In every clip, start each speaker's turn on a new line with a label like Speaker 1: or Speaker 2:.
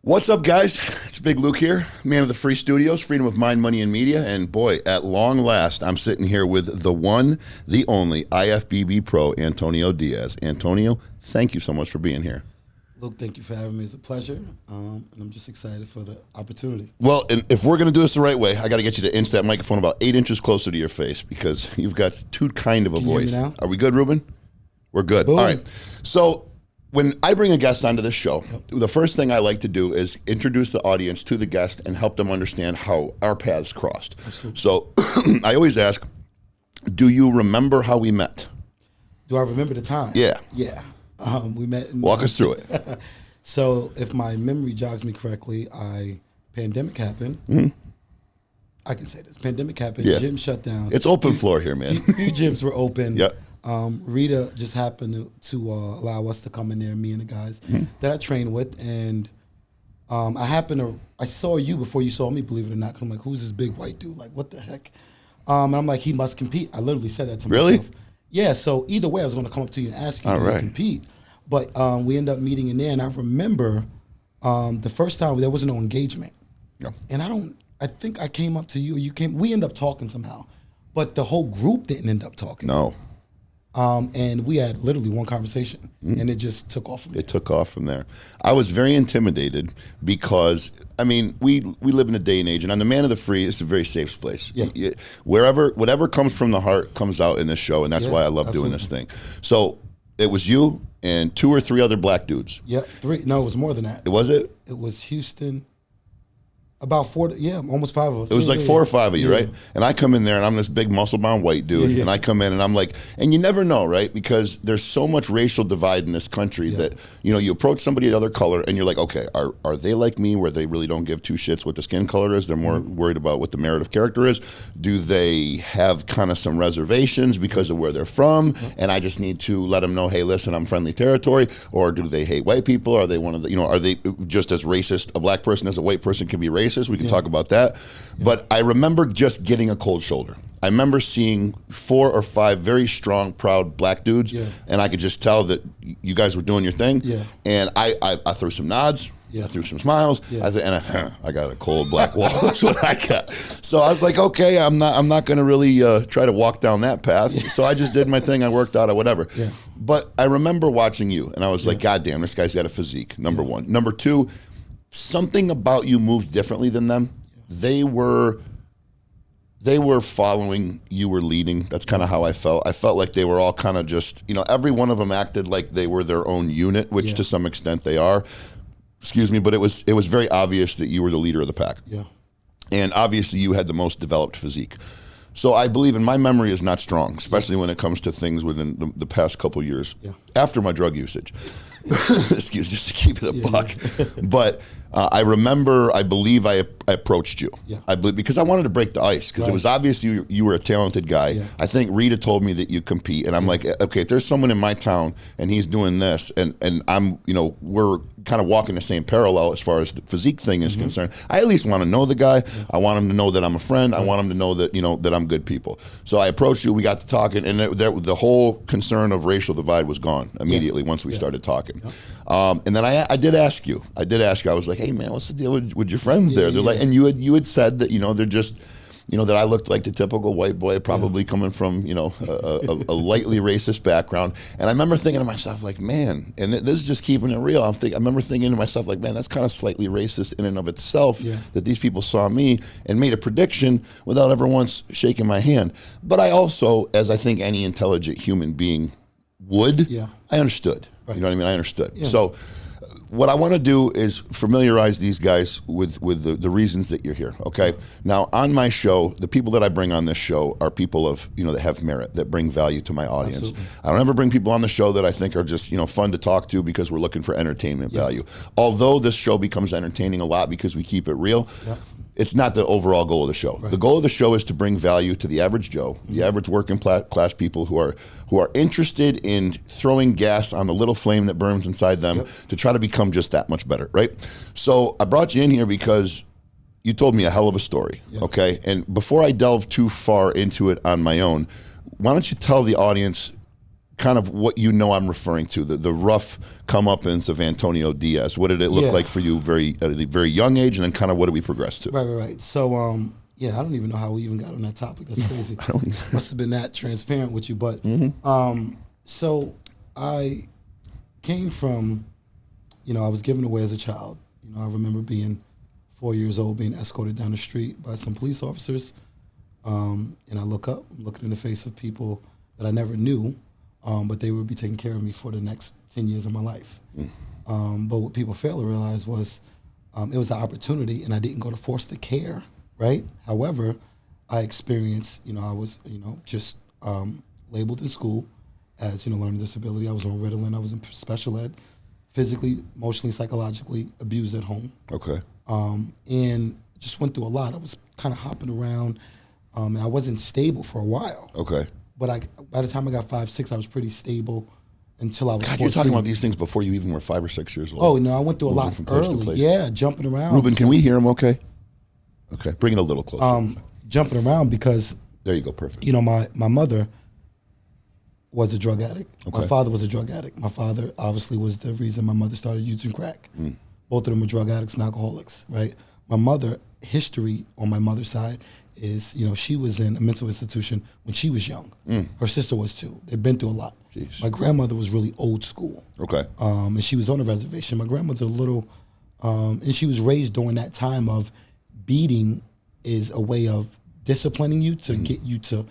Speaker 1: What's up, guys? It's Big Luke here, man of the free studios, freedom of mind, money, and media. And boy, at long last, I'm sitting here with the one, the only IFBB Pro Antonio Diaz. Antonio, thank you so much for being here.
Speaker 2: Luke, thank you for having me. It's a pleasure, and I'm just excited for the opportunity.
Speaker 1: Well, and if we're going to do this the right way, I got to get you to inch that microphone about 8 inches closer to your face because you've got too kind of a voice.
Speaker 2: Hear me now?
Speaker 1: Are we good, Ruben? We're good.
Speaker 2: Boom.
Speaker 1: All right. So when I bring a guest onto this show, the first thing I like to do is introduce the audience to the guest and help them understand how our paths crossed.
Speaker 2: Absolutely.
Speaker 1: So I always ask, do you remember how we met?
Speaker 2: Do I remember the time?
Speaker 1: Yeah.
Speaker 2: Yeah. We met.
Speaker 1: Walk us through it.
Speaker 2: So if my memory jogs me correctly, pandemic happened.
Speaker 1: Mm-hmm.
Speaker 2: I can say this. Pandemic happened.
Speaker 1: Yeah.
Speaker 2: Gym shut down.
Speaker 1: It's open floor here, man.
Speaker 2: Few gyms were open.
Speaker 1: Yep.
Speaker 2: Rita just happened to allow us to come in there, me and the guys that I train with, and I saw you before you saw me, believe it or not. 'Cause I'm like, who's this big white dude? Like, what the heck? And I'm like, he must compete. I literally said that to
Speaker 1: Really?
Speaker 2: myself. Yeah. So either way, I was going to come up to you and ask you to compete, but we ended up meeting in there, and I remember the first time there was no engagement, and I think I came up to you. You came. We ended up talking somehow, but the whole group didn't end up talking.
Speaker 1: No.
Speaker 2: And we had literally one conversation, and it just took off from there.
Speaker 1: It took off from there. I was very intimidated because, I mean, we live in a day and age, and on the Man of the Free, it's a very safe place.
Speaker 2: Yeah.
Speaker 1: Whatever comes from the heart comes out in this show, and that's why I love doing this thing. So it was you and 2 or 3 other black dudes.
Speaker 2: Yeah, 3. No, it was more than that.
Speaker 1: Was it?
Speaker 2: It was Houston. About 4, almost 5 of us.
Speaker 1: It was like 4 or 5 of you, right? And I come in there, and I'm this big muscle-bound white dude, and I come in, and I'm like, and you never know, right? Because there's so much racial divide in this country that, you approach somebody of other color, and you're like, okay, are they like me where they really don't give 2 shits what the skin color is? They're more worried about what the merit of character is. Do they have kind of some reservations because of where they're from, and I just need to let them know, hey, listen, I'm friendly territory? Or do they hate white people? Are they one of the, are they just as racist? A black person as a white person can be racist. We can talk about that. But I remember just getting a cold shoulder. I remember seeing 4 or 5 very strong, proud black dudes, and I could just tell that you guys were doing your thing. And I threw some nods. I threw some smiles. I got a cold black wall. That's what I got. So I was like, okay, I'm not going to really try to walk down that path. So I just did my thing. I worked out or whatever. But I remember watching you, and I was like, God damn, this guy's got a physique, number one. Number 2, something about you moved differently than them. They were following, you were leading. That's kind of how I felt. I felt like they were all kind of just, every one of them acted like they were their own unit, which to some extent they are. Excuse me, but it was very obvious that you were the leader of the pack. And obviously you had the most developed physique. So I believe, and my memory is not strong, especially when it comes to things within the past couple of years after my drug usage. Excuse, just to keep it a buck. But I remember, I believe I approached you. I believe because I wanted to break the ice because it was obvious you were a talented guy. I think Rita told me that you compete, and I'm like, okay, if there's someone in my town and he's doing this, and I'm, we're kind of walking the same parallel as far as the physique thing is concerned. I at least want to know the guy. I want him to know that I'm a friend. I want him to know that that I'm good people. So I approached you. We got to talking, and the whole concern of racial divide was gone immediately once we started talking. And then I did ask you. I was like, hey man, what's the deal with your friends there? They're like, and you had said that they're just. That I looked like the typical white boy, probably coming from, a lightly racist background. And I remember thinking to myself, like, man, and this is just keeping it real. I remember thinking to myself, like, man, that's kind of slightly racist in and of itself that these people saw me and made a prediction without ever once shaking my hand. But I also, as I think any intelligent human being would, I understood. Right. You know what I mean? I understood. So what I want to do is familiarize these guys with the reasons that you're here, okay? Now, on my show, the people that I bring on this show are people of, that have merit, that bring value to my audience. Absolutely. I don't ever bring people on the show that I think are just, fun to talk to because we're looking for entertainment value. Although this show becomes entertaining a lot because we keep it real, it's not the overall goal of the show. Right. The goal of the show is to bring value to the average Joe, the average working class people who are interested in throwing gas on the little flame that burns inside them to try to become just that much better, right? So I brought you in here because you told me a hell of a story, okay? And before I delve too far into it on my own, why don't you tell the audience kind of what I'm referring to, the rough comeuppance of Antonio Diaz. What did it look like for you at a very young age, and then kind of what did we progress to?
Speaker 2: Right. So, I don't even know how we even got on that topic. That's crazy. I don't either. Must have been that transparent with you. But so I came from, I was given away as a child. I remember being 4 years old, being escorted down the street by some police officers. And I look up, I'm looking in the face of people that I never knew, but they would be taking care of me for the next 10 years of my life. But what people fail to realize was it was an opportunity, and I didn't go to foster care, right? However, I experienced, I was, just labeled in school as, learning disability. I was on Ritalin, I was in special ed, physically, emotionally, psychologically abused at home.
Speaker 1: Okay.
Speaker 2: And just went through a lot. I was kind of hopping around, and I wasn't stable for a while.
Speaker 1: Okay.
Speaker 2: But by the time I got 5, 6, I was pretty stable until I was 14.
Speaker 1: You're talking about these things before you even were 5 or 6 years old.
Speaker 2: Oh, no, I went through a lot early. Yeah, jumping around.
Speaker 1: Ruben, can we hear him okay? Okay, bring it a little closer.
Speaker 2: Jumping around because...
Speaker 1: There you go, perfect.
Speaker 2: My mother was a drug addict.
Speaker 1: Okay.
Speaker 2: My father was a drug addict. My father obviously was the reason my mother started using crack. Both of them were drug addicts and alcoholics, right? My mother, history on my mother's side is, she was in a mental institution when she was young. Her sister was too. They've been through a lot.
Speaker 1: Jeez.
Speaker 2: My grandmother was really old school.
Speaker 1: Okay.
Speaker 2: And she was on a reservation. My grandmother's a little, and she was raised during that time of beating is a way of disciplining you to get you to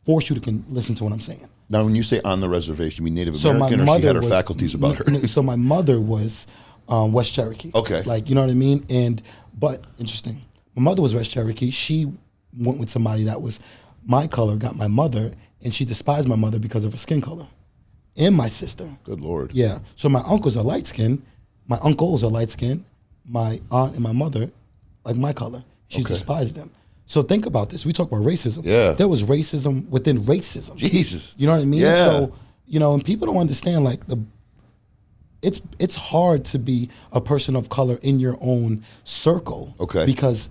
Speaker 2: force you to listen to what I'm saying.
Speaker 1: Now, when you say on the reservation, you mean Native American, or she had her faculties about her?
Speaker 2: So my mother was West Cherokee.
Speaker 1: Okay.
Speaker 2: Like, you know what I mean? But interesting. My mother was West Cherokee. She went with somebody that was my color, got my mother, and she despised my mother because of her skin color. And my sister.
Speaker 1: Good Lord.
Speaker 2: Yeah. So my uncles are light skinned. My uncles are light skinned. My aunt and my mother, like my color. She despised them. So think about this. We talk about racism.
Speaker 1: Yeah.
Speaker 2: There was racism within racism.
Speaker 1: Jesus.
Speaker 2: You know what I mean?
Speaker 1: Yeah.
Speaker 2: So, and people don't understand, like, it's hard to be a person of color in your own circle.
Speaker 1: Okay.
Speaker 2: Because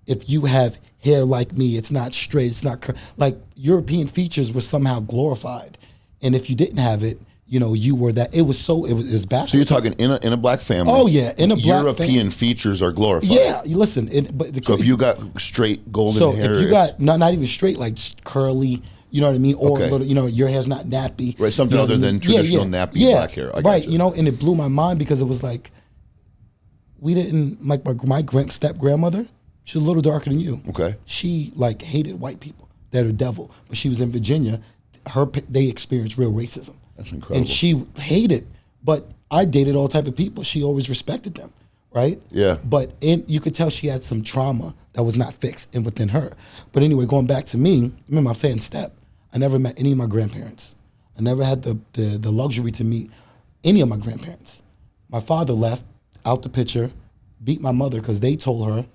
Speaker 2: if you have hair like me, it's not straight, it's not like European features were somehow glorified. And if you didn't have it, you were that. It was backwards.
Speaker 1: So you're talking in a black family.
Speaker 2: Oh yeah, in a black
Speaker 1: European features are glorified.
Speaker 2: Yeah, listen. So
Speaker 1: if you got straight golden hair,
Speaker 2: if you got not even straight, like curly, you know what I mean, or a little, your hair's not nappy,
Speaker 1: right? Something other than traditional nappy black hair,
Speaker 2: right? And it blew my mind because it was like we didn't like my step grandmother. She was a little darker than you.
Speaker 1: Okay,
Speaker 2: she like hated white people. They're the devil. But she was in Virginia. They experienced real racism.
Speaker 1: That's incredible.
Speaker 2: And she hated, but I dated all type of people. She always respected them, right?
Speaker 1: Yeah.
Speaker 2: But you could tell she had some trauma that was not fixed within her. But anyway, going back to me, remember I'm saying step. I never met any of my grandparents. I never had the luxury to meet any of my grandparents. My father left out the picture, beat my mother because they told her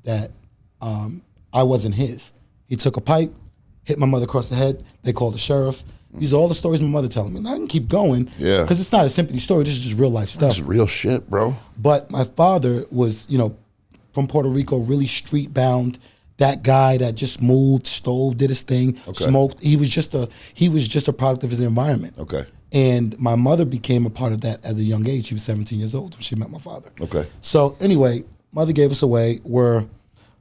Speaker 2: that I wasn't his. He took a pipe, hit my mother across the head. They called the sheriff. These are all the stories my mother telling me. And I can keep going.
Speaker 1: Yeah.
Speaker 2: Because it's not a sympathy story. This is just real life stuff.
Speaker 1: This is real shit, bro.
Speaker 2: But my father was, from Puerto Rico, really street bound. That guy that just moved, stole, did his thing, smoked. He was just a product of his environment.
Speaker 1: Okay.
Speaker 2: And my mother became a part of that at a young age. She was 17 years old when she met my father.
Speaker 1: Okay.
Speaker 2: So anyway, mother gave us away.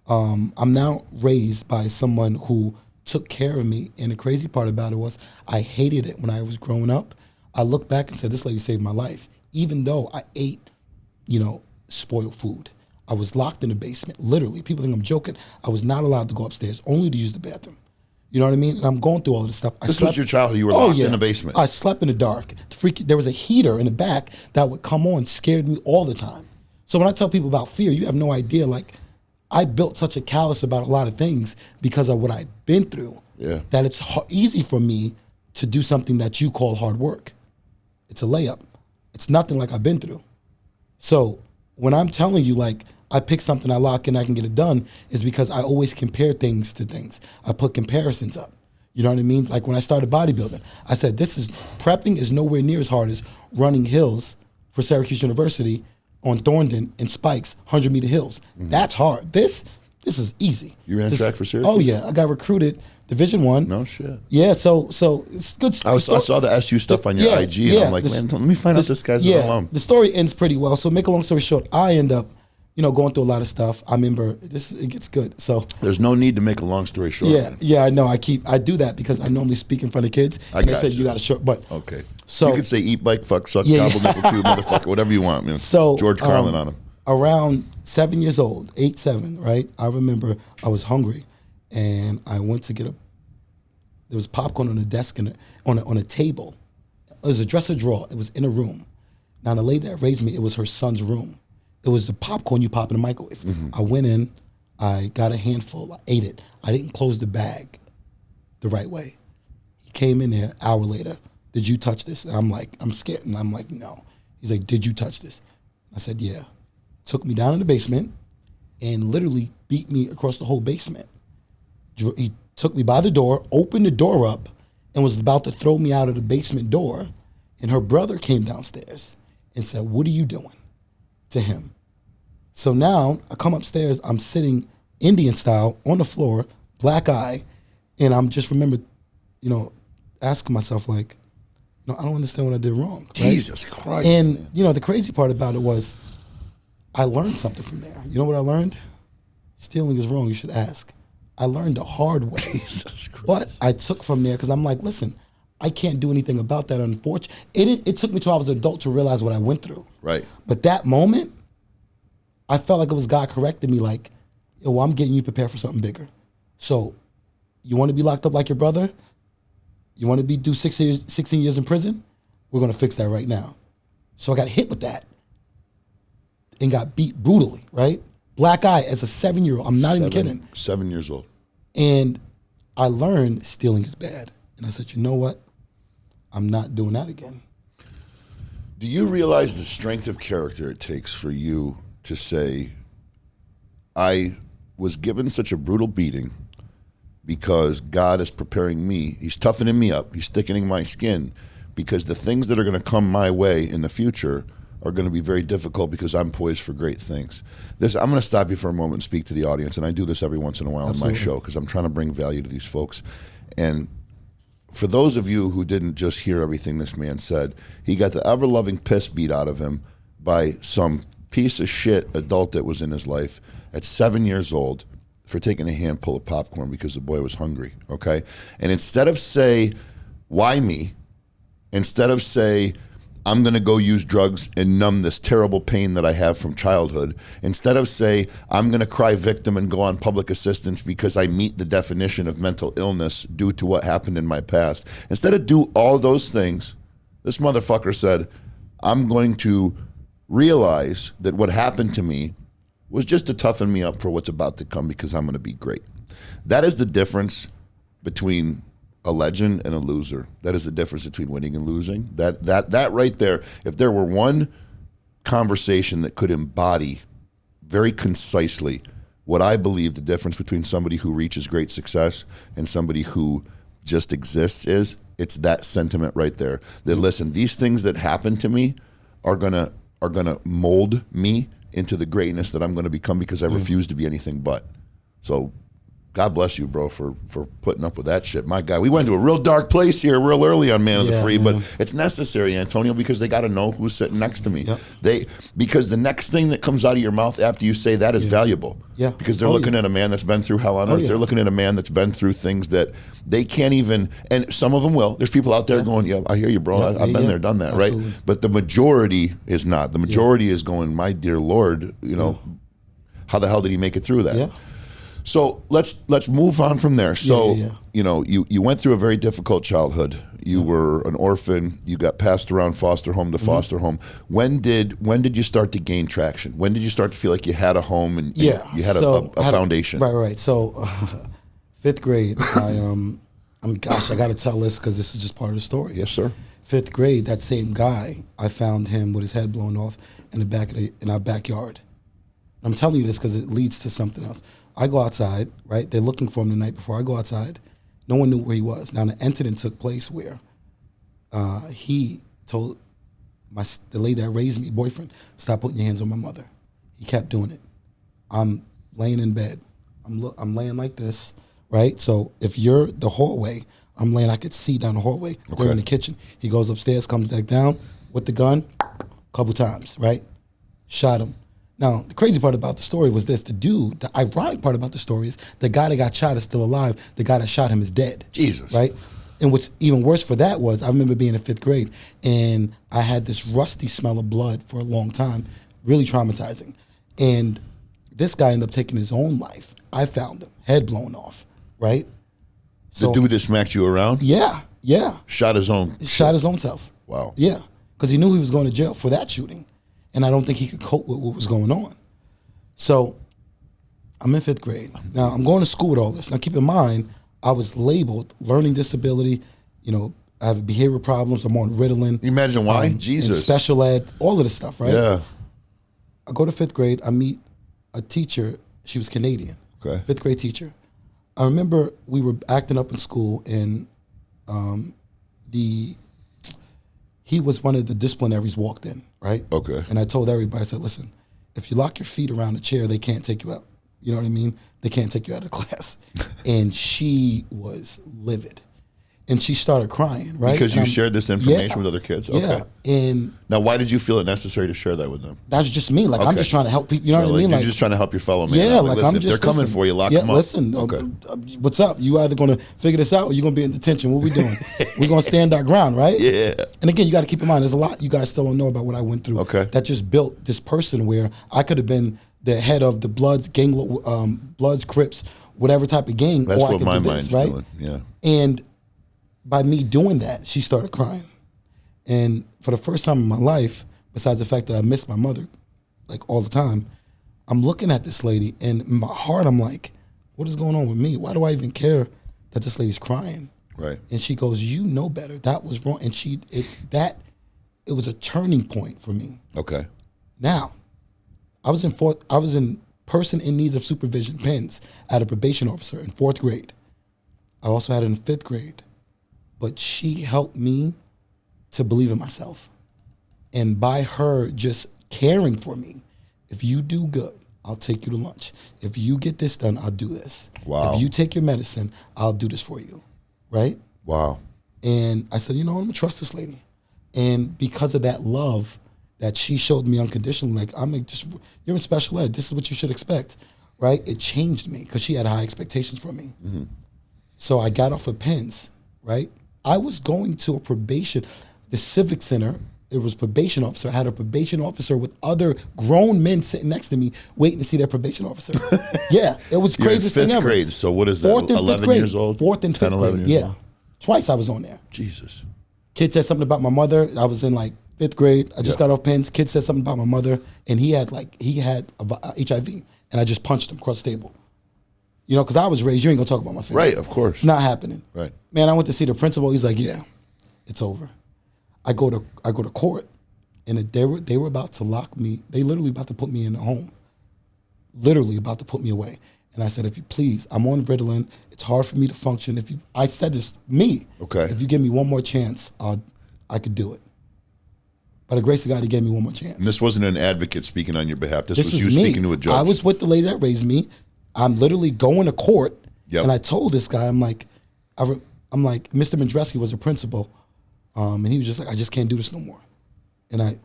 Speaker 2: I'm now raised by someone who took care of me, and the crazy part about it was I hated it when I was growing up. I look back and said, this lady saved my life, even though I ate, spoiled food. I was locked in the basement, literally. People think I'm joking. I was not allowed to go upstairs, only to use the bathroom. You know what I mean? And I'm going through all of this stuff.
Speaker 1: This was your childhood. You were locked in the basement.
Speaker 2: I slept in the dark. There was a heater in the back that would come on, scared me all the time. So when I tell people about fear, you have no idea, like, I built such a callous about a lot of things because of what I've been through, that it's easy for me to do something that you call hard work. It's a layup. It's nothing like I've been through. So when I'm telling you, like, I pick something, I lock in, I can get it done, is because I always compare things to things. I put comparisons up. You know what I mean? Like when I started bodybuilding, I said, prepping is nowhere near as hard as running hills for Syracuse University on Thorndon and Spikes, 100-meter hills. That's hard. This is easy.
Speaker 1: You ran track for Syracuse?
Speaker 2: Oh yeah, I got recruited Division I.
Speaker 1: No shit.
Speaker 2: Yeah, so it's good.
Speaker 1: I saw the SU stuff on your IG, and I'm like, man, let me find out this guy's an alum.
Speaker 2: The story ends pretty well. So make a long story short, I end up, going through a lot of stuff. I remember it gets good. So
Speaker 1: there's no need to make a long story short.
Speaker 2: Yeah, I know. I do that because I normally speak in front of kids. I said you got to short, but
Speaker 1: okay. So you could say eat, bike, fuck, suck, gobble, nipple, chew, motherfucker, whatever you want, man.
Speaker 2: So
Speaker 1: George Carlin on him.
Speaker 2: Around 7 years old, 8, 7, right? I remember I was hungry, and I went to get there was popcorn on the desk on a table. It was a dresser drawer. It was in a room. Now the lady that raised me, it was her son's room. It was the popcorn you pop in the microwave. Mm-hmm. I went in, I got a handful, I ate it. I didn't close the bag the right way. He came in there an hour later. Did you touch this? And I'm scared. And I'm like, no. He's like, did you touch this? I said, yeah. Took me down in the basement and literally beat me across the whole basement. He took me by the door, opened the door up, and was about to throw me out of the basement door. And her brother came downstairs and said, what are you doing? To him. So now I come upstairs, I'm sitting Indian style on the floor, black eye, and I'm just remember, asking myself like, I don't understand what I did wrong. Right?
Speaker 1: Jesus Christ.
Speaker 2: And the crazy part about it was I learned something from there. You know what I learned? Stealing is wrong, you should ask. I learned the hard way. Jesus Christ. But I took from there because I'm like, listen, I can't do anything about that, unfortunately. It took me till I was an adult to realize what I went through.
Speaker 1: Right.
Speaker 2: But that moment, I felt like it was God correcting me, like, I'm getting you prepared for something bigger. So, you want to be locked up like your brother? You want to do 16 years in prison? We're going to fix that right now. So I got hit with that and got beat brutally, right? Black eye as a 7-year-old. I'm not even kidding.
Speaker 1: 7 years old.
Speaker 2: And I learned stealing is bad. And I said, you know what? I'm not doing that again.
Speaker 1: Do you realize the strength of character it takes for you to say, I was given such a brutal beating because God is preparing me. He's toughening me up. He's thickening my skin because the things that are going to come my way in the future are going to be very difficult because I'm poised for great things. I'm going to stop you for a moment and speak to the audience, and I do this every once in a while on my show because I'm trying to bring value to these folks. And for those of you who didn't just hear everything this man said, he got the ever-loving piss beat out of him by some piece of shit adult that was in his life at 7 years old for taking a handful of popcorn because the boy was hungry, okay? And instead of say, why me? Instead of say, I'm going to go use drugs and numb this terrible pain that I have from childhood. Instead of say, I'm going to cry victim and go on public assistance because I meet the definition of mental illness due to what happened in my past. Instead of do all those things, this motherfucker said, I'm going to realize that what happened to me was just to toughen me up for what's about to come because I'm going to be great. That is the difference between a legend and a loser. That is the difference between winning and losing. That right there, if there were one conversation that could embody very concisely what I believe the difference between somebody who reaches great success and somebody who just exists is, it's that sentiment right there. That listen, these things that happen to me are gonna mold me into the greatness that I'm gonna become because I refuse to be anything but. So God bless you, bro, for putting up with that shit. My God, we went to a real dark place here real early on Man of the Free, but it's necessary, Antonio, because they got to know who's sitting next to me. Yep. Because the next thing that comes out of your mouth after you say that is valuable. Yeah. Because they're looking at a man that's been through hell on earth. They're looking at a man that's been through things that they can't even, and some of them will. There's people out there going, yeah, I hear you, bro. I've been there, done that, absolutely. Right? But the majority is not. The majority is going, my dear Lord, how the hell did he make it through that? Yeah. So let's move on from there. So you went through a very difficult childhood. You were an orphan. You got passed around foster home to foster home. When did you start to gain traction? When did you start to feel like you had a home and you had a foundation?
Speaker 2: Right. So 5th grade, I got to tell this because this is just part of the story.
Speaker 1: Yes, sir.
Speaker 2: 5th grade, that same guy, I found him with his head blown off in our backyard. I'm telling you this because it leads to something else. I go outside, right? They're looking for him the night before. I go outside. No one knew where he was. Now, the incident took place where he told the lady that raised me, boyfriend, stop putting your hands on my mother. He kept doing it. I'm laying in bed. I'm laying like this, right? So if you're the hallway, I'm laying, I could see down the hallway. We're in the kitchen. He goes upstairs, comes back down with the gun, a couple times, right? Shot him. Now, the crazy part about the story was this. The ironic part about the story is the guy that got shot is still alive. The guy that shot him is dead.
Speaker 1: Jesus.
Speaker 2: Right? And what's even worse for that was I remember being in 5th grade and I had this rusty smell of blood for a long time, really traumatizing. And this guy ended up taking his own life. I found him, head blown off, right?
Speaker 1: So, the dude that smacked you around?
Speaker 2: Yeah.
Speaker 1: Shot his own
Speaker 2: self.
Speaker 1: Wow.
Speaker 2: Yeah, because he knew he was going to jail for that shooting. And I don't think he could cope with what was going on. So I'm in 5th grade. Now I'm going to school with all this. Now keep in mind, I was labeled learning disability. I have behavioral problems. I'm on Ritalin.
Speaker 1: You imagine why? Jesus.
Speaker 2: Special ed, all of this stuff, right?
Speaker 1: Yeah.
Speaker 2: I go to 5th grade. I meet a teacher. She was Canadian.
Speaker 1: Okay.
Speaker 2: 5th grade teacher. I remember we were acting up in school, and he was one of the disciplinaries walked in, right?
Speaker 1: Okay.
Speaker 2: And I told everybody, I said, listen, if you lock your feet around a chair, they can't take you out. You know what I mean? They can't take you out of class. And she was livid. And she started crying, right?
Speaker 1: Because you shared this information with other kids? Okay.
Speaker 2: Yeah. And
Speaker 1: now, why did you feel it necessary to share that with them?
Speaker 2: That's just me. Like, I'm just trying to help people. You know what I mean?
Speaker 1: You're just trying to help your fellow man.
Speaker 2: Yeah,
Speaker 1: like listen, if they're coming for you, lock them up.
Speaker 2: Listen, what's up? You either going to figure this out or you're going to be in detention. What we doing? We're going to stand our ground, right?
Speaker 1: Yeah.
Speaker 2: And again, you got to keep in mind, there's a lot you guys still don't know about what I went through.
Speaker 1: Okay.
Speaker 2: That just built this person where I could have been the head of the Bloods, Bloods, Crips, whatever type of gang.
Speaker 1: That's
Speaker 2: or
Speaker 1: what my mind's doing. Yeah.
Speaker 2: And by me doing that, she started crying. And for the first time in my life, besides the fact that I miss my mother, like all the time, I'm looking at this lady, and in my heart, I'm like, what is going on with me? Why do I even care that this lady's crying?
Speaker 1: Right.
Speaker 2: And she goes, you know better. That was wrong. And it was a turning point for me.
Speaker 1: Okay.
Speaker 2: Now, I was in person in needs of supervision, PENS, at a probation officer in 4th grade. I also had it in 5th grade. But she helped me to believe in myself. And by her just caring for me, if you do good, I'll take you to lunch. If you get this done, I'll do this.
Speaker 1: Wow.
Speaker 2: If you take your medicine, I'll do this for you. Right?
Speaker 1: Wow.
Speaker 2: And I said, I'm going to trust this lady. And because of that love that she showed me unconditionally, like, you're in special ed. This is what you should expect. Right? It changed me because she had high expectations from me. Mm-hmm. So I got off of PENS, right? I was going to the Civic Center. It was probation officer. I had a probation officer with other grown men sitting next to me waiting to see their probation officer. Yeah, it was the craziest thing ever.
Speaker 1: 5th grade, so what is that, 11 years old?
Speaker 2: 4th and 5th grade, yeah. Twice I was on there.
Speaker 1: Jesus.
Speaker 2: Kid said something about my mother. I was in like 5th grade. I just got off PENS. Kid said something about my mother, and he had HIV, and I just punched him across the table. Because I was raised, you ain't gonna talk about my family.
Speaker 1: Right, of course.
Speaker 2: It's not happening.
Speaker 1: Right.
Speaker 2: Man, I went to see the principal. He's like, yeah, it's over. I go to court, and they were about to lock me. They literally about to put me in a home. Literally about to put me away. And I said, if you please, I'm on Ritalin. It's hard for me to function. I said this, me.
Speaker 1: Okay.
Speaker 2: If you give me one more chance, I could do it. By the grace of God, he gave me one more chance.
Speaker 1: And this wasn't an advocate speaking on your behalf. This was you
Speaker 2: me.
Speaker 1: Speaking to a judge.
Speaker 2: I was with the lady that raised me. I'm literally going to court,
Speaker 1: Yep.
Speaker 2: and I told this guy, I'm like, Mr. Mandreski was a principal, and he was just like, I just can't do this no more. And I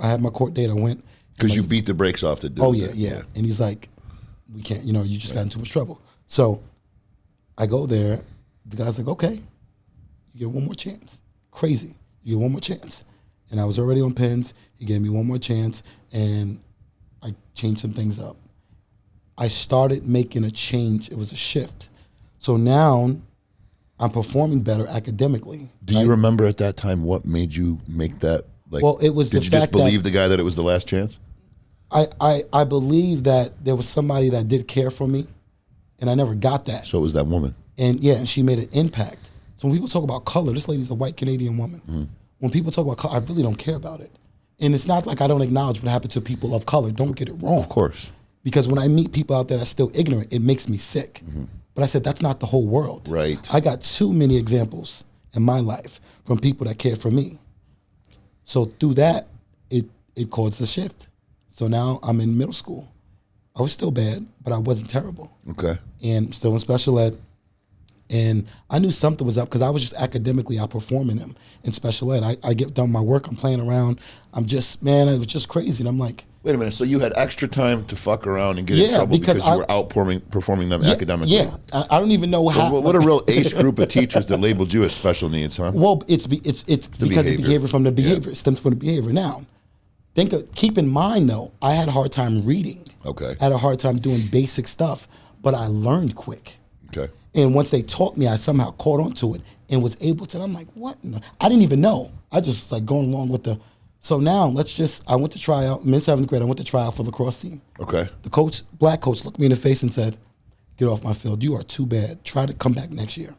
Speaker 2: had my court date. I went.
Speaker 1: Because you beat the brakes off the dude.
Speaker 2: Oh, yeah. And he's like, we can't, you just got in too much trouble. So I go there. The guy's like, okay, you get one more chance. Crazy. You get one more chance. And I was already on PENS. He gave me one more chance, and I changed some things up. I started making a change. It was a shift. So now I'm performing better academically.
Speaker 1: Do you remember at that time what made you make that?
Speaker 2: Well, it was
Speaker 1: did
Speaker 2: the
Speaker 1: you
Speaker 2: fact
Speaker 1: just believe the guy that it was the last chance?
Speaker 2: I believe that there was somebody that did care for me, and I never got that.
Speaker 1: So it was that woman.
Speaker 2: And yeah, she made an impact. So when people talk about color, this lady's a white Canadian woman. Mm-hmm. When people talk about color, I really don't care about it. And it's not like I don't acknowledge what happened to people of color. Don't get it wrong.
Speaker 1: Of course.
Speaker 2: Because when I meet people out there that are still ignorant, it makes me sick. Mm-hmm. But I said, that's not the whole world.
Speaker 1: Right.
Speaker 2: I got too many examples in my life from people that cared for me. So through that, it caused a shift. So now I'm in middle school. I was still bad, but I wasn't terrible.
Speaker 1: Okay.
Speaker 2: And still in special ed. And I knew something was up because I was just academically outperforming him in special ed. I get done my work, I'm playing around. I'm just, man, it was just crazy. And I'm like,
Speaker 1: wait a minute, so you had extra time to fuck around and get in trouble because you were outperforming them academically?
Speaker 2: Yeah, I don't even know how.
Speaker 1: What a real ace group of teachers that labeled you as special needs, huh?
Speaker 2: Well, it's because of behavior from the behavior. It stems from the behavior. Now, keep in mind, though, I had a hard time reading.
Speaker 1: Okay.
Speaker 2: I had a hard time doing basic stuff, but I learned quick.
Speaker 1: Okay.
Speaker 2: And once they taught me, I somehow caught on to it and was able to. I'm like, what? I didn't even know. I just was like going along with the. So now I went to try out, in 7th grade, I went to try out for the lacrosse team.
Speaker 1: Okay.
Speaker 2: The black coach looked me in the face and said, get off my field. You are too bad. Try to come back next year.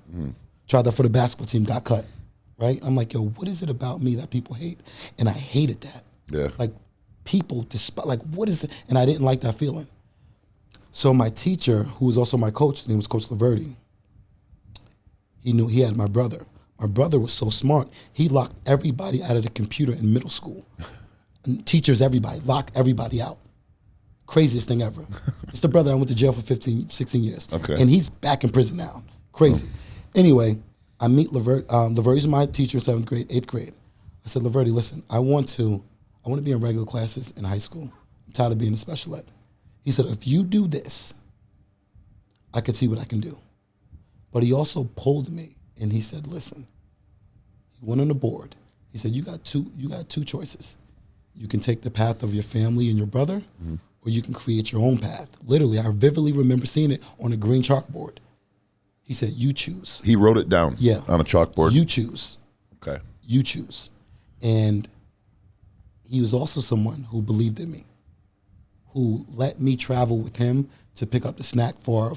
Speaker 2: Tried that for the basketball team, got cut. Right? I'm like, yo, what is it about me that people hate? And I hated that.
Speaker 1: Yeah.
Speaker 2: Like, people despise, like, what is it? And I didn't like that feeling. So my teacher, who was also my coach, his name was Coach Laverty, he knew he had my brother. My brother was so smart, he locked everybody out of the computer in middle school. And teachers, everybody, locked everybody out. Craziest thing ever. It's the brother I went to jail for 16 years.
Speaker 1: Okay.
Speaker 2: And he's back in prison now. Crazy. Anyway, I meet Laverty. Laverty's my teacher in 7th grade, 8th grade. I said, Laverty, listen, I want to be in regular classes in high school. I'm tired of being in special ed. He said, if you do this, I could see what I can do. But he also pulled me and he said, listen, he went on the board. He said, you got two choices. You can take the path of your family and your brother, or you can create your own path. Literally, I vividly remember seeing it on a green chalkboard. He said, you choose.
Speaker 1: He wrote it down on a chalkboard?
Speaker 2: You choose.
Speaker 1: Okay.
Speaker 2: You choose. And he was also someone who believed in me, who let me travel with him to pick up the snack for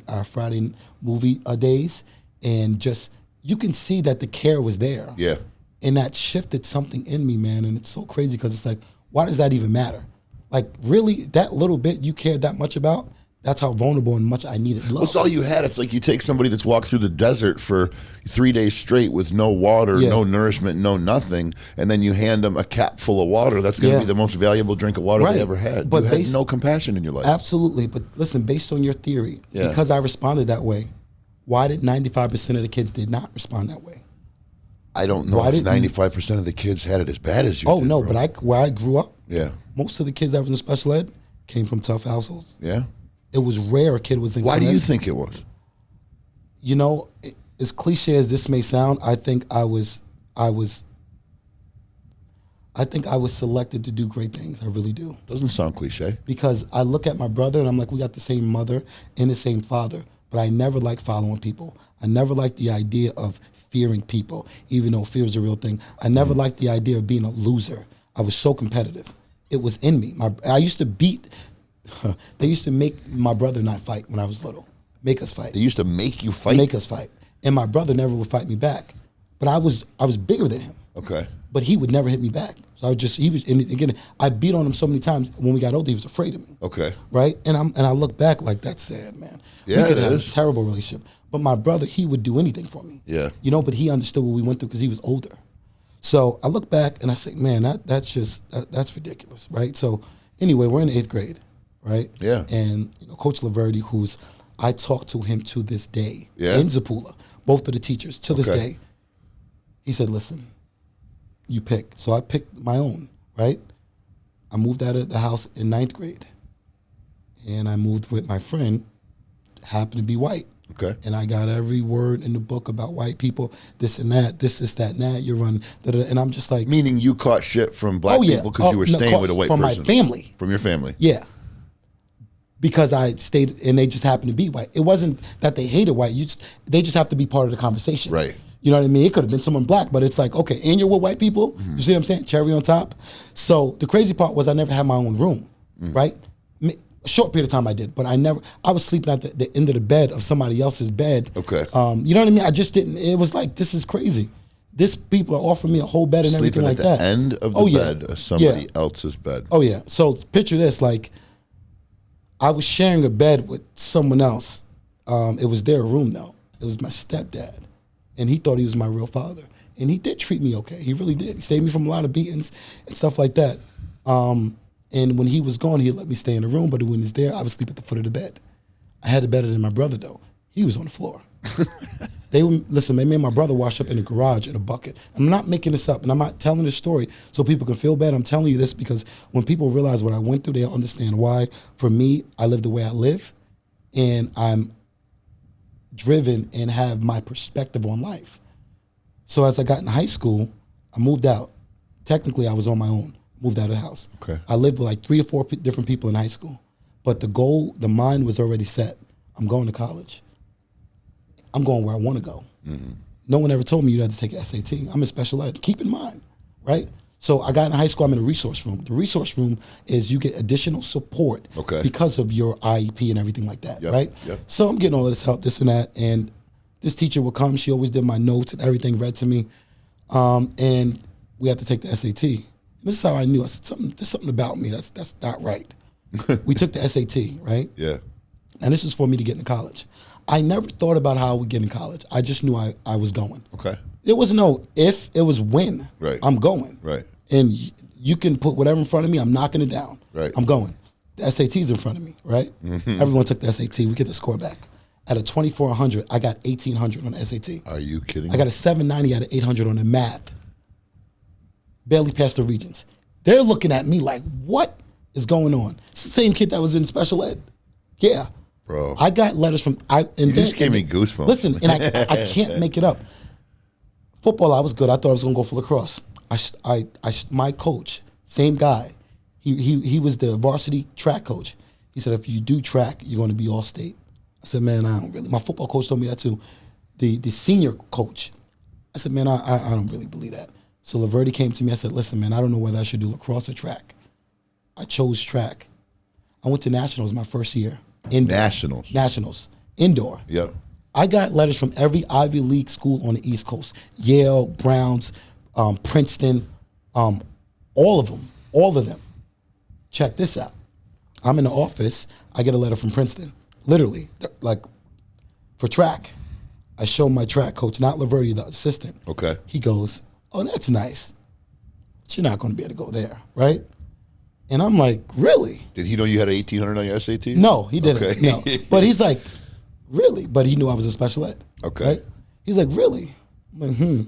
Speaker 2: our Friday movie days. And just, you can see that the care was there.
Speaker 1: Yeah.
Speaker 2: And that shifted something in me, man. And it's so crazy because it's like, why does that even matter? Like, really, that little bit you cared that much about, that's how vulnerable and much I needed love.
Speaker 1: That's all you had. It's like you take somebody that's walked through the desert for 3 days straight with no water, no nourishment, no nothing, and then you hand them a cap full of water. That's going to be the most valuable drink of water they ever had. But you had no compassion in your life.
Speaker 2: Absolutely. But listen, based on your theory, because I responded that way, why did 95% of the kids did not respond that way?
Speaker 1: I don't know if 95% of the kids had it as bad as you did.
Speaker 2: Oh, no, bro. But where I grew up,
Speaker 1: most
Speaker 2: of the kids that was in special ed came from tough households.
Speaker 1: Yeah.
Speaker 2: It was rare a kid was in
Speaker 1: Why do you think it was?
Speaker 2: You know, as cliche as this may sound, I think I was selected to do great things. I really do.
Speaker 1: Doesn't sound cliche.
Speaker 2: Because I look at my brother and I'm like, we got the same mother and the same father, but I never liked following people. I never liked the idea of fearing people, even though fear is a real thing. I never liked the idea of being a loser. I was so competitive. It was in me. I used to they used to make my brother and I fight when I was little. Make us fight.
Speaker 1: They used to make you fight?
Speaker 2: Make us fight. And my brother never would fight me back. But I was bigger than him.
Speaker 1: Okay.
Speaker 2: But he would never hit me back. So and again, I beat on him so many times. When we got older, he was afraid of me.
Speaker 1: Okay.
Speaker 2: Right? And I look back like, that's sad, man.
Speaker 1: Yeah,
Speaker 2: we could have a terrible relationship. But my brother, he would do anything for me.
Speaker 1: Yeah.
Speaker 2: You know, but he understood what we went through because he was older. So I look back and I say, man, that's ridiculous, right? So anyway, we're in the 8th grade, right?
Speaker 1: Yeah.
Speaker 2: And Coach Laverty, I talk to him to this day
Speaker 1: in
Speaker 2: Zapula, both of the teachers to this day. He said, listen, you pick. So I picked my own, right? I moved out of the house in 9th grade. And I moved with my friend, happened to be white.
Speaker 1: Okay.
Speaker 2: And I got every word in the book about white people, this and that, this, that, and that, you're running, and I'm just like.
Speaker 1: Meaning you caught shit from black people because you were staying with a white person.
Speaker 2: From my family.
Speaker 1: From your family.
Speaker 2: Yeah. Because I stayed, and they just happened to be white. It wasn't that they hated white, they just have to be part of the conversation.
Speaker 1: Right.
Speaker 2: You know what I mean? It could have been someone black, but it's like, okay, and you're with white people? Mm-hmm. You see what I'm saying? Cherry on top. So the crazy part was I never had my own room, right? A short period of time I did, but I was sleeping at the end of the bed of somebody else's bed.
Speaker 1: Okay.
Speaker 2: You know what I mean? I just didn't, it was like, this is crazy. People are offering me a whole bed and everything like that.
Speaker 1: Sleeping at the end of the bed of somebody else's bed.
Speaker 2: Oh yeah. So picture this, like I was sharing a bed with someone else. It was their room though. It was my stepdad. And he thought he was my real father. And he did treat me okay. He really did. He saved me from a lot of beatings and stuff like that. And when he was gone, he let me stay in the room. But when he was there, I would sleep at the foot of the bed. I had it better than my brother, though. He was on the floor. Listen, me and my brother washed up in the garage in a bucket. I'm not making this up, and I'm not telling this story so people can feel bad. I'm telling you this because when people realize what I went through, they'll understand why. For me, I live the way I live, and I'm driven and have my perspective on life. So as I got in high school, I moved out. Technically, I was on my own. Moved out of the house.
Speaker 1: Okay.
Speaker 2: I lived with like 3 or 4 different people in high school. But the goal, the mind was already set. I'm going to college. I'm going where I want to go. Mm-hmm. No one ever told me you had to take an SAT. I'm in special ed. Keep in mind, right? So I got in high school, I'm in a resource room. The resource room is you get additional support because of your IEP and everything like that, right? Yep. So I'm getting all of this help, this and that, and this teacher would come. She always did my notes and everything read to me, and we had to take the SAT. And this is how I knew. I said, there's something about me that's not right. We took the SAT, right?
Speaker 1: Yeah.
Speaker 2: And this is for me to get into college. I never thought about how I would get in college. I just knew I was going.
Speaker 1: Okay.
Speaker 2: It was no if, it was when.
Speaker 1: Right.
Speaker 2: I'm going.
Speaker 1: Right.
Speaker 2: And you can put whatever in front of me, I'm knocking it down.
Speaker 1: Right.
Speaker 2: I'm going. The SAT's in front of me, right? Mm-hmm. Everyone took the SAT. We get the score back. At a 2400, I got 1800 on the SAT.
Speaker 1: Are you kidding?
Speaker 2: I got a 790 out of 800 on the math. Barely passed the Regents. They're looking at me like, what is going on? It's the same kid that was in special ed. Yeah.
Speaker 1: Bro.
Speaker 2: I got letters from...
Speaker 1: You just gave me goosebumps.
Speaker 2: Listen, and I can't make it up. Football, I was good. I thought I was going to go for lacrosse. My coach, same guy, he was the varsity track coach. He said, if you do track, you're going to be all state. I said, man, I don't really. My football coach told me that too. The senior coach, I said, man, I don't really believe that. So Laverty came to me. I said, listen, man, I don't know whether I should do lacrosse or track. I chose track. I went to nationals my first year. Indoor. Nationals. Indoor.
Speaker 1: Yep.
Speaker 2: I got letters from every Ivy League school on the East Coast. Yale, Browns, Princeton, all of them. Check this out. I'm in the office. I get a letter from Princeton. Literally, like, for track. I show my track coach, not Laverty, the assistant.
Speaker 1: Okay.
Speaker 2: He goes, oh, that's nice. But you're not going to be able to go there, right? And I'm like, really?
Speaker 1: Did he know you had an 1800 on your SAT?
Speaker 2: No, he didn't.
Speaker 1: Okay.
Speaker 2: No. But he's like, really? But he knew I was in special ed.
Speaker 1: Okay.
Speaker 2: Right? He's like, really? I'm like,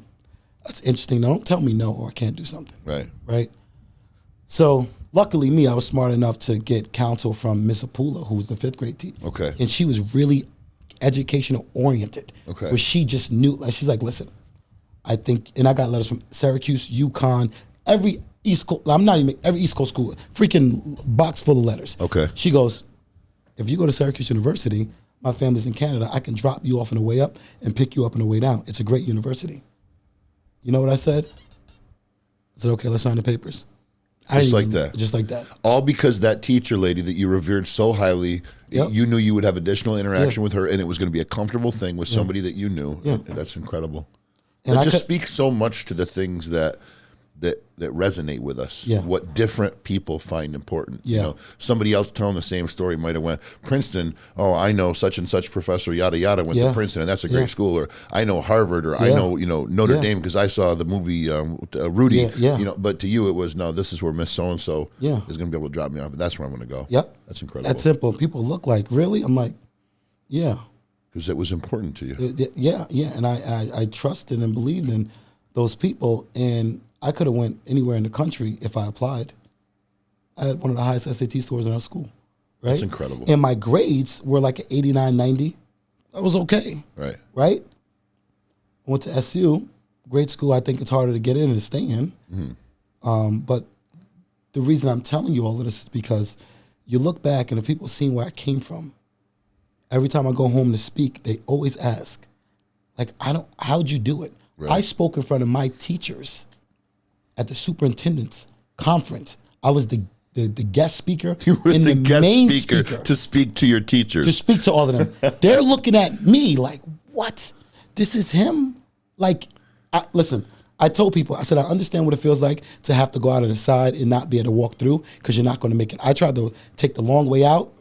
Speaker 2: that's interesting. Now, don't tell me no or I can't do something.
Speaker 1: Right.
Speaker 2: Right? So, luckily me, I was smart enough to get counsel from Miss Apula, who was the 5th grade teacher.
Speaker 1: Okay.
Speaker 2: And she was really educational oriented.
Speaker 1: Okay.
Speaker 2: Where she just knew, like, she's like, listen, I think, and I got letters from Syracuse, UConn, every East Coast, every East Coast school, freaking box full of letters.
Speaker 1: Okay.
Speaker 2: She goes, if you go to Syracuse University, my family's in Canada, I can drop you off on the way up and pick you up on the way down. It's a great university. You know what I said? I said, okay, let's sign the papers.
Speaker 1: Just like that.
Speaker 2: Just like that.
Speaker 1: All because that teacher lady that you revered so highly, you knew you would have additional interaction with her, and it was going to be a comfortable thing with somebody that you knew. Yeah. That's incredible. And it just speaks so much to the things that resonate with us.
Speaker 2: Yeah.
Speaker 1: What different people find important.
Speaker 2: Yeah.
Speaker 1: You know, somebody else telling the same story might have went, Princeton, oh, I know such and such professor, yada, yada, went to Princeton, and that's a great school. Or I know Harvard, or I know, Notre Dame because I saw the movie Rudy.
Speaker 2: Yeah.
Speaker 1: You know, but to you it was, no, this is where Miss So-and-so is going to be able to drop me off. But that's where I'm going to go.
Speaker 2: Yep.
Speaker 1: That's incredible.
Speaker 2: That's simple. People look like, really? I'm like, yeah.
Speaker 1: Because it was important to you.
Speaker 2: Yeah. And I trusted and believed in those people, and I could have went anywhere in the country if I applied. I had one of the highest SAT scores in our school, right?
Speaker 1: That's incredible.
Speaker 2: And my grades were like an 89, 90. That was okay.
Speaker 1: Right.
Speaker 2: Right? I went to SU, great school. I think it's harder to get in than to stay in. Mm-hmm. But the reason I'm telling you all of this is because you look back and the people seeing where I came from, every time I go home to speak, they always ask, like, how'd you do it? Right. I spoke in front of my teachers at the superintendent's conference. I was the guest speaker.
Speaker 1: You were
Speaker 2: and
Speaker 1: the guest
Speaker 2: main
Speaker 1: speaker to speak to your teachers.
Speaker 2: To speak to all of them. They're looking at me like, what? This is him? Like, listen, I told people, I said, I understand what it feels like to have to go out on the side and not be able to walk through because you're not going to make it. I tried to take the long way out.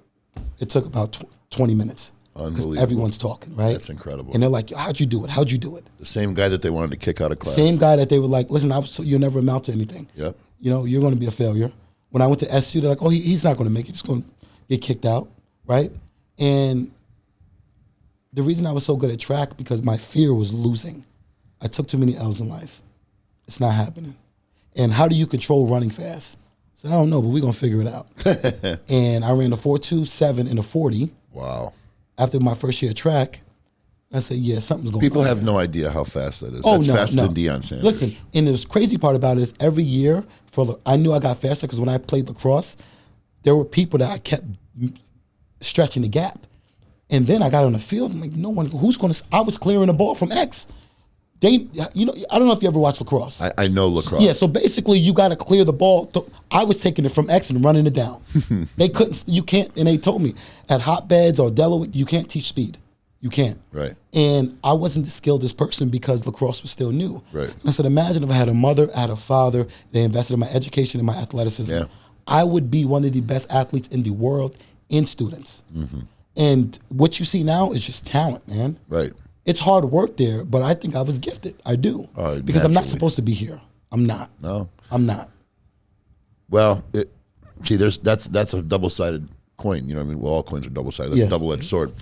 Speaker 2: It took about 20 minutes.
Speaker 1: Unbelievable.
Speaker 2: Everyone's talking, right?
Speaker 1: That's incredible.
Speaker 2: And they're like, how'd you do it? How'd you do it?
Speaker 1: The same guy that they wanted to kick out of class.
Speaker 2: Same guy that they were like, listen, you'll never amount to anything.
Speaker 1: Yep.
Speaker 2: You know, you're going to be a failure. When I went to SU, they're like, oh, he's not going to make it. He's going to get kicked out, right? And the reason I was so good at track because my fear was losing. I took too many L's in life. It's not happening. And how do you control running fast? I said, I don't know, but we're going to figure it out. And I ran a 4.27 in a 40.
Speaker 1: Wow.
Speaker 2: After my first year of track, I said, yeah, something's going on.
Speaker 1: People have no idea how fast that is.
Speaker 2: Oh,
Speaker 1: That's
Speaker 2: no,
Speaker 1: faster
Speaker 2: no.
Speaker 1: than Deion Sanders.
Speaker 2: Listen, and the crazy part about it is every year, I knew I got faster because when I played lacrosse, there were people that I kept stretching the gap. And then I got on the field, I'm like, no one, who's going to, I was clearing the ball from X. I don't know if you ever watched lacrosse.
Speaker 1: I know lacrosse.
Speaker 2: Yeah, so basically you got to clear the ball. I was taking it from X and running it down. They couldn't, you can't, and they told me at hotbeds or Delaware, you can't teach speed. You can't.
Speaker 1: Right.
Speaker 2: And I wasn't the skilledest person because lacrosse was still new.
Speaker 1: Right.
Speaker 2: And I said, imagine if I had a mother, I had a father, they invested in my education and my athleticism.
Speaker 1: Yeah.
Speaker 2: I would be one of the best athletes in the world in students. And what you see now is just talent, man.
Speaker 1: Right.
Speaker 2: It's hard work there, but I think I was gifted. I do. Because I'm not supposed to be here. I'm not.
Speaker 1: No.
Speaker 2: I'm not.
Speaker 1: Well, that's a double-sided coin. You know what I mean? Well, all coins are double-sided. That's a double-edged sword.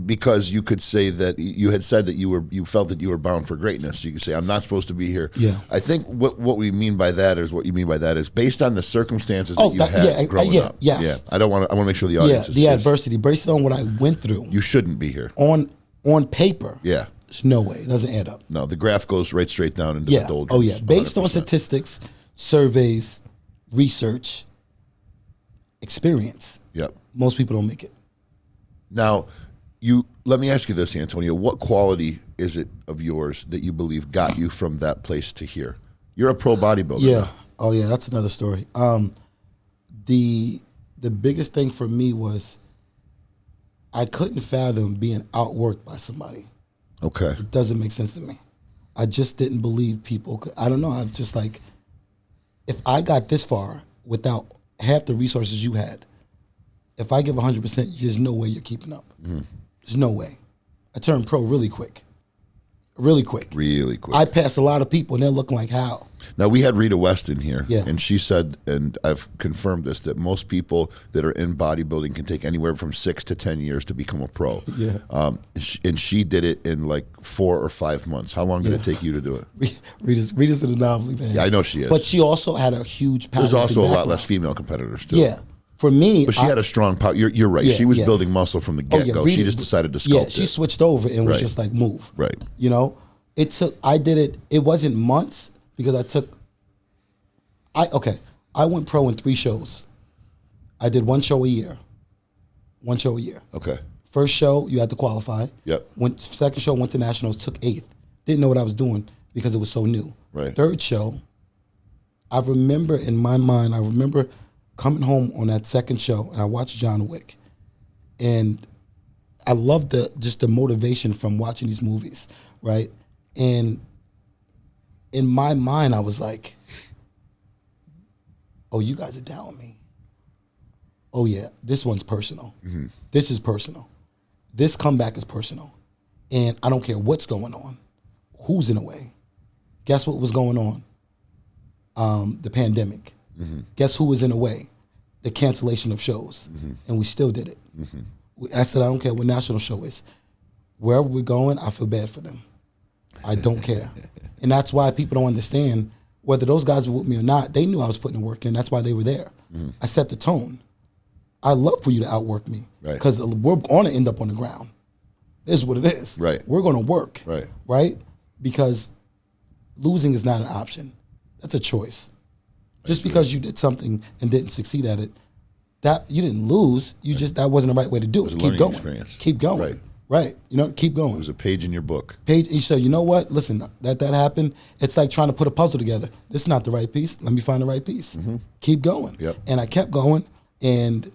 Speaker 1: Because you could say that you had said that you felt that you were bound for greatness. You could say, I'm not supposed to be here.
Speaker 2: Yeah.
Speaker 1: I think what we mean by that is based on the circunstances that you had growing up.
Speaker 2: Yes.
Speaker 1: Yeah. I want to make sure the audience
Speaker 2: the adversity based on what I went through.
Speaker 1: You shouldn't be here.
Speaker 2: On paper.
Speaker 1: Yeah.
Speaker 2: There's no way. It doesn't add up.
Speaker 1: No, the graph goes right straight down into the doldrums.
Speaker 2: Oh, yeah. Based
Speaker 1: 100%.
Speaker 2: on statistics, surveys, research, experience.
Speaker 1: Yep.
Speaker 2: Most people don't make it.
Speaker 1: Now, let me ask you this, Antonio. What quality is it of yours that you believe got you from that place to here? You're a pro bodybuilder.
Speaker 2: Yeah.
Speaker 1: Now.
Speaker 2: Oh, yeah. That's another story. The biggest thing for me was I couldn't fathom being outworked by somebody.
Speaker 1: Okay.
Speaker 2: It doesn't make sense to me. I just didn't believe people could. I don't know. I'm just like, if I got this far without half the resources you had, if I give 100%, there's no way you're keeping up. There's no way. I turned pro really quick. Really quick.
Speaker 1: Really quick.
Speaker 2: I passed a lot of people, and they're looking like, how?
Speaker 1: Now, we had Rita West in here,
Speaker 2: Yeah.
Speaker 1: and she said, and I've confirmed this, that most people that are in bodybuilding can take anywhere from 6 to 10 years to become a pro.
Speaker 2: Yeah.
Speaker 1: And she did it in like 4 or 5 months. How long did it take you to do it?
Speaker 2: Rita's an anomaly, man.
Speaker 1: Yeah, I know she is.
Speaker 2: But she also had a huge power.
Speaker 1: There's also a lot less female competitors, too.
Speaker 2: Yeah. For me,
Speaker 1: but she had a strong power. You're right.
Speaker 2: Yeah,
Speaker 1: she was
Speaker 2: yeah.
Speaker 1: building muscle from the get-go.
Speaker 2: Rita,
Speaker 1: she just decided to sculpt
Speaker 2: Yeah, she switched over and was just like, move.
Speaker 1: Right.
Speaker 2: You know, I did it. It wasn't months because I went pro in 3 shows. I did 1 show a year. 1 show a year.
Speaker 1: Okay.
Speaker 2: First show, you had to qualify.
Speaker 1: Yep.
Speaker 2: Second show, went to nationals, took 8th. Didn't know what I was doing because it was so new.
Speaker 1: Right.
Speaker 2: Third show, I remember in my mind, coming home on that second show, and I watched John Wick. And I loved the motivation from watching these movies, right? And in my mind, I was like, oh, you guys are down with me. Oh, yeah, this one's personal. Mm-hmm. This is personal. This comeback is personal. And I don't care what's going on, who's in the way. Guess what was going on? The pandemic. Mm-hmm. Guess who was in the way? The cancellation of shows. Mm-hmm. And we still did it. Mm-hmm. I said, I don't care what national show is. Wherever we're going, I feel bad for them. I don't care. And that's why people don't understand whether those guys were with me or not. They knew I was putting the work in. That's why they were there. Mm-hmm. I set the tone. I love for you to outwork me. Because we're going to end up on the ground. It is what it is.
Speaker 1: Right.
Speaker 2: We're going to work.
Speaker 1: Right.
Speaker 2: Right? Because losing is not an option. That's a choice. Just because you did something and didn't succeed at it, that you didn't lose. You just that wasn't the right way to do it.
Speaker 1: Keep going. Experience.
Speaker 2: Keep going. Right. You know, keep going.
Speaker 1: It was a page in your book.
Speaker 2: You said, you know what? Listen, that happened. It's like trying to put a puzzle together. This is not the right piece. Let me find the right piece. Mm-hmm. Keep going.
Speaker 1: Yep.
Speaker 2: And I kept going, and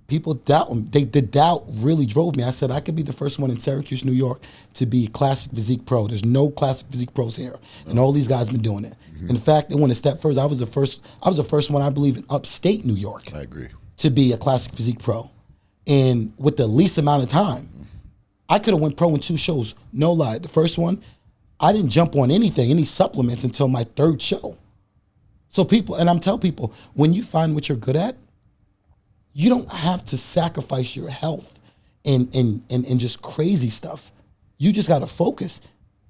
Speaker 2: people doubt me. The doubt really drove me. I said I could be the first one in Syracuse, New York, to be classic physique pro. There's no classic physique pros here, and all these guys been doing it. Mm-hmm. In fact, they went a step further. I was the first one, I believe, in upstate New York.
Speaker 1: I agree.
Speaker 2: To be a classic physique pro, and with the least amount of time. I could have went pro in 2 shows. No lie. The first one, I didn't jump on any supplements until my 3rd show. So I'm telling people, when you find what you're good at, you don't have to sacrifice your health and just crazy stuff. You just got to focus.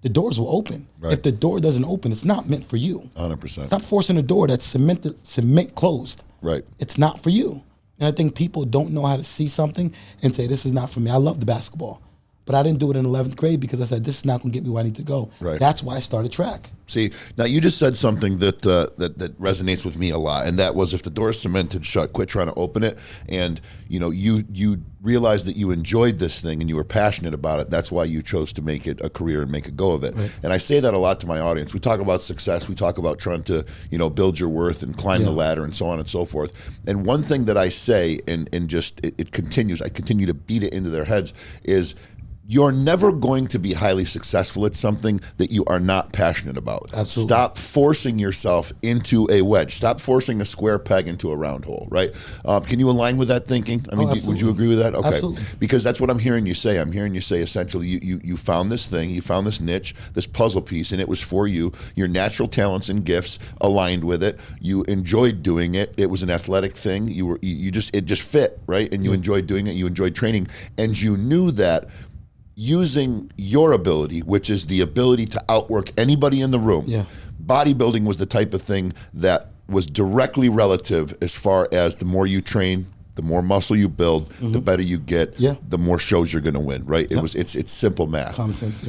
Speaker 2: The doors will open.
Speaker 1: Right.
Speaker 2: If the door doesn't open, it's not meant for you.
Speaker 1: 100%.
Speaker 2: Stop forcing a door that's cement closed.
Speaker 1: Right.
Speaker 2: It's not for you. And I think people don't know how to see something and say, this is not for me. I love the basketball. But I didn't do it in 11th grade because I said, this is not going to get me where I need to go.
Speaker 1: Right.
Speaker 2: That's why I started track.
Speaker 1: See, now you just said something that that resonates with me a lot, and that was if the door is cemented shut, quit trying to open it. And you realized that you enjoyed this thing and you were passionate about it. That's why you chose to make it a career and make a go of it. Right. And I say that a lot to my audience. We talk about success. We talk about trying to build your worth and climb the ladder and so on and so forth. And one thing that I say, and just it continues, I continue to beat it into their heads, is you're never going to be highly successful at something that you are not passionate about.
Speaker 2: Absolutely.
Speaker 1: Stop forcing yourself into a wedge. Stop forcing a square peg into a round hole, right? Can you align with that thinking? I mean, would you agree with that? Okay.
Speaker 2: Absolutely. Because
Speaker 1: that's what I'm hearing you say. I'm hearing you say essentially you found this thing, you found this niche, this puzzle piece, and it was for you. Your natural talents and gifts aligned with it. You enjoyed doing it. It was an athletic thing. It just fit, right? And you enjoyed doing it. You enjoyed training. And you knew that using your ability, which is the ability to outwork anybody in the room, bodybuilding was the type of thing that was directly relative as far as the more you train, the more muscle you build, the better you get, the more shows you're going to win, right? It's simple math.
Speaker 2: Common sense,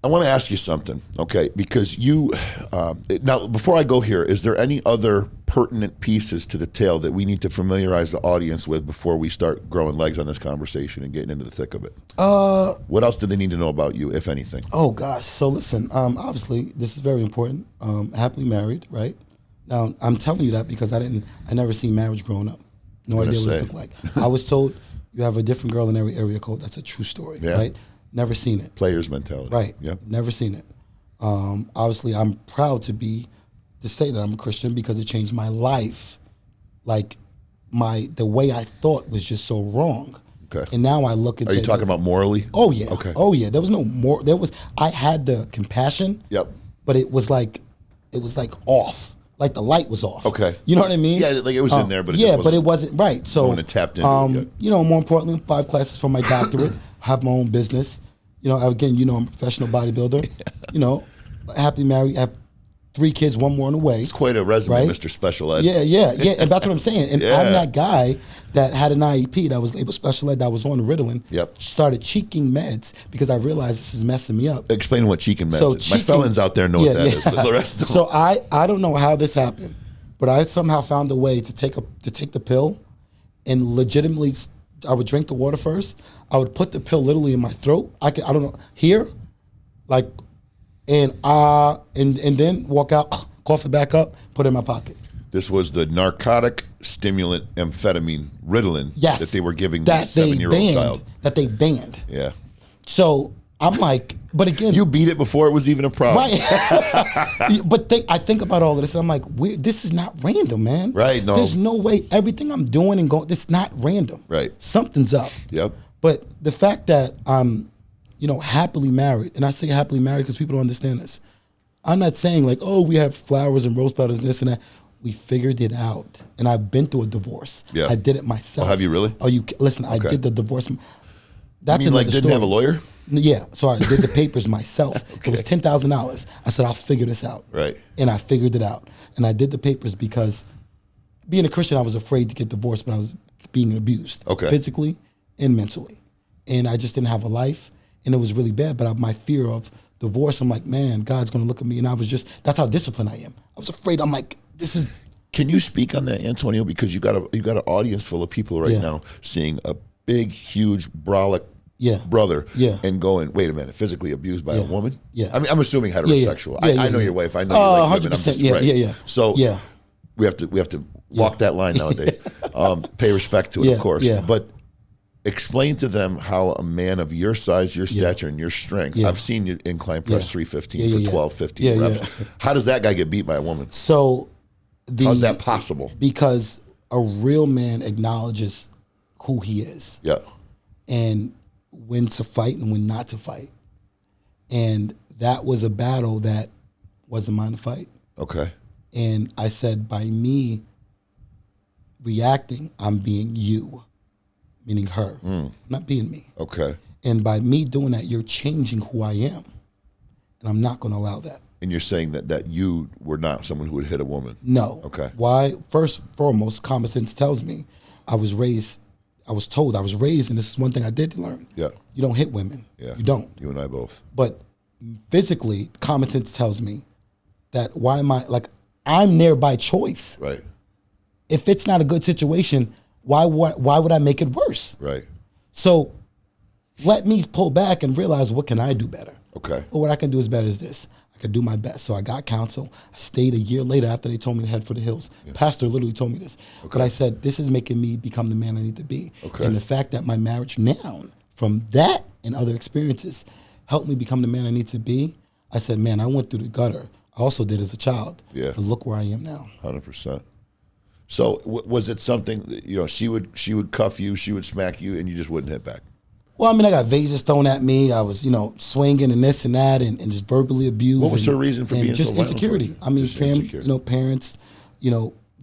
Speaker 1: I want to ask you something, okay? Because now before I go here, is there any other pertinent pieces to the tale that we need to familiarize the audience with before we start growing legs on this conversation and getting into the thick of it? What else do they need to know about you, if anything?
Speaker 2: Oh gosh, so listen, obviously this is very important. Happily married, right? Now I'm telling you that because I never seen marriage growing up. No idea what it looked like. I was told you have a different girl in every area code. That's a true story, right? Never seen it.
Speaker 1: Player's mentality.
Speaker 2: Right.
Speaker 1: Yep.
Speaker 2: Never seen it. Obviously, I'm proud to say that I'm a Christian because it changed my life. Like the way I thought was just so wrong.
Speaker 1: Okay.
Speaker 2: And now I look and
Speaker 1: Are you talking about morally?
Speaker 2: Oh yeah.
Speaker 1: Okay.
Speaker 2: Oh yeah. There was no more. I had the compassion.
Speaker 1: Yep.
Speaker 2: But it was like off. Like the light was off.
Speaker 1: Okay.
Speaker 2: You know what I mean?
Speaker 1: Yeah, like it was in there, but it
Speaker 2: wasn't right. So
Speaker 1: when it tapped into it.
Speaker 2: More importantly, 5 classes for my doctorate. Have my own business. Again, I'm a professional bodybuilder. Happily married. Have 3 kids, 1 more on the way.
Speaker 1: It's quite a resume, right? Mr. Special Ed.
Speaker 2: Yeah. And that's what I'm saying. And I'm that guy that had an IEP that was labeled special ed that was on Ritalin.
Speaker 1: Yep.
Speaker 2: Started cheeking meds because I realized this is messing me up.
Speaker 1: Explain what cheeking meds is. My felons out there know what that is. The rest don't.
Speaker 2: So I don't know how this happened, but I somehow found a way to take the pill and legitimately I would drink the water first. I would put the pill literally in my throat. I don't know, here, like, and then walk out, cough it back up, put it in my pocket.
Speaker 1: This was the narcotic stimulant amphetamine Ritalin that they were giving the 7-year-old child.
Speaker 2: That they banned.
Speaker 1: Yeah.
Speaker 2: So I'm like, but again,
Speaker 1: you beat it before it was even a problem,
Speaker 2: right? But I think about all of this, and I'm like, this is not random, man.
Speaker 1: Right? No,
Speaker 2: there's no way everything I'm doing and going. It's not random.
Speaker 1: Right?
Speaker 2: Something's up.
Speaker 1: Yep.
Speaker 2: But the fact that I'm, happily married, and I say happily married because people don't understand this. I'm not saying like, oh, we have flowers and rose petals and this and that. We figured it out, and I've been through a divorce.
Speaker 1: Yeah.
Speaker 2: I did it myself.
Speaker 1: Oh, have you really?
Speaker 2: Oh, listen. Okay. I did the divorce. That's
Speaker 1: you mean like didn't have a lawyer?
Speaker 2: Yeah, so I did the papers myself. Okay. It was $10,000. I said, I'll figure this out.
Speaker 1: Right.
Speaker 2: And I figured it out. And I did the papers because being a Christian, I was afraid to get divorced, but I was being abused physically and mentally. And I just didn't have a life, and it was really bad. But my fear of divorce, I'm like, man, God's going to look at me. And that's how disciplined I am. I was afraid. I'm like, this is.
Speaker 1: Can you speak on that, Antonio? Because you got an audience full of people right now seeing a big, huge, brolic brother and going, wait a minute, physically abused by a woman?
Speaker 2: Yeah.
Speaker 1: I mean, I'm assuming heterosexual. I know your wife. I know you like women.
Speaker 2: 100%.
Speaker 1: So we have to walk that line nowadays. Pay respect to it, of course.
Speaker 2: Yeah.
Speaker 1: But explain to them how a man of your size, your stature, and your strength, I've seen you incline press 315 for 12, 15 reps. How does that guy get beat by a woman?
Speaker 2: So
Speaker 1: how's that possible?
Speaker 2: Because a real man acknowledges who he is.
Speaker 1: Yeah.
Speaker 2: And when to fight and when not to fight. And that was a battle that wasn't mine to fight.
Speaker 1: Okay.
Speaker 2: And I said, by me reacting, I'm being you. meaning her, not being me.
Speaker 1: Okay.
Speaker 2: And by me doing that, you're changing who I am. And I'm not going to allow that.
Speaker 1: And you're saying that you were not someone who would hit a woman?
Speaker 2: No.
Speaker 1: Okay.
Speaker 2: Why? First, foremost, common sense tells me I was told, and this is one thing I did learn.
Speaker 1: Yeah.
Speaker 2: You don't hit women.
Speaker 1: Yeah.
Speaker 2: You don't.
Speaker 1: You and I both.
Speaker 2: But physically, common sense tells me that I'm there by choice.
Speaker 1: Right.
Speaker 2: If it's not a good situation, why would I make it worse?
Speaker 1: Right.
Speaker 2: So let me pull back and realize, what can I do better?
Speaker 1: Okay.
Speaker 2: Well, what I can do is better is this. I can do my best. So I got counsel. I stayed a year later after they told me to head for the hills. Yeah. Pastor literally told me this. Okay. But I said, this is making me become the man I need to be.
Speaker 1: Okay.
Speaker 2: And the fact that my marriage now, from that and other experiences, helped me become the man I need to be, I said, man, I went through the gutter. I also did as a child.
Speaker 1: Yeah.
Speaker 2: But look where I am now.
Speaker 1: 100%. So was it something that, she would cuff you, she would smack you, and you just wouldn't hit back?
Speaker 2: Well, I mean, I got vases thrown at me. I was, swinging and this and that, and just verbally abused.
Speaker 1: What was her reason for being so violent?
Speaker 2: Just insecurity. I mean, parents,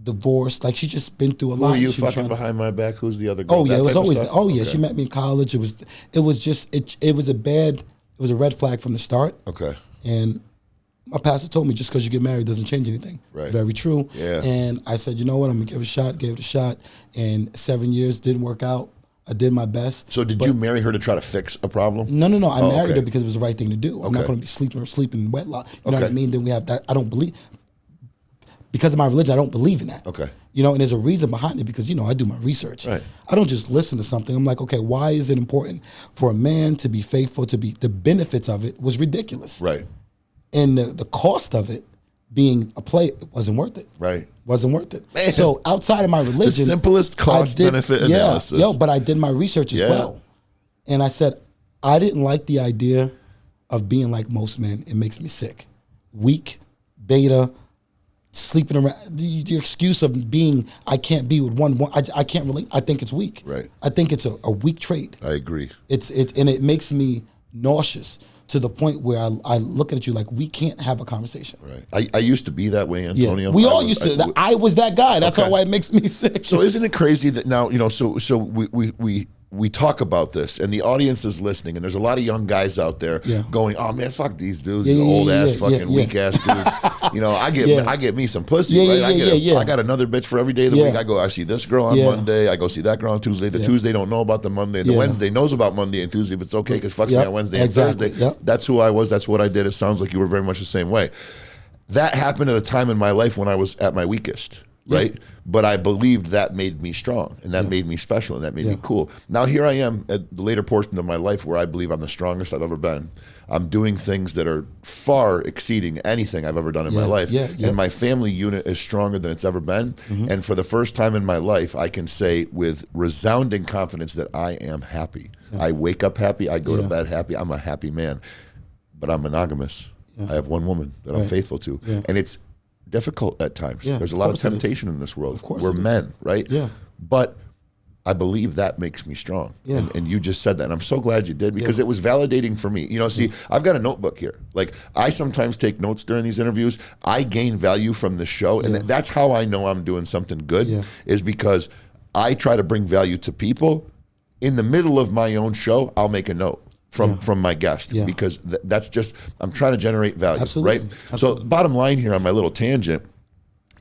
Speaker 2: divorced. Like, she just been through a lot.
Speaker 1: Were you fucking behind my back? Who's the other girl?
Speaker 2: Oh yeah, it was always.
Speaker 1: Okay.
Speaker 2: She met me in college. It was a red flag from the start.
Speaker 1: Okay.
Speaker 2: And my pastor told me, just because you get married doesn't change anything.
Speaker 1: Right.
Speaker 2: Very true.
Speaker 1: Yeah.
Speaker 2: And I said, you know what? I'm gonna give it a shot. Gave it a shot. And 7 years didn't work out. I did my best.
Speaker 1: So did you marry her to try to fix a problem?
Speaker 2: No. I married her because it was the right thing to do. I'm not going to be sleeping in wedlock. You know what I mean? Then we have that. I don't believe, because of my religion, I don't believe in that.
Speaker 1: Okay.
Speaker 2: And there's a reason behind it, because, I do my research.
Speaker 1: Right.
Speaker 2: I don't just listen to something. I'm like, okay, why is it important for a man to be faithful, the benefits of it was ridiculous.
Speaker 1: Right.
Speaker 2: And the cost of it being a play, it wasn't worth it.
Speaker 1: Right.
Speaker 2: Wasn't worth it.
Speaker 1: Man.
Speaker 2: So outside of my religion,
Speaker 1: the simplest cost-benefit analysis.
Speaker 2: But I did my research as well. And I said, I didn't like the idea of being like most men. It makes me sick. Weak, beta, sleeping around. The excuse of being, I can't be with one, I can't relate. I think it's weak.
Speaker 1: Right.
Speaker 2: I think it's a weak trait.
Speaker 1: I agree.
Speaker 2: And it makes me nauseous, to the point where I look at you like, we can't have a conversation.
Speaker 1: Right. I used to be that way, Antonio.
Speaker 2: Yeah. We all used to. I was that guy. That's why it makes me sick.
Speaker 1: So isn't it crazy that now, so we talk about this, and the audience is listening, and there's a lot of young guys out there going, oh man, fuck these dudes, these old ass fucking weak ass dudes. I get me some pussy, right? I got another bitch for every day of the week. I see this girl on Monday, I go see that girl on Tuesday. The Tuesday don't know about the Monday, and the Wednesday knows about Monday and Tuesday, but it's okay because fucks me on Wednesday and Thursday. That's who I was, that's what I did. It sounds like you were very much the same way. That happened at a time in my life when I was at my weakest. Right? Yeah. But I believed that made me strong, and that made me special, and that made me cool. Now here I am at the later portion of my life where I believe I'm the strongest I've ever been. I'm doing things that are far exceeding anything I've ever done in my life. And my family unit is stronger than it's ever been. Mm-hmm. And for the first time in my life, I can say with resounding confidence that I am happy. Yeah. I wake up happy, I go to bed happy, I'm a happy man. But I'm monogamous. I have one woman that I'm faithful to. And it's difficult at times. There's a lot of temptation in this world. Of course, we're men, right? But I believe that makes me strong. And you just said that, and I'm so glad you did, because it was validating for me. See, I've got a notebook here. Like, I sometimes take notes during these interviews. I gain value from this show, and that's how I know I'm doing something good, is because I try to bring value to people. In the middle of my own show, I'll make a note from my guest, because that's just, I'm trying to generate value. Absolutely. Right? Absolutely. So bottom line here on my little tangent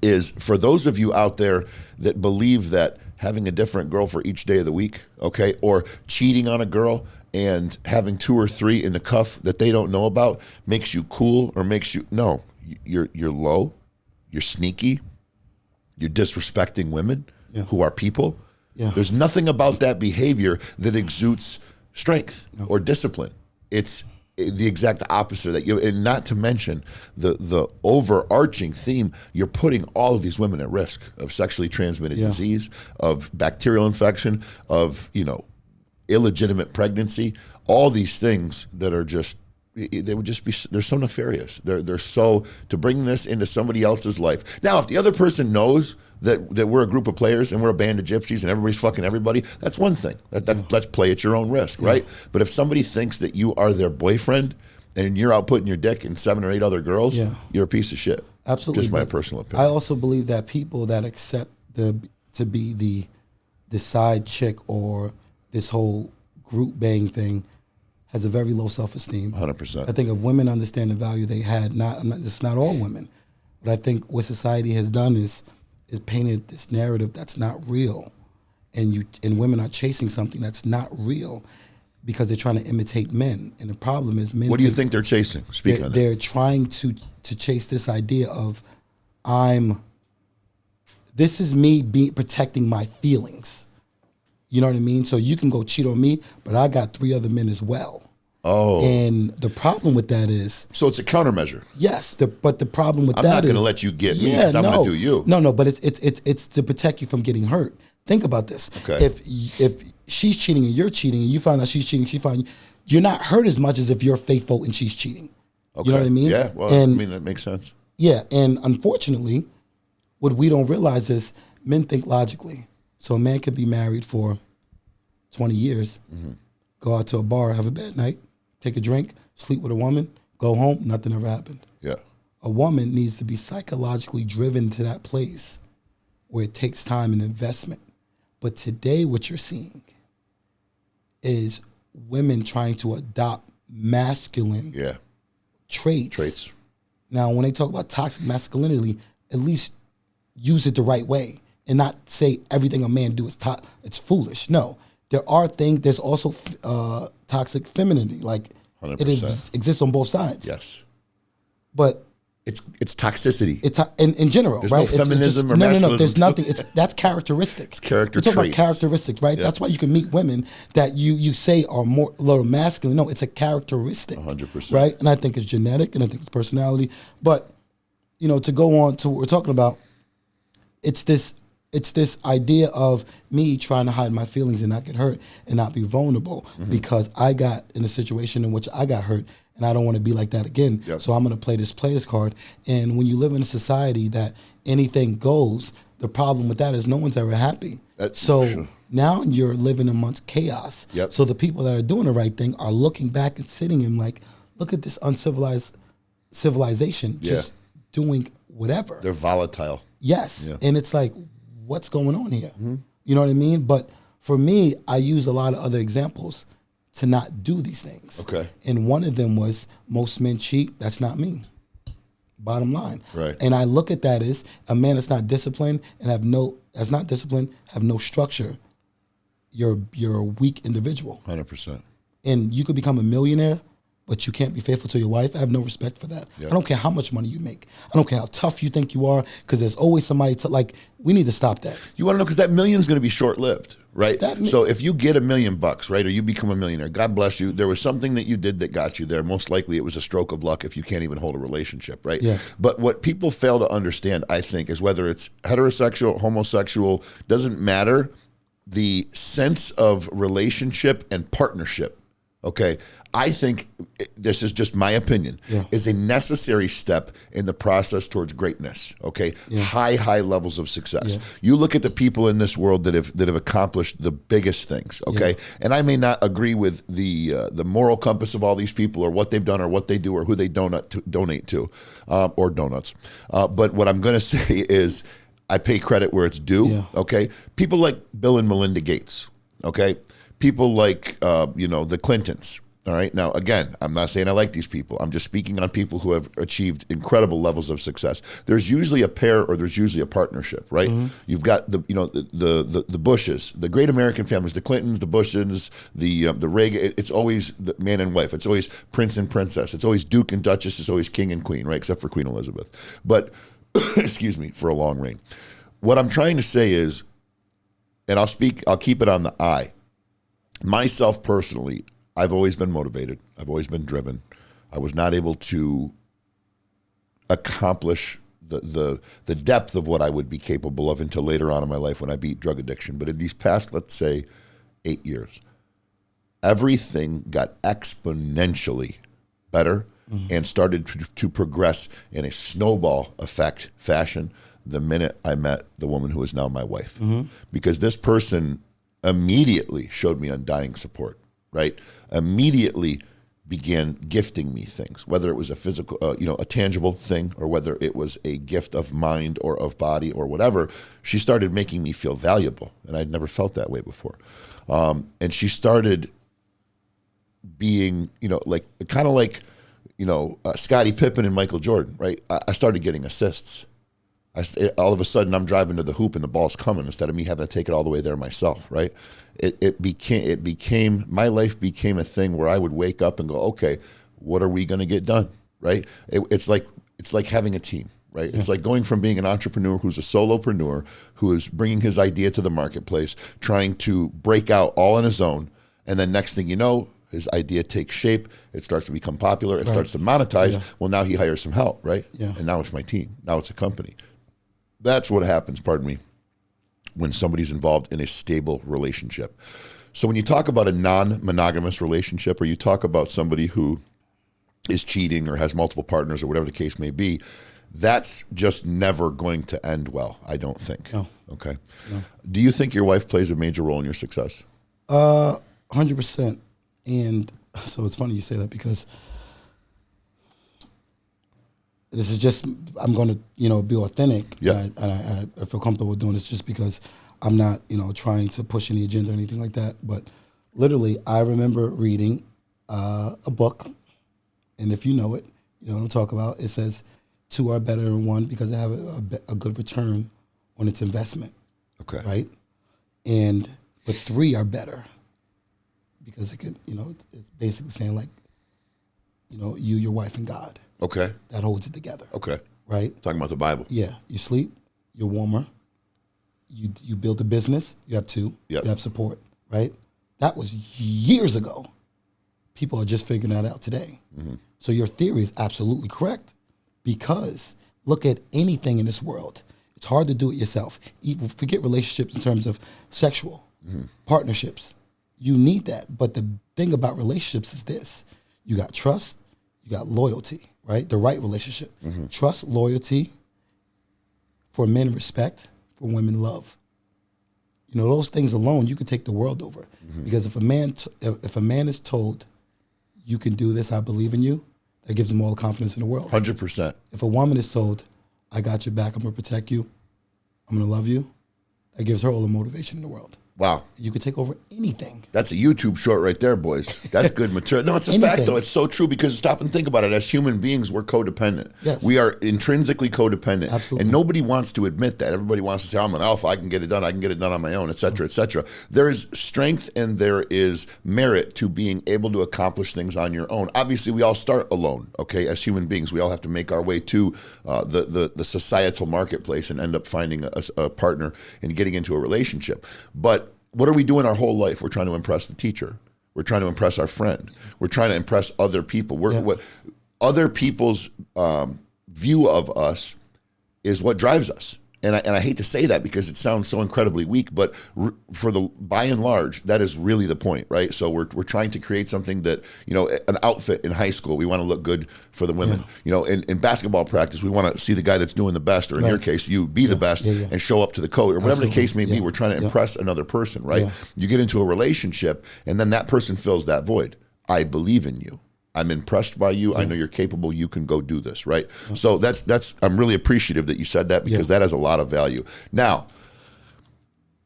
Speaker 1: is, for those of you out there that believe that having a different girl for each day of the week, okay, or cheating on a girl and having 2 or 3 in the cuff that they don't know about makes you cool, or makes you, no, you're low, you're sneaky, you're disrespecting women who are people. There's nothing about that behavior that exudes strength or discipline. It's the exact opposite of that. And not to mention the overarching theme, you're putting all of these women at risk of sexually transmitted disease, of bacterial infection, of illegitimate pregnancy, all these things that are just, they're so nefarious. They're so, to bring this into somebody else's life. Now, if the other person knows that we're a group of players and we're a band of gypsies and everybody's fucking everybody, that's one thing. Let's play at your own risk, right? But if somebody thinks that you are their boyfriend and you're out putting your dick in 7 or 8 other girls, you're a piece of shit.
Speaker 2: Absolutely.
Speaker 1: Just my personal opinion.
Speaker 2: I also believe that people that accept to be the side chick or this whole group bang thing has a very low self-esteem.
Speaker 1: 100%.
Speaker 2: I think if women understand the value they had, it's not all women, but I think what society has done is painted this narrative that's not real, and women are chasing something that's not real because they're trying to imitate men. And the problem is men.
Speaker 1: What do you think they're chasing? Speak on it.
Speaker 2: They're trying to chase this idea of this is me protecting my feelings. You know what I mean? So you can go cheat on me, but I got 3 other men as well.
Speaker 1: Oh.
Speaker 2: And the problem with that is...
Speaker 1: So it's a countermeasure.
Speaker 2: Yes, but the problem with that is...
Speaker 1: I'm not going to let you get me because I'm going to do you.
Speaker 2: No, but it's to protect you from getting hurt. Think about this.
Speaker 1: Okay.
Speaker 2: If she's cheating and you're cheating and you find out she's cheating, you're not hurt as much as if you're faithful and she's cheating.
Speaker 1: Okay.
Speaker 2: You know what I mean?
Speaker 1: Yeah, well, that makes sense.
Speaker 2: Yeah, and unfortunately, what we don't realize is men think logically. So a man could be married for 20 years, go out to a bar, have a bad night, take a drink, sleep with a woman, go home, nothing ever happened.
Speaker 1: Yeah.
Speaker 2: A woman needs to be psychologically driven to that place where it takes time and investment. But today what you're seeing is women trying to adopt masculine traits. Now, when they talk about toxic masculinity, at least use it the right way and not say everything a man do is it's foolish. No, there are things. There's also toxic femininity. Like
Speaker 1: 100%.
Speaker 2: it exists on both sides.
Speaker 1: Yes,
Speaker 2: but
Speaker 1: it's toxicity.
Speaker 2: It's in general.
Speaker 1: There's
Speaker 2: right?
Speaker 1: no feminism or
Speaker 2: masculism.
Speaker 1: No.
Speaker 2: There's nothing. That's characteristics.
Speaker 1: It's character
Speaker 2: traits. We're talking about characteristics, right?
Speaker 1: Yeah.
Speaker 2: That's why you can meet women that you say are more a little masculine. No, it's a characteristic.
Speaker 1: 100%.
Speaker 2: Right? And I think it's genetic, and I think it's personality. But to go on to what we're talking about, it's this idea of me trying to hide my feelings and not get hurt and not be vulnerable because I got in a situation in which I got hurt and I don't want to be like that again.
Speaker 1: Yep.
Speaker 2: So I'm going to play this player's card. And when you live in a society that anything goes, the problem with that is no one's ever happy. Now you're living amongst chaos.
Speaker 1: Yep.
Speaker 2: So the people that are doing the right thing are looking back and sitting and like, look at this uncivilized civilization just doing whatever.
Speaker 1: They're volatile.
Speaker 2: Yes.
Speaker 1: Yeah.
Speaker 2: And it's like, what's going on here? You know what I mean? But for me, I use a lot of other examples to not do these things.
Speaker 1: Okay.
Speaker 2: And one of them was most men cheat. That's not me. Bottom line.
Speaker 1: Right.
Speaker 2: And I look at that as a man that's not disciplined and have no structure. You're a weak individual.
Speaker 1: 100%.
Speaker 2: And you could become a millionaire, but you can't be faithful to your wife. I have no respect for that. Yep. I don't care how much money you make. I don't care how tough you think you are, because there's always somebody we need to stop that.
Speaker 1: You want to know, because that million's going to be short-lived, right? So if you get $1 million, right, or you become a millionaire, God bless you, there was something that you did that got you there. Most likely it was a stroke of luck if you can't even hold a relationship, right?
Speaker 2: Yeah.
Speaker 1: But what people fail to understand, I think, is whether it's heterosexual, homosexual, doesn't matter, the sense of relationship and partnership, okay, I think, this is just my opinion, is a necessary step in the process towards greatness, okay? Yeah. High levels of success. Yeah. You look at the people in this world that have accomplished the biggest things, okay? Yeah. And I may not agree with the moral compass of all these people or what they've done or what they do or who they donate to, or donuts. But what I'm going to say is I pay credit where it's due, okay? People like Bill and Melinda Gates, okay? People like, the Clintons. All right. Now, again, I'm not saying I like these people. I'm just speaking on people who have achieved incredible levels of success. There's usually a pair or there's usually a partnership, right? You've got the Bushes, the great American families, the Clintons, the Bushes, the Reagan. It's always the man and wife. It's always prince and princess. It's always duke and duchess. It's always king and queen, right? Except for Queen Elizabeth. But excuse me, for a long reign. What I'm trying to say is, and I'll keep it on the I. Myself personally, I've always been motivated. I've always been driven. I was not able to accomplish the depth of what I would be capable of until later on in my life when I beat drug addiction. But in these past, let's say, 8 years, everything got exponentially better and started to progress in a snowball effect fashion the minute I met the woman who is now my wife. Because this person immediately showed me undying support. Right? Immediately began gifting me things, whether it was a physical, a tangible thing, or whether it was a gift of mind or of body or whatever. She started making me feel valuable, and I'd never felt that way before. And she started being, like Scottie Pippen and Michael Jordan, right? I started getting assists. All of a sudden, I'm driving to the hoop and the ball's coming instead of me having to take it all the way there myself, right? My life became a thing where I would wake up and go, okay, what are we going to get done, right? It's like having a team, right? Yeah. It's like going from being an entrepreneur who's a solopreneur, who is bringing his idea to the marketplace, trying to break out all on his own, and then next thing you know, his idea takes shape, it starts to become popular, it starts to monetize. Yeah. Well, now he hires some help, right? Yeah. And now it's my team. Now it's a company. That's what happens, when somebody's involved in a stable relationship. So when you talk about a non-monogamous relationship, or you talk about somebody who is cheating or has multiple partners or whatever the case may be, that's just never going to end well, I don't think.
Speaker 2: No.
Speaker 1: Okay.
Speaker 2: No.
Speaker 1: Do you think your wife plays a major role in your success?
Speaker 2: 100%. And so it's funny you say that, because this is just, I'm going to, be authentic.
Speaker 1: Yeah.
Speaker 2: And I feel comfortable doing this just because I'm not, trying to push any agenda or anything like that. But literally, I remember reading a book, and if you know it, you know what I'm talking about. It says, 2 are better than 1 because they have a good return on its investment.
Speaker 1: Okay.
Speaker 2: Right? But 3 are better because it could, it's basically saying like, you, your wife, and God.
Speaker 1: Okay.
Speaker 2: That holds it together.
Speaker 1: Okay.
Speaker 2: Right?
Speaker 1: Talking about the Bible.
Speaker 2: Yeah. You sleep, you're warmer. You build a business, you have 2.
Speaker 1: Yep.
Speaker 2: You have support, right? That was years ago. People are just figuring that out today. Mm-hmm. So your theory is absolutely correct, because look at anything in this world. It's hard to do it yourself. Even forget relationships in terms of sexual partnerships. You need that. But the thing about relationships is this. You got trust, you got loyalty, right? The right relationship. Mm-hmm. Trust, loyalty, for men, respect, for women, love. Those things alone, you can take the world over. Mm-hmm. Because if a man is told, you can do this, I believe in you, that gives him all the confidence in the world.
Speaker 1: 100%.
Speaker 2: If a woman is told, I got your back, I'm going to protect you, I'm going to love you, that gives her all the motivation in the world.
Speaker 1: Wow.
Speaker 2: You could take over anything.
Speaker 1: That's a YouTube short right there, boys. That's good material. No, it's a fact, though. It's so true, because stop and think about it. As human beings, we're codependent.
Speaker 2: Yes.
Speaker 1: We are intrinsically codependent.
Speaker 2: Absolutely.
Speaker 1: And nobody wants to admit that. Everybody wants to say, I'm an alpha, I can get it done on my own, et cetera, et cetera. There is strength and there is merit to being able to accomplish things on your own. Obviously, we all start alone, okay? As human beings, we all have to make our way to the societal marketplace and end up finding a partner and getting into a relationship. But what are we doing our whole life? We're trying to impress the teacher. We're trying to impress our friend. We're trying to impress other people. Other people's view of us is what drives us. And I hate to say that because it sounds so incredibly weak, but by and large, that is really the point, right? So we're trying to create something that, an outfit in high school, we want to look good for the women. Yeah. In basketball practice, we want to see the guy that's doing the best, or in your case, you be the best and show up to the coach, or whatever the case may be. We're trying to impress another person, right? Yeah. You get into a relationship, and then that person fills that void. I believe in you. I'm impressed by you. I know you're capable. You can go do this, right? So I'm really appreciative that you said that, because that has a lot of value. Now,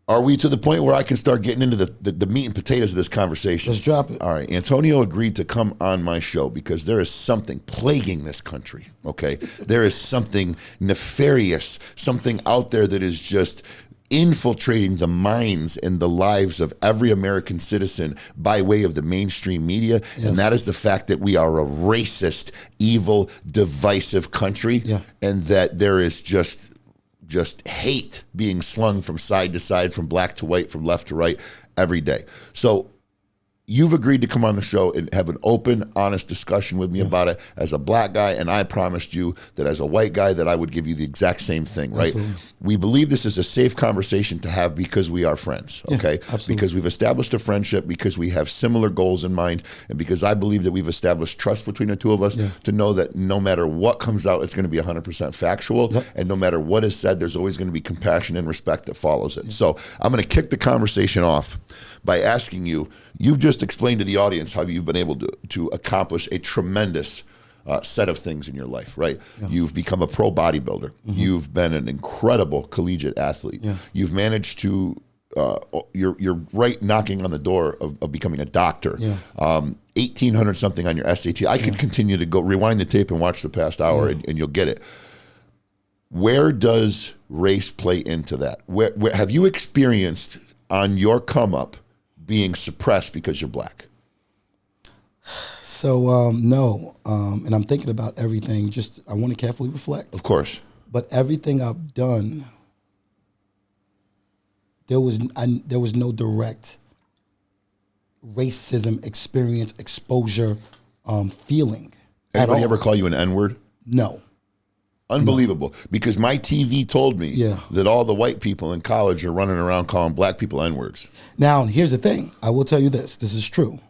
Speaker 1: are we to the point where I can start getting into the meat and potatoes of this conversation?
Speaker 2: Let's drop it.
Speaker 1: All right. Antonio agreed to come on my show because there is something plaguing this country, okay? There is something nefarious, something out there that is just infiltrating the minds and the lives of every American citizen by way of the mainstream media. Yes. And that is the fact that we are a racist, evil, divisive country, and that there is just hate being slung from side to side, from black to white, from left to right every day. So you've agreed to come on the show and have an open, honest discussion with me about it as a black guy, and I promised you that as a white guy that I would give you the exact same thing, right? Absolutely. We believe this is a safe conversation to have because we are friends, okay? Because we've established a friendship, because we have similar goals in mind, and because I believe that we've established trust between the two of us to know that no matter what comes out, it's going to be 100% factual, and no matter what is said, there's always going to be compassion and respect that follows it. So I'm going to kick the conversation off by asking you, you've just just explain to the audience how you've been able to accomplish a tremendous set of things in your life, right? Yeah. You've become a pro bodybuilder. Mm-hmm. You've been an incredible collegiate athlete. Yeah. You've managed to, you're right knocking on the door of becoming a doctor. Yeah. 1,800 something on your SAT. I could continue to go rewind the tape and watch the past hour and you'll get it. Where does race play into that? Where have you experienced on your come up being suppressed because you're black?
Speaker 2: So no, and I'm thinking about everything. Just I want to carefully reflect.
Speaker 1: Of course.
Speaker 2: But everything I've done, there was no direct racism experience, exposure, feeling.
Speaker 1: Anybody ever call you an N-word?
Speaker 2: No.
Speaker 1: Unbelievable. No. Because my TV told me that all the white people in college are running around calling black people N-words. Now,
Speaker 2: here's the thing. I will tell you this. This is true.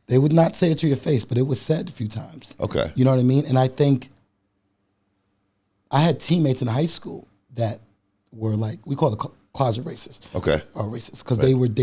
Speaker 2: They would not say it to your face, but it was said a few times.
Speaker 1: Okay.
Speaker 2: You know what I mean? And I think I had teammates in high school that were like, we call it closet racist.
Speaker 1: Okay.
Speaker 2: Or racist. Because they would,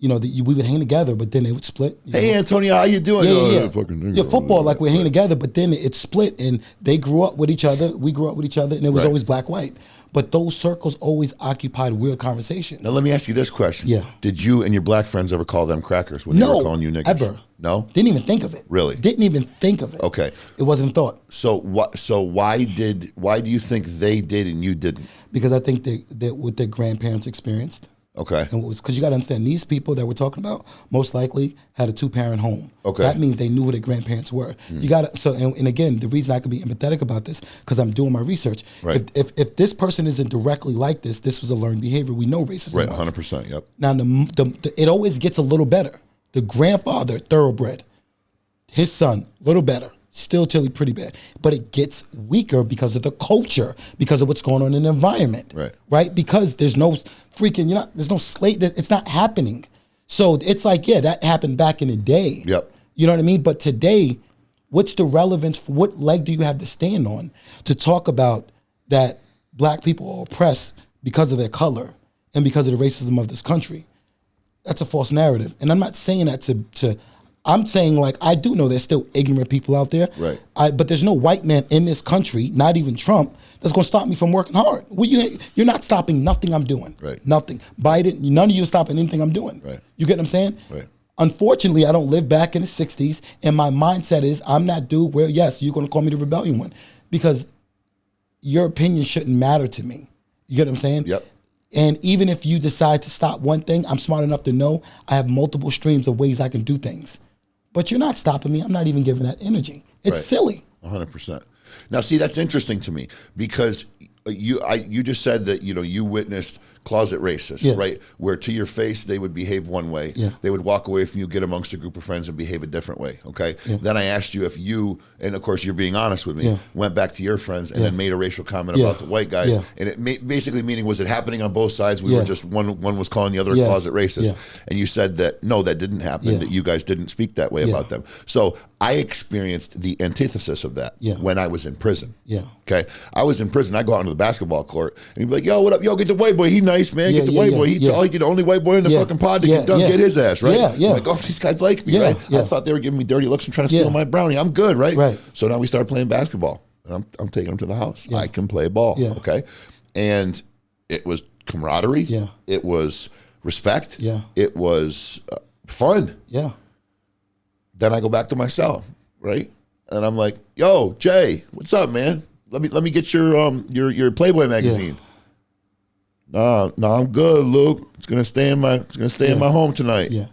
Speaker 2: you know, we would hang together, but then they would split.
Speaker 1: Hey, Antonio, how you doing?
Speaker 2: Yeah, football, like we're hanging together, but then it split, and they grew up with each other. We grew up with each other, and it was always black-white. But those circles always occupied weird conversations.
Speaker 1: Now, let me ask you this question.
Speaker 2: Yeah.
Speaker 1: Did you and your black friends ever call them crackers when they were calling you niggas?
Speaker 2: Ever.
Speaker 1: No?
Speaker 2: Didn't even think of it.
Speaker 1: Really?
Speaker 2: Didn't even think of it.
Speaker 1: Okay.
Speaker 2: It wasn't thought.
Speaker 1: So why do you think they did and you didn't?
Speaker 2: Because I think that what their grandparents experienced.
Speaker 1: Okay.
Speaker 2: And because you got to understand, these people that we're talking about most likely had a 2-parent home.
Speaker 1: Okay.
Speaker 2: That means they knew who their grandparents were. You got to and again, the reason I can be empathetic about this because I'm doing my research.
Speaker 1: Right.
Speaker 2: If this person isn't directly like this was a learned behavior. We know racism.
Speaker 1: Right. 100%. Yep.
Speaker 2: Now it always gets a little better. The grandfather, thoroughbred, his son, little better. Still pretty bad, but it gets weaker because of the culture, because of what's going on in the environment, right? Because there's no freaking, there's no slate. It's not happening. So it's like, that happened back in the day.
Speaker 1: Yep.
Speaker 2: You know what I mean? But today, what's the relevance? For what leg do you have to stand on to talk about that black people are oppressed because of their color and because of the racism of this country? That's a false narrative, and I'm not saying that to I'm saying, like, I do know there's still ignorant people out there.
Speaker 1: Right.
Speaker 2: But there's no white man in this country, not even Trump, that's going to stop me from working hard. Well, you're not stopping nothing I'm doing.
Speaker 1: Right.
Speaker 2: Nothing. Biden, none of you are stopping anything I'm doing.
Speaker 1: Right.
Speaker 2: You get what I'm saying?
Speaker 1: Right.
Speaker 2: Unfortunately, I don't live back in the 60s, and my mindset is I'm that dude where, yes, you're going to call me the rebellion one, because your opinion shouldn't matter to me. You get what I'm saying?
Speaker 1: Yep.
Speaker 2: And even if you decide to stop one thing, I'm smart enough to know I have multiple streams of ways I can do things. But you're not stopping me. I'm not even giving that energy. It's silly.
Speaker 1: 100%. Now, see, that's interesting to me because you just said that, you witnessed closet racists, right? Where to your face, they would behave one way.
Speaker 2: Yeah.
Speaker 1: They would walk away from you, get amongst a group of friends and behave a different way, okay? Yeah. Then I asked you if you, and of course you're being honest with me, went back to your friends and then made a racial comment about the white guys. Yeah. And it basically meaning, was it happening on both sides? We were just, one was calling the other a closet racist. Yeah. And you said that, no, that didn't happen, that you guys didn't speak that way about them. So I experienced the antithesis of that when I was in prison.
Speaker 2: Yeah.
Speaker 1: Okay. I was in prison. I go out onto the basketball court and he'd be like, yo, what up? Yo, get the white boy. He nice, man. Get the white boy. He's the only white boy in the fucking pod that can dunk, get his ass, right? I'm like, oh, these guys like me, right? I thought they were giving me dirty looks and trying to steal my brownie. I'm good, right?
Speaker 2: Right.
Speaker 1: So now we started playing basketball. And I'm taking them to the house. I can play ball, okay? And it was camaraderie.
Speaker 2: Yeah.
Speaker 1: It was respect.
Speaker 2: Yeah.
Speaker 1: It was fun.
Speaker 2: Yeah.
Speaker 1: Then I go back to my cell, right? And I'm like, yo, Jay, what's up, man? Let me get your Playboy magazine. No, I'm good, Luke. It's gonna stay in my my home tonight.
Speaker 2: Yeah.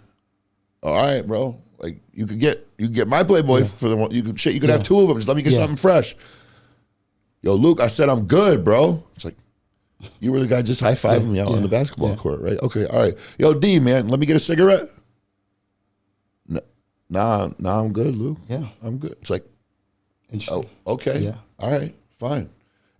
Speaker 1: All right, bro. Like you could get my Playboy for the one. You could have 2 of them. Just let me get something fresh. Yo, Luke, I said I'm good, bro. It's like you were the guy just high-fiving me out on the basketball court, right? Okay, all right. Yo, D, man, let me get a cigarette. Nah, I'm good, Luke.
Speaker 2: Yeah,
Speaker 1: I'm good. It's like,
Speaker 2: interesting.
Speaker 1: Oh, okay.
Speaker 2: Yeah.
Speaker 1: All right, fine.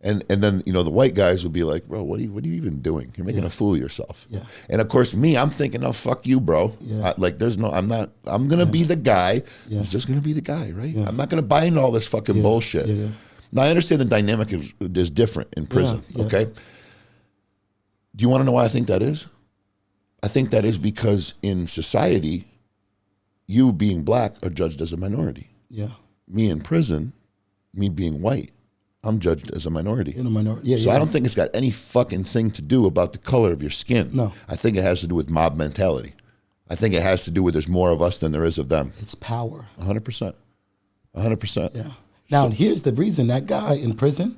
Speaker 1: And then the white guys would be like, bro, what are you even doing? You're making a fool of yourself.
Speaker 2: Yeah.
Speaker 1: And of course, I'm thinking, oh, fuck you, bro.
Speaker 2: Yeah.
Speaker 1: I'm gonna be the guy who's just gonna be the guy, right? Yeah. I'm not gonna buy into all this fucking bullshit.
Speaker 2: Yeah.
Speaker 1: Now I understand the dynamic is different in prison. Okay. Do you want to know why I think that is? I think that is because in society, you being black are judged as a minority.
Speaker 2: Yeah.
Speaker 1: Me in prison, me being white, I'm judged as a minority.
Speaker 2: In a minority. Yeah,
Speaker 1: so I don't think it's got any fucking thing to do about the color of your skin.
Speaker 2: No.
Speaker 1: I think it has to do with mob mentality. I think it has to do with there's more of us than there is of them.
Speaker 2: It's power.
Speaker 1: 100%. 100%.
Speaker 2: Yeah. Now, here's the reason. That guy in prison,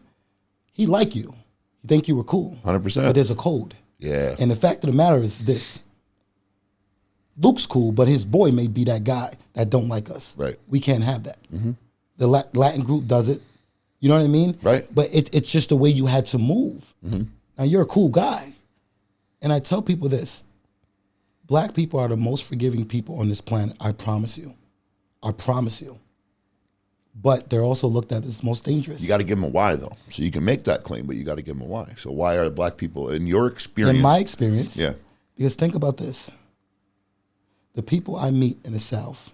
Speaker 2: he like you. He think you were cool.
Speaker 1: 100%.
Speaker 2: But there's a code.
Speaker 1: Yeah.
Speaker 2: And the fact of the matter is this. Luke's cool, but his boy may be that guy that don't like us.
Speaker 1: Right.
Speaker 2: We can't have that. Mm-hmm. The Latin group does it. You know what I mean?
Speaker 1: Right.
Speaker 2: But it's just the way you had to move.
Speaker 1: Mm-hmm.
Speaker 2: Now, you're a cool guy. And I tell people this. Black people are the most forgiving people on this planet. I promise you. I promise you. But they're also looked at as most dangerous.
Speaker 1: You got to give them a why, though. So you can make that claim, but you got to give them a why. So why are black people, in your experience?
Speaker 2: In my experience.
Speaker 1: Yeah.
Speaker 2: Because think about this. The people I meet in the South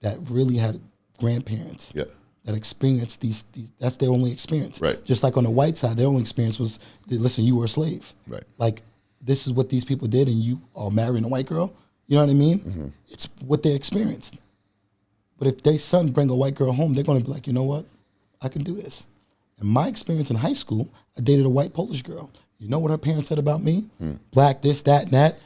Speaker 2: that really had grandparents that experienced these, that's their only experience.
Speaker 1: Right.
Speaker 2: Just like on the white side, their only experience was, listen, you were a slave.
Speaker 1: Right.
Speaker 2: Like, this is what these people did, and you are marrying a white girl. You know what I mean? Mm-hmm. It's what they experienced. But if their son bring a white girl home, they're going to be like, you know what? I can do this. In my experience in high school, I dated a white Polish girl. You know what her parents said about me? Black, this, that, and that.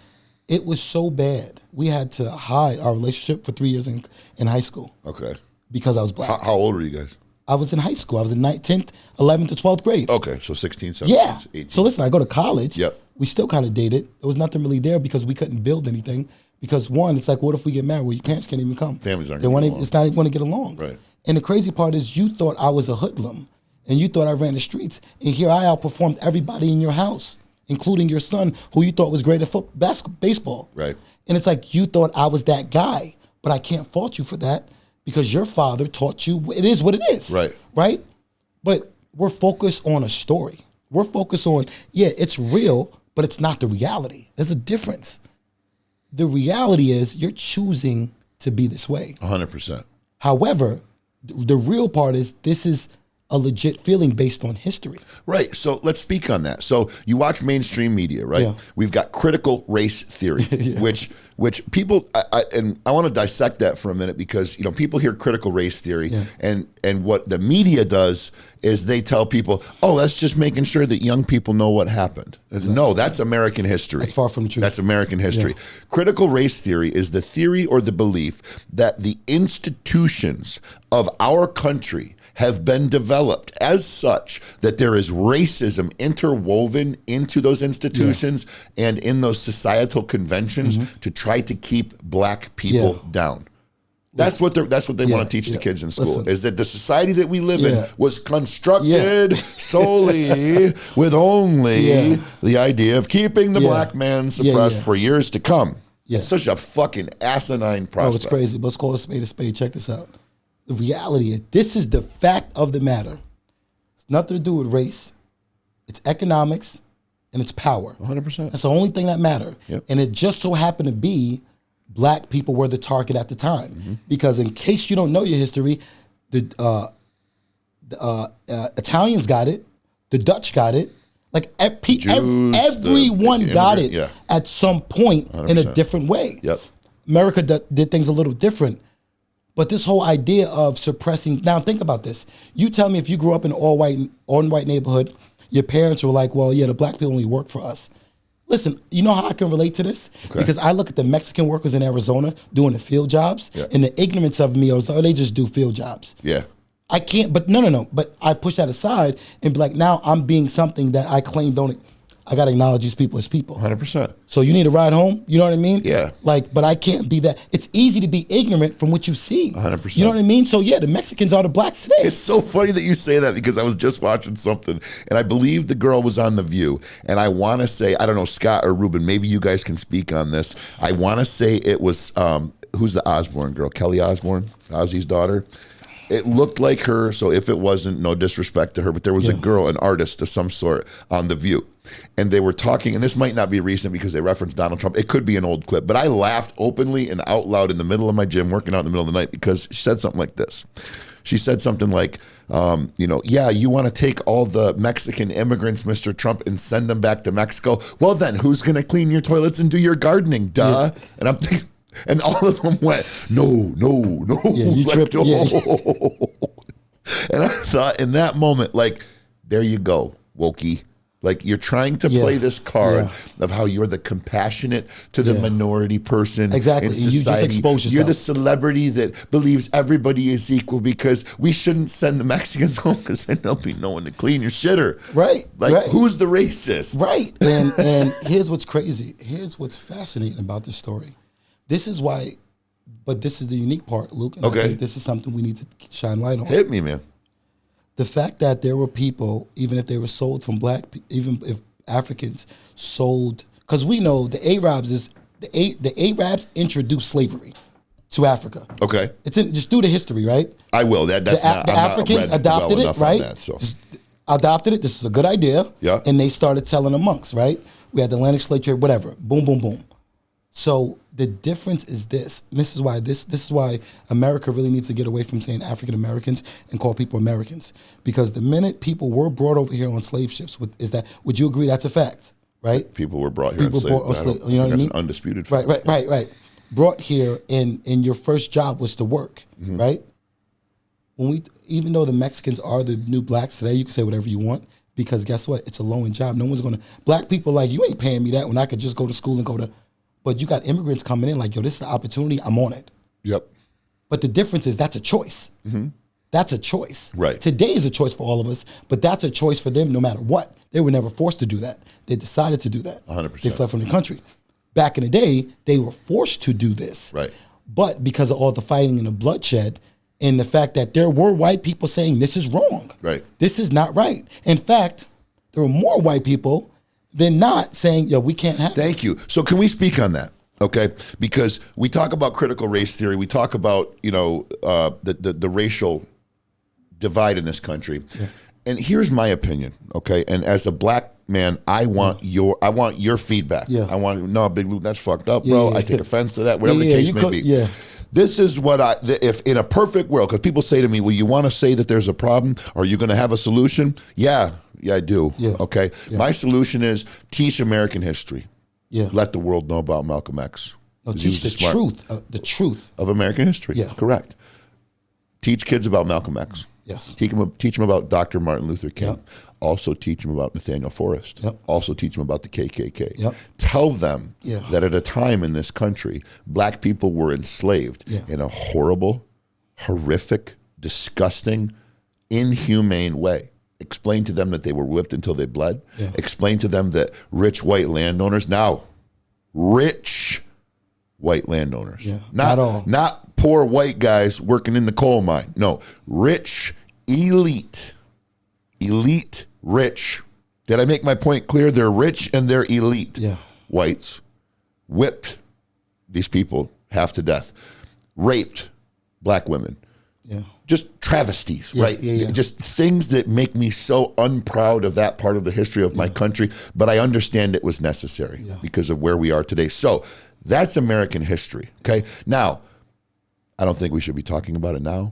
Speaker 2: It was so bad. We had to hide our relationship for 3 years in high school.
Speaker 1: Okay.
Speaker 2: Because I was black.
Speaker 1: How old were you guys?
Speaker 2: I was in high school. I was in 10th, 11th, to 12th grade.
Speaker 1: Okay, so 16, 17,
Speaker 2: yeah.
Speaker 1: 18.
Speaker 2: So listen, I go to college.
Speaker 1: Yep.
Speaker 2: We still kind of dated. There was nothing really there because we couldn't build anything. Because one, it's like, what if we get married? Well, your parents can't even come.
Speaker 1: Families aren't going to get along.
Speaker 2: It's not even going to get along.
Speaker 1: Right.
Speaker 2: And the crazy part is you thought I was a hoodlum and you thought I ran the streets. And here I outperformed everybody in your house, including your son, who you thought was great at baseball.
Speaker 1: Right.
Speaker 2: And it's like you thought I was that guy, but I can't fault you for that because your father taught you it is what it is.
Speaker 1: Right.
Speaker 2: Right? But we're focused on a story. We're focused on, yeah, it's real, but it's not the reality. There's a difference. The reality is you're choosing to be this way.
Speaker 1: 100%.
Speaker 2: However, the real part is this is a legit feeling based on history.
Speaker 1: Right. So let's speak on that. So you watch mainstream media, right?
Speaker 2: Yeah.
Speaker 1: We've got critical race theory,
Speaker 2: Yeah.
Speaker 1: which people, and I want to dissect that for a minute because, you know, people hear critical race theory and what the media does is they tell people, oh, that's just making sure that young people know what happened. No, that's American history.
Speaker 2: That's far from the truth.
Speaker 1: That's American history.
Speaker 2: Yeah.
Speaker 1: Critical race theory is the theory or the belief that the institutions of our country have been developed as such that there is racism interwoven into those institutions and in those societal conventions to try to keep black people down. That's what they want to teach the kids in school. Is that the society that we live in was constructed solely with only the idea of keeping the black man suppressed for years to come. It's such a fucking asinine prospect.
Speaker 2: Oh, it's crazy. Let's call a spade a spade. Check this out. The reality is, this is the fact of the matter. It's nothing to do with race. It's economics and it's power.
Speaker 1: 100%.
Speaker 2: That's the only thing that mattered.
Speaker 1: Yep.
Speaker 2: And it just so happened to be black people were the target at the time. Because in case you don't know your history, the Italians got it. The Dutch got it. Like everyone got it at some point 100%. In a different way.
Speaker 1: Yep.
Speaker 2: America did things a little different. But this whole idea of suppressing, now think about this. You tell me if you grew up in an all-white neighborhood, your parents were like, well, yeah, the black people only work for us. Listen, you know how I can relate to this? Okay. Because I look at the Mexican workers in Arizona doing the field jobs, and the ignorance of me is, oh, they just do field jobs.
Speaker 1: Yeah.
Speaker 2: I can't, but no. But I push that aside and be like, now I'm being something that I claim I got to acknowledge these people as people.
Speaker 1: 100%.
Speaker 2: So you need a ride home? You know what I mean?
Speaker 1: Yeah.
Speaker 2: Like, but I can't be that. It's easy to be ignorant from what you see.
Speaker 1: 100%.
Speaker 2: You know what I mean? So yeah, the Mexicans are the blacks today.
Speaker 1: It's so funny that you say that because I was just watching something and I believe the girl was on The View. And I want to say, I don't know, Scott or Ruben, maybe you guys can speak on this. I want to say it was, who's the Osborne girl? Kelly Osborne, Ozzy's daughter. It looked like her, so if it wasn't, no disrespect to her, but there was a girl, an artist of some sort on The View. And they were talking, and this might not be recent because they referenced Donald Trump. It could be an old clip, but I laughed openly and out loud in the middle of my gym, working out in the middle of the night, because she said something like this. She said something like, you want to take all the Mexican immigrants, Mr. Trump, and send them back to Mexico? Well, then who's going to clean your toilets and do your gardening? Duh. Yeah. And I'm thinking, And all of them went, no.
Speaker 2: Yeah, you
Speaker 1: like,
Speaker 2: tripped.
Speaker 1: no.
Speaker 2: Yeah.
Speaker 1: And I thought in that moment, like, there you go, wokey. Like, you're trying to play this card of how you're the compassionate to the minority person
Speaker 2: exactly.
Speaker 1: in society.
Speaker 2: You just expose yourself.
Speaker 1: You're the celebrity that believes everybody is equal because we shouldn't send the Mexicans home because then there'll be no one to clean your shitter.
Speaker 2: Right.
Speaker 1: Like, who's the racist?
Speaker 2: Right. And here's what's crazy. Here's what's fascinating about this story. This is why, but this is the unique part, Luke. And I think this is something we need to shine light on.
Speaker 1: Hit me, man.
Speaker 2: The fact that there were people, even if they were sold from even if Africans sold, because we know the Arabs the Arabs introduced slavery to Africa.
Speaker 1: Okay,
Speaker 2: it's just through the history, right?
Speaker 1: I will. That's not.
Speaker 2: The Africans adopted it, right? Adopted it. This is a good idea.
Speaker 1: Yeah,
Speaker 2: and they started telling the monks, right? We had the Atlantic slave trade, whatever. Boom, boom, boom. So the difference is this. This is why America really needs to get away from saying African Americans and call people Americans. Because the minute people were brought over here on slave ships, would you agree that's a fact, right?
Speaker 1: People were brought here on slave.
Speaker 2: You know what I mean?
Speaker 1: An undisputed fact.
Speaker 2: Right. Brought here and your first job was to work, right? Even though the Mexicans are the new blacks today, you can say whatever you want. Because guess what? It's a low-end job. No one's going to... Black people like, you ain't paying me that when I could just go to school and go to... But you got immigrants coming in like, yo, this is the opportunity. I'm on it.
Speaker 1: Yep.
Speaker 2: But the difference is that's a choice. That's a choice.
Speaker 1: Right.
Speaker 2: Today is a choice for all of us, but that's a choice for them no matter what. They were never forced to do that. They decided to do that.
Speaker 1: 100%.
Speaker 2: They fled from the country. Back in the day, they were forced to do this.
Speaker 1: Right.
Speaker 2: But because of all the fighting and the bloodshed and the fact that there were white people saying this is wrong.
Speaker 1: Right.
Speaker 2: This is not right. In fact, there were more white people than not saying, yo, we can't have
Speaker 1: Thank you. So can we speak on that? Okay, because we talk about critical race theory. We talk about, the racial divide in this country. Yeah. And here's my opinion, okay? And as a black man, I want your feedback. Yeah. I want, no, Big Luke, that's fucked up, bro. I take offense to that, whatever the case may be. Yeah. This is what if in a perfect world, because people say to me, well, you want to say that there's a problem? Are you going to have a solution? Yeah, I do. Yeah. Okay. Yeah. My solution is teach American history. Yeah. Let the world know about Malcolm X.
Speaker 2: No, teach the truth
Speaker 1: of American history.
Speaker 2: Yeah.
Speaker 1: Correct. Teach kids about Malcolm X.
Speaker 2: Yes.
Speaker 1: Teach them about Dr. Martin Luther King. Yep. Also teach them about Nathaniel Forrest.
Speaker 2: Yep.
Speaker 1: Also teach them about the KKK.
Speaker 2: Yep.
Speaker 1: Tell them that at a time in this country, black people were enslaved in a horrible, horrific, disgusting, inhumane way. Explain to them that they were whipped until they bled. Yeah. Explain to them that rich white landowners, not poor white guys working in the coal mine. No, rich, elite, rich. Did I make my point clear? They're rich and they're elite.
Speaker 2: Yeah.
Speaker 1: Whites whipped these people half to death, raped black women.
Speaker 2: Yeah.
Speaker 1: Just travesties, right? Yeah. Just things that make me so unproud of that part of the history of my country, but I understand it was necessary because of where we are today. So that's American history, okay? Now, I don't think we should be talking about it now.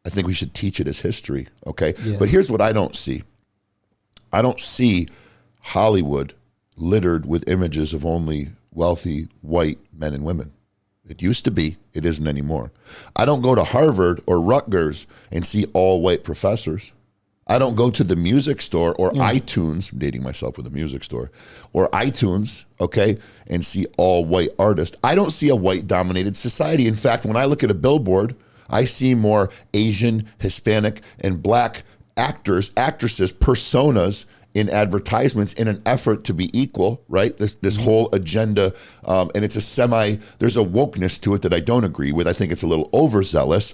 Speaker 1: I think we should teach it as history, okay? Yeah. But here's what I don't see. I don't see Hollywood littered with images of only wealthy white men and women. It used to be. It isn't anymore. I don't go to Harvard or Rutgers and see all white professors. I don't go to the music store or iTunes, I'm dating myself with a music store, or iTunes, okay, and see all white artists. I don't see a white-dominated society. In fact, when I look at a billboard, I see more Asian, Hispanic, and black actors, actresses, personas in advertisements in an effort to be equal, right? This whole agenda, and it's there's a wokeness to it that I don't agree with. I think it's a little overzealous.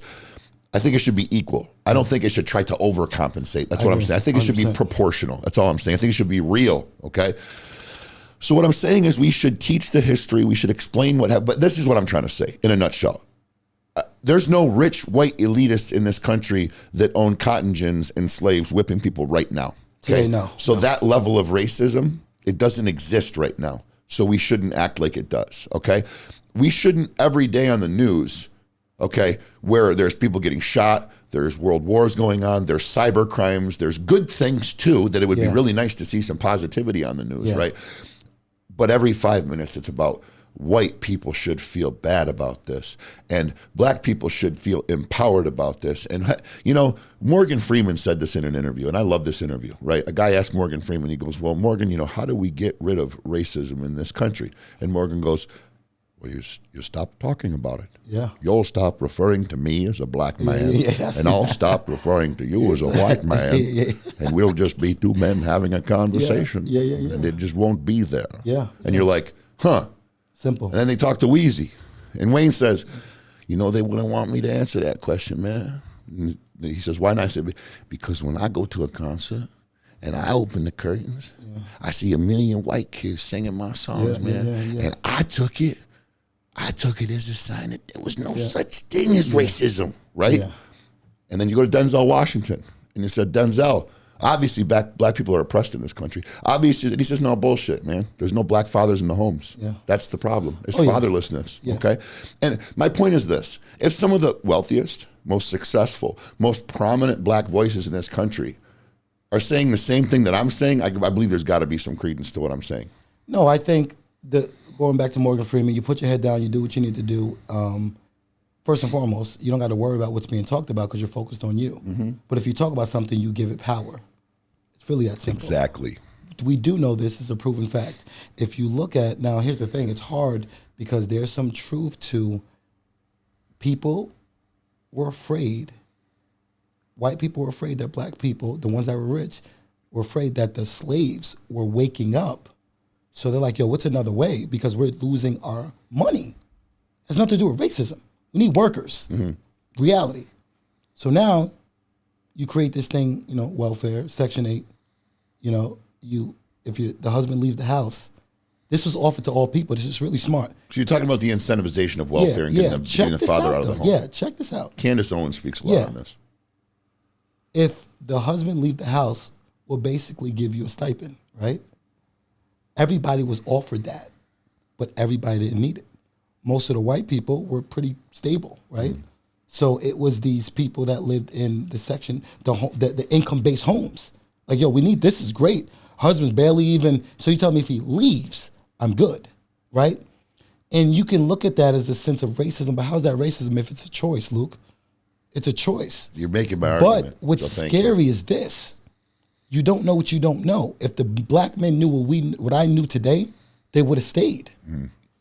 Speaker 1: I think it should be equal. I don't think it should try to overcompensate. That's what I'm saying. I think it should be proportional. That's all I'm saying. I think it should be real, okay? So what I'm saying is we should teach the history. We should explain what happened. But this is what I'm trying to say in a nutshell. There's no rich white elitists in this country that own cotton gins and slaves whipping people right now. Okay?
Speaker 2: No.
Speaker 1: So that level of racism, it doesn't exist right now. So we shouldn't act like it does, okay? We shouldn't every day on the news, okay, where there's people getting shot, there's world wars going on, there's cyber crimes, there's good things too, that it would be really nice to see some positivity on the news, right? But every 5 minutes it's about white people should feel bad about this, and black people should feel empowered about this. And, you know, Morgan Freeman said this in an interview, and I love this interview, right? A guy asked Morgan Freeman, he goes, well, Morgan, you know, how do we get rid of racism in this country? And Morgan goes, well, you stop talking about it.
Speaker 2: Yeah.
Speaker 1: You'll stop referring to me as a black man, and I'll stop referring to you as a white man, and we'll just be two men having a conversation, and it just won't be there. And you're like, huh.
Speaker 2: Simple.
Speaker 1: And then they talk to Wheezy, and Wayne says, you know, they wouldn't want me to answer that question, man. And he says, why not? I said, because when I go to a concert and I open the curtains, I see 1 million white kids singing my songs, man, and I took it as a sign that there was no such thing as racism, right? And then you go to Denzel Washington, and you said, Denzel, obviously black people are oppressed in this country. Obviously, and he says, no, bullshit, man. There's no black fathers in the homes. That's the problem. It's fatherlessness, okay? And my point is this. If some of the wealthiest, most successful, most prominent black voices in this country are saying the same thing that I'm saying, I believe there's got to be some credence to what I'm saying.
Speaker 2: No, I think going back to Morgan Freeman, you put your head down, you do what you need to do. First and foremost, you don't got to worry about what's being talked about because you're focused on you. But if you talk about something, you give it power. It's really that simple.
Speaker 1: Exactly.
Speaker 2: We do know this is a proven fact. If you look at, now here's the thing, it's hard because there's some truth to people were afraid. White people were afraid that black people, the ones that were rich, were afraid that the slaves were waking up. So they're like, yo, what's another way? Because we're losing our money. It has nothing to do with racism. We need workers. Reality. So now you create this thing, you know, welfare, Section 8. You know, if the husband leaves the house, this was offered to all people. This is really smart.
Speaker 1: So you're talking about the incentivization of welfare and getting the father out of the home.
Speaker 2: Yeah, check this out.
Speaker 1: Candace Owens speaks a lot on this.
Speaker 2: If the husband leave the house, will basically give you a stipend, right? Everybody was offered that, but everybody didn't need it. Most of the white people were pretty stable, right? So it was these people that lived in the section, the income-based homes. Like, yo, we need, this is great. Husband's barely even, so you tell me if he leaves, I'm good, right? And you can look at that as a sense of racism, but how's that racism if it's a choice, Luke? It's a choice.
Speaker 1: You're making my argument.
Speaker 2: But what's scary is this. You don't know what you don't know. If the black men knew what I knew today, they would have stayed.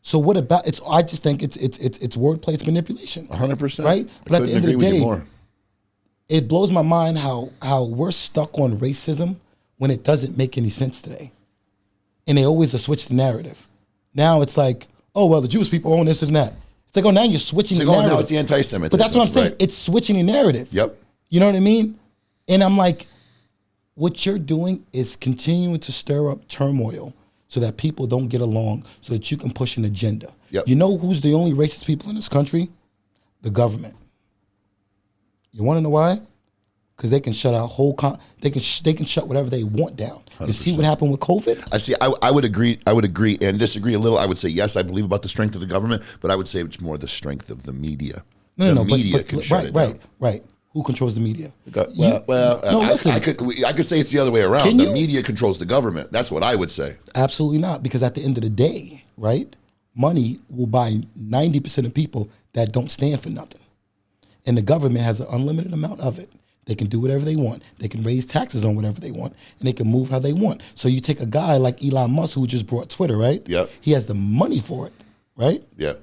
Speaker 2: So what about, I just think it's wordplay, it's manipulation.
Speaker 1: 100%.
Speaker 2: Right? But at the end of the day, it blows my mind how we're stuck on racism when it doesn't make any sense today. And they always switch the narrative. Now it's like, oh, well, the Jewish people own this and that. It's like, oh, now you're switching the narrative.
Speaker 1: Now it's the anti-Semitism.
Speaker 2: But that's what I'm saying. Right. It's switching the narrative.
Speaker 1: Yep.
Speaker 2: You know what I mean? And I'm like, what you're doing is continuing to stir up turmoil so that people don't get along, so that you can push an agenda.
Speaker 1: Yep.
Speaker 2: You know who's the only racist people in this country? The government. You want to know why? Because they can shut our whole they can shut whatever they want down. 100%. You see what happened with COVID?
Speaker 1: I see. I would agree and disagree a little. I would say yes, I believe about the strength of the government, but I would say it's more the strength of the media.
Speaker 2: No,
Speaker 1: media can shut it down.
Speaker 2: Right. Who controls the media?
Speaker 1: Listen. I could say it's the other way around. The media controls the government. That's what I would say.
Speaker 2: Absolutely not, because at the end of the day, right, money will buy 90% of people that don't stand for nothing. And the government has an unlimited amount of it. They can do whatever they want. They can raise taxes on whatever they want, and they can move how they want. So you take a guy like Elon Musk, who just brought Twitter, right?
Speaker 1: Yep.
Speaker 2: He has the money for it, right?
Speaker 1: Yeah.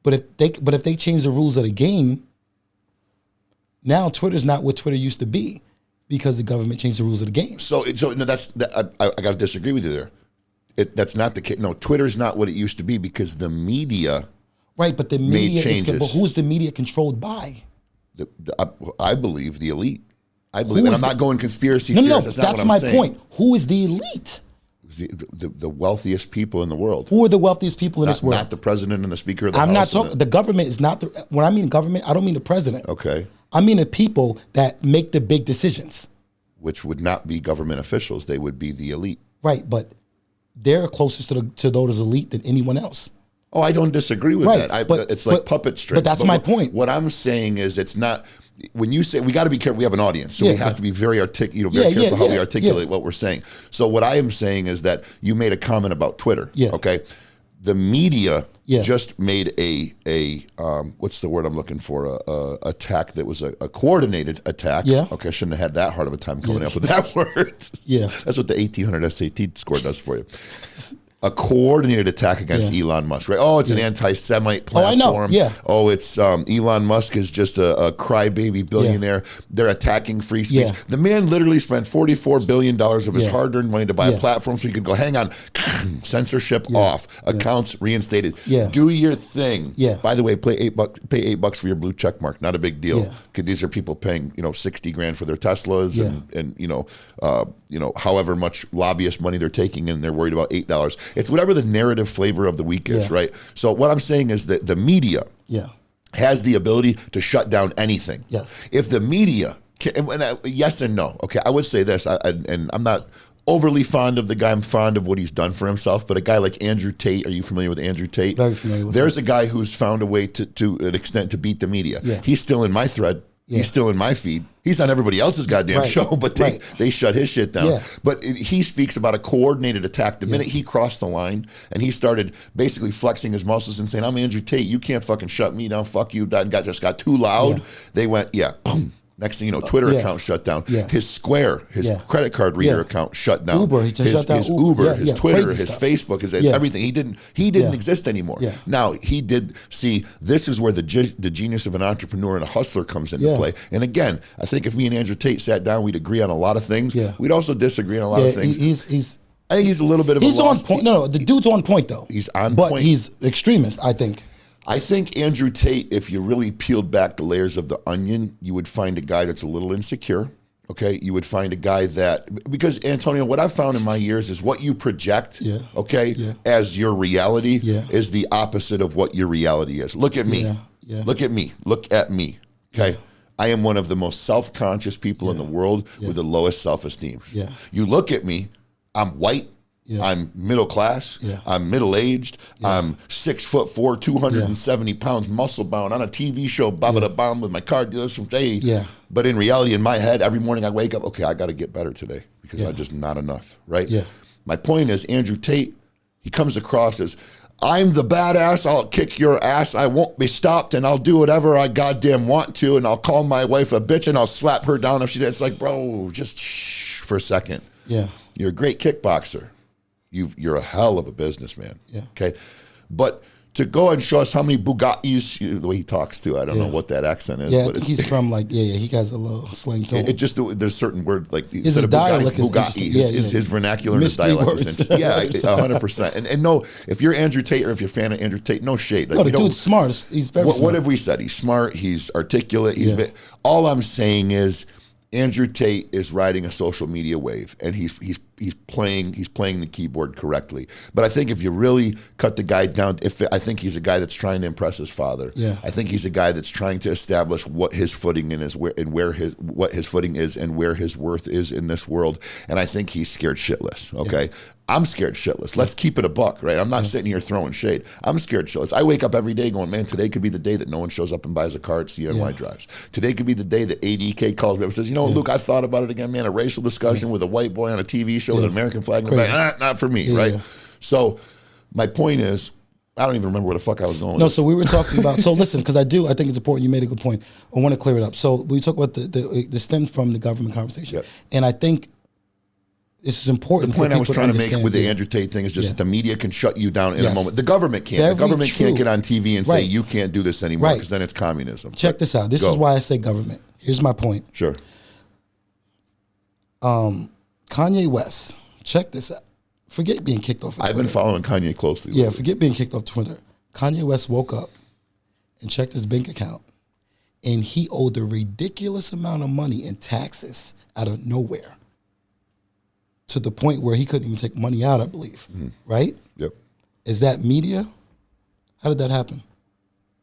Speaker 2: But if they change the rules of the game, now Twitter's not what Twitter used to be, because the government changed the rules of the game.
Speaker 1: So no, I got to disagree with you there. That's not the case. No, Twitter's not what it used to be because the media.
Speaker 2: Right, but the media but who's the media controlled by?
Speaker 1: I believe the elite. I believe, and I'm not going conspiracy theories.
Speaker 2: No, that's my point. Who is the elite?
Speaker 1: The wealthiest people in the world.
Speaker 2: Who are the wealthiest people in this world?
Speaker 1: Not the president and the speaker of the House.
Speaker 2: I'm not talking. The government is not the. When I mean government, I don't mean the president.
Speaker 1: Okay.
Speaker 2: I mean the people that make the big decisions.
Speaker 1: Which would not be government officials. They would be the elite.
Speaker 2: Right, but they're closest to those elite than anyone else.
Speaker 1: Oh, I don't disagree with that. It's like puppet strings.
Speaker 2: But that's my point.
Speaker 1: What I'm saying is, it's not. When you say, we got to be careful. We have an audience, so we have to be very careful how we articulate what we're saying. So what I am saying is that you made a comment about Twitter.
Speaker 2: Yeah.
Speaker 1: Okay. the media just made a what's the word I'm looking for? A attack that was a coordinated attack.
Speaker 2: Yeah.
Speaker 1: Okay, I shouldn't have had that hard of a time coming up with that word.
Speaker 2: Yeah.
Speaker 1: That's what the 1800 SAT score does for you. A coordinated attack against Elon Musk, right? Oh, it's an anti-Semite platform.
Speaker 2: Oh, I know. Yeah.
Speaker 1: Oh, it's Elon Musk is just a crybaby billionaire. Yeah. They're attacking free speech. Yeah. The man literally spent $44 billion of his hard-earned money to buy a platform so he could go, hang on, censorship off, accounts reinstated. Yeah. Do your thing. Yeah. By the way, pay $8 for your blue check mark. Not a big deal. Yeah. Because these are people paying, $60,000 for their Teslas and however much lobbyist money they're taking, and they're worried about $8. It's whatever the narrative flavor of the week is, right? So what I'm saying is that the media has the ability to shut down anything. Yes. If the media, yes and no. Okay, I would say this, and I'm not overly fond of the guy. I'm fond of what he's done for himself. But a guy like Andrew Tate, are you familiar with Andrew Tate?
Speaker 2: Very familiar with
Speaker 1: There's a guy who's found a way to an extent to beat the media. Yeah. He's still in my thread. Yeah. He's still in my feed. He's on everybody else's goddamn show, but they shut his shit down. Yeah. But he speaks about a coordinated attack. The minute he crossed the line and he started basically flexing his muscles and saying, I'm Andrew Tate, you can't fucking shut me down, fuck you, that just got too loud. They went, boom. Next thing you know, Twitter account shut down. Yeah. His Square, his credit card reader account shut down.
Speaker 2: Uber, he just shut down.
Speaker 1: His Uber, his Twitter, his Facebook, his everything. He didn't exist anymore. Yeah. Now he did see. This is where the genius of an entrepreneur and a hustler comes into play. And again, I think if me and Andrew Tate sat down, we'd agree on a lot of things. Yeah. We'd also disagree on a lot of things. I think he's a little bit of
Speaker 2: he's on point. No, the dude's on point though.
Speaker 1: He's on point.
Speaker 2: But he's extremist, I think.
Speaker 1: I think Andrew Tate, if you really peeled back the layers of the onion, you would find a guy that's a little insecure, okay? You would find a guy that, because Antonio, what I've found in my years is what you project, as your reality is the opposite of what your reality is. Look at me. Look at me. Look at me, okay? I am one of the most self-conscious people in the world with the lowest self-esteem. You look at me, I'm white. I'm middle class. I'm middle aged. I'm 6'4", 270 pounds, muscle bound on a TV show, bomb with my car dealers from day. But in reality, in my head, every morning I wake up, okay, I got to get better today because I'm just not enough, right? My point is, Andrew Tate, he comes across as, I'm the badass, I'll kick your ass, I won't be stopped, and I'll do whatever I goddamn want to, and I'll call my wife a bitch, and I'll slap her down if she does. It's like, bro, just shh for a second. You're a great kickboxer. You're a hell of a businessman. Okay, but to go and show us how many Bugattis, the way he talks too, I don't know what that accent is.
Speaker 2: But he's from he has a little slang tone.
Speaker 1: It just there's certain words like instead of Bugatti, his vernacular, his dialect is 100%. And no, if you're Andrew Tate or if you're a fan of Andrew Tate, no shade.
Speaker 2: No, the dude's smart. He's very smart.
Speaker 1: What have we said? He's smart. He's articulate. All I'm saying is, Andrew Tate is riding a social media wave, and he's playing the keyboard correctly. But I think if you really cut the guy down, I think he's a guy that's trying to impress his father. I think he's a guy that's trying to establish what his footing what his footing is and where his worth is in this world. And I think he's scared shitless. Okay. I'm scared shitless. Let's keep it a buck, right? I'm not sitting here throwing shade. I'm scared shitless. I wake up every day going, man, today could be the day that no one shows up and buys a car at CNY drives. Today could be the day that ADK calls me up and says, Luke, I thought about it again, man, a racial discussion with a white boy on a TV show with an American flag in the back. Not for me, right? So my point is, I don't even remember where the fuck I was going with this.
Speaker 2: So we were talking about, so listen, because I think it's important, you made a good point. I want to clear it up. So we talk about the stem from the government conversation. And I think this is important.
Speaker 1: The point I was trying to make with the Andrew Tate thing is just that the media can shut you down in a moment. The government can't. The government can't get on TV and say you can't do this anymore because then it's communism.
Speaker 2: Check this out. This is why I say government. Here's my point.
Speaker 1: Sure.
Speaker 2: Kanye West. Check this out. Forget being kicked off of Twitter.
Speaker 1: I've been following Kanye closely.
Speaker 2: Yeah, forget being kicked off Twitter. Kanye West woke up and checked his bank account, and he owed a ridiculous amount of money in taxes out of nowhere, to the point where he couldn't even take money out, I believe. Right?
Speaker 1: Yep.
Speaker 2: Is that media? How did that happen?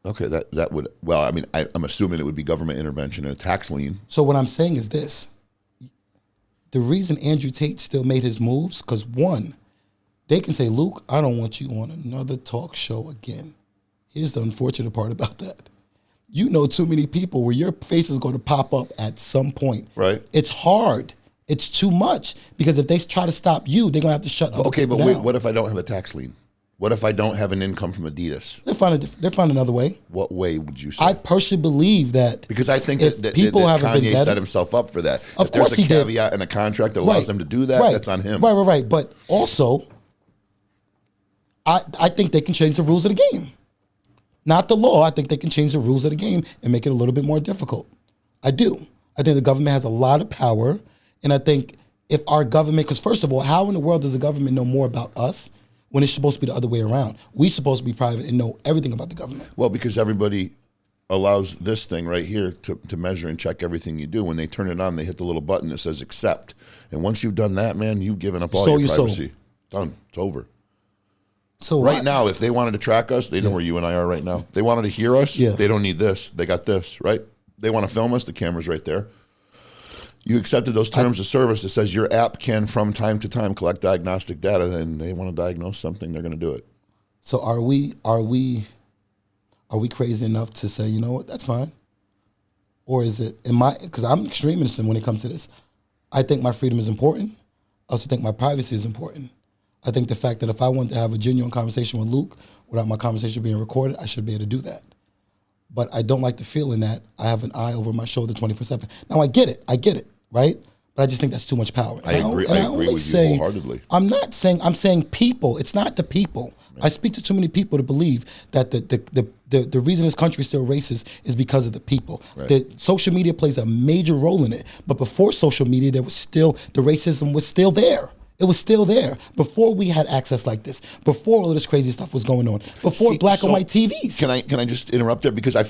Speaker 1: Okay, that would, well, I mean, I'm assuming it would be government intervention and a tax lien.
Speaker 2: So what I'm saying is this. The reason Andrew Tate still made his moves, because one, they can say, Luke, I don't want you on another talk show again. Here's the unfortunate part about that. You know too many people where your face is going to pop up at some point.
Speaker 1: Right.
Speaker 2: It's hard. It's too much, because if they try to stop you, they're going to have to shut other people down.
Speaker 1: Wait, what if I don't have a tax lien? What if I don't have an income from Adidas?
Speaker 2: They'll find another way.
Speaker 1: What way would you say?
Speaker 2: I personally believe that
Speaker 1: because I think that Kanye set himself up for that. If there's a caveat in a contract that allows them to do that, that's on him.
Speaker 2: Right. But also, I think they can change the rules of the game. Not the law. I think they can change the rules of the game and make it a little bit more difficult. I do. I think the government has a lot of power. And I think if our government, because first of all, how in the world does the government know more about us when it's supposed to be the other way around? We're supposed to be private and know everything about the government.
Speaker 1: Well, because everybody allows this thing right here to measure and check everything you do. When they turn it on, they hit the little button that says accept. And once you've done that, man, you've given up all your privacy. Done. It's over. So right now, if they wanted to track us, they know where you and I are right now. If they wanted to hear us, they don't need this. They got this, right? They want to film us, the camera's right there. You accepted those terms of service that says your app can, from time to time, collect diagnostic data, and they want to diagnose something, they're going to do it.
Speaker 2: So are we crazy enough to say, you know what, that's fine? Or is it, because I'm extreme innocent when it comes to this. I think my freedom is important. I also think my privacy is important. I think the fact that if I want to have a genuine conversation with Luke without my conversation being recorded, I should be able to do that. But I don't like the feeling that I have an eye over my shoulder 24/7. Now I get it, right? But I just think that's too much power.
Speaker 1: I agree with you wholeheartedly.
Speaker 2: I'm saying people. It's not the people. Right. I speak to too many people to believe that the reason this country is still racist is because of the people. Right. The social media plays a major role in it. But before social media, the racism was still there. It was still there before we had access like this, before all of this crazy stuff was going on, before black and white TVs.
Speaker 1: Can I just interrupt there? Because I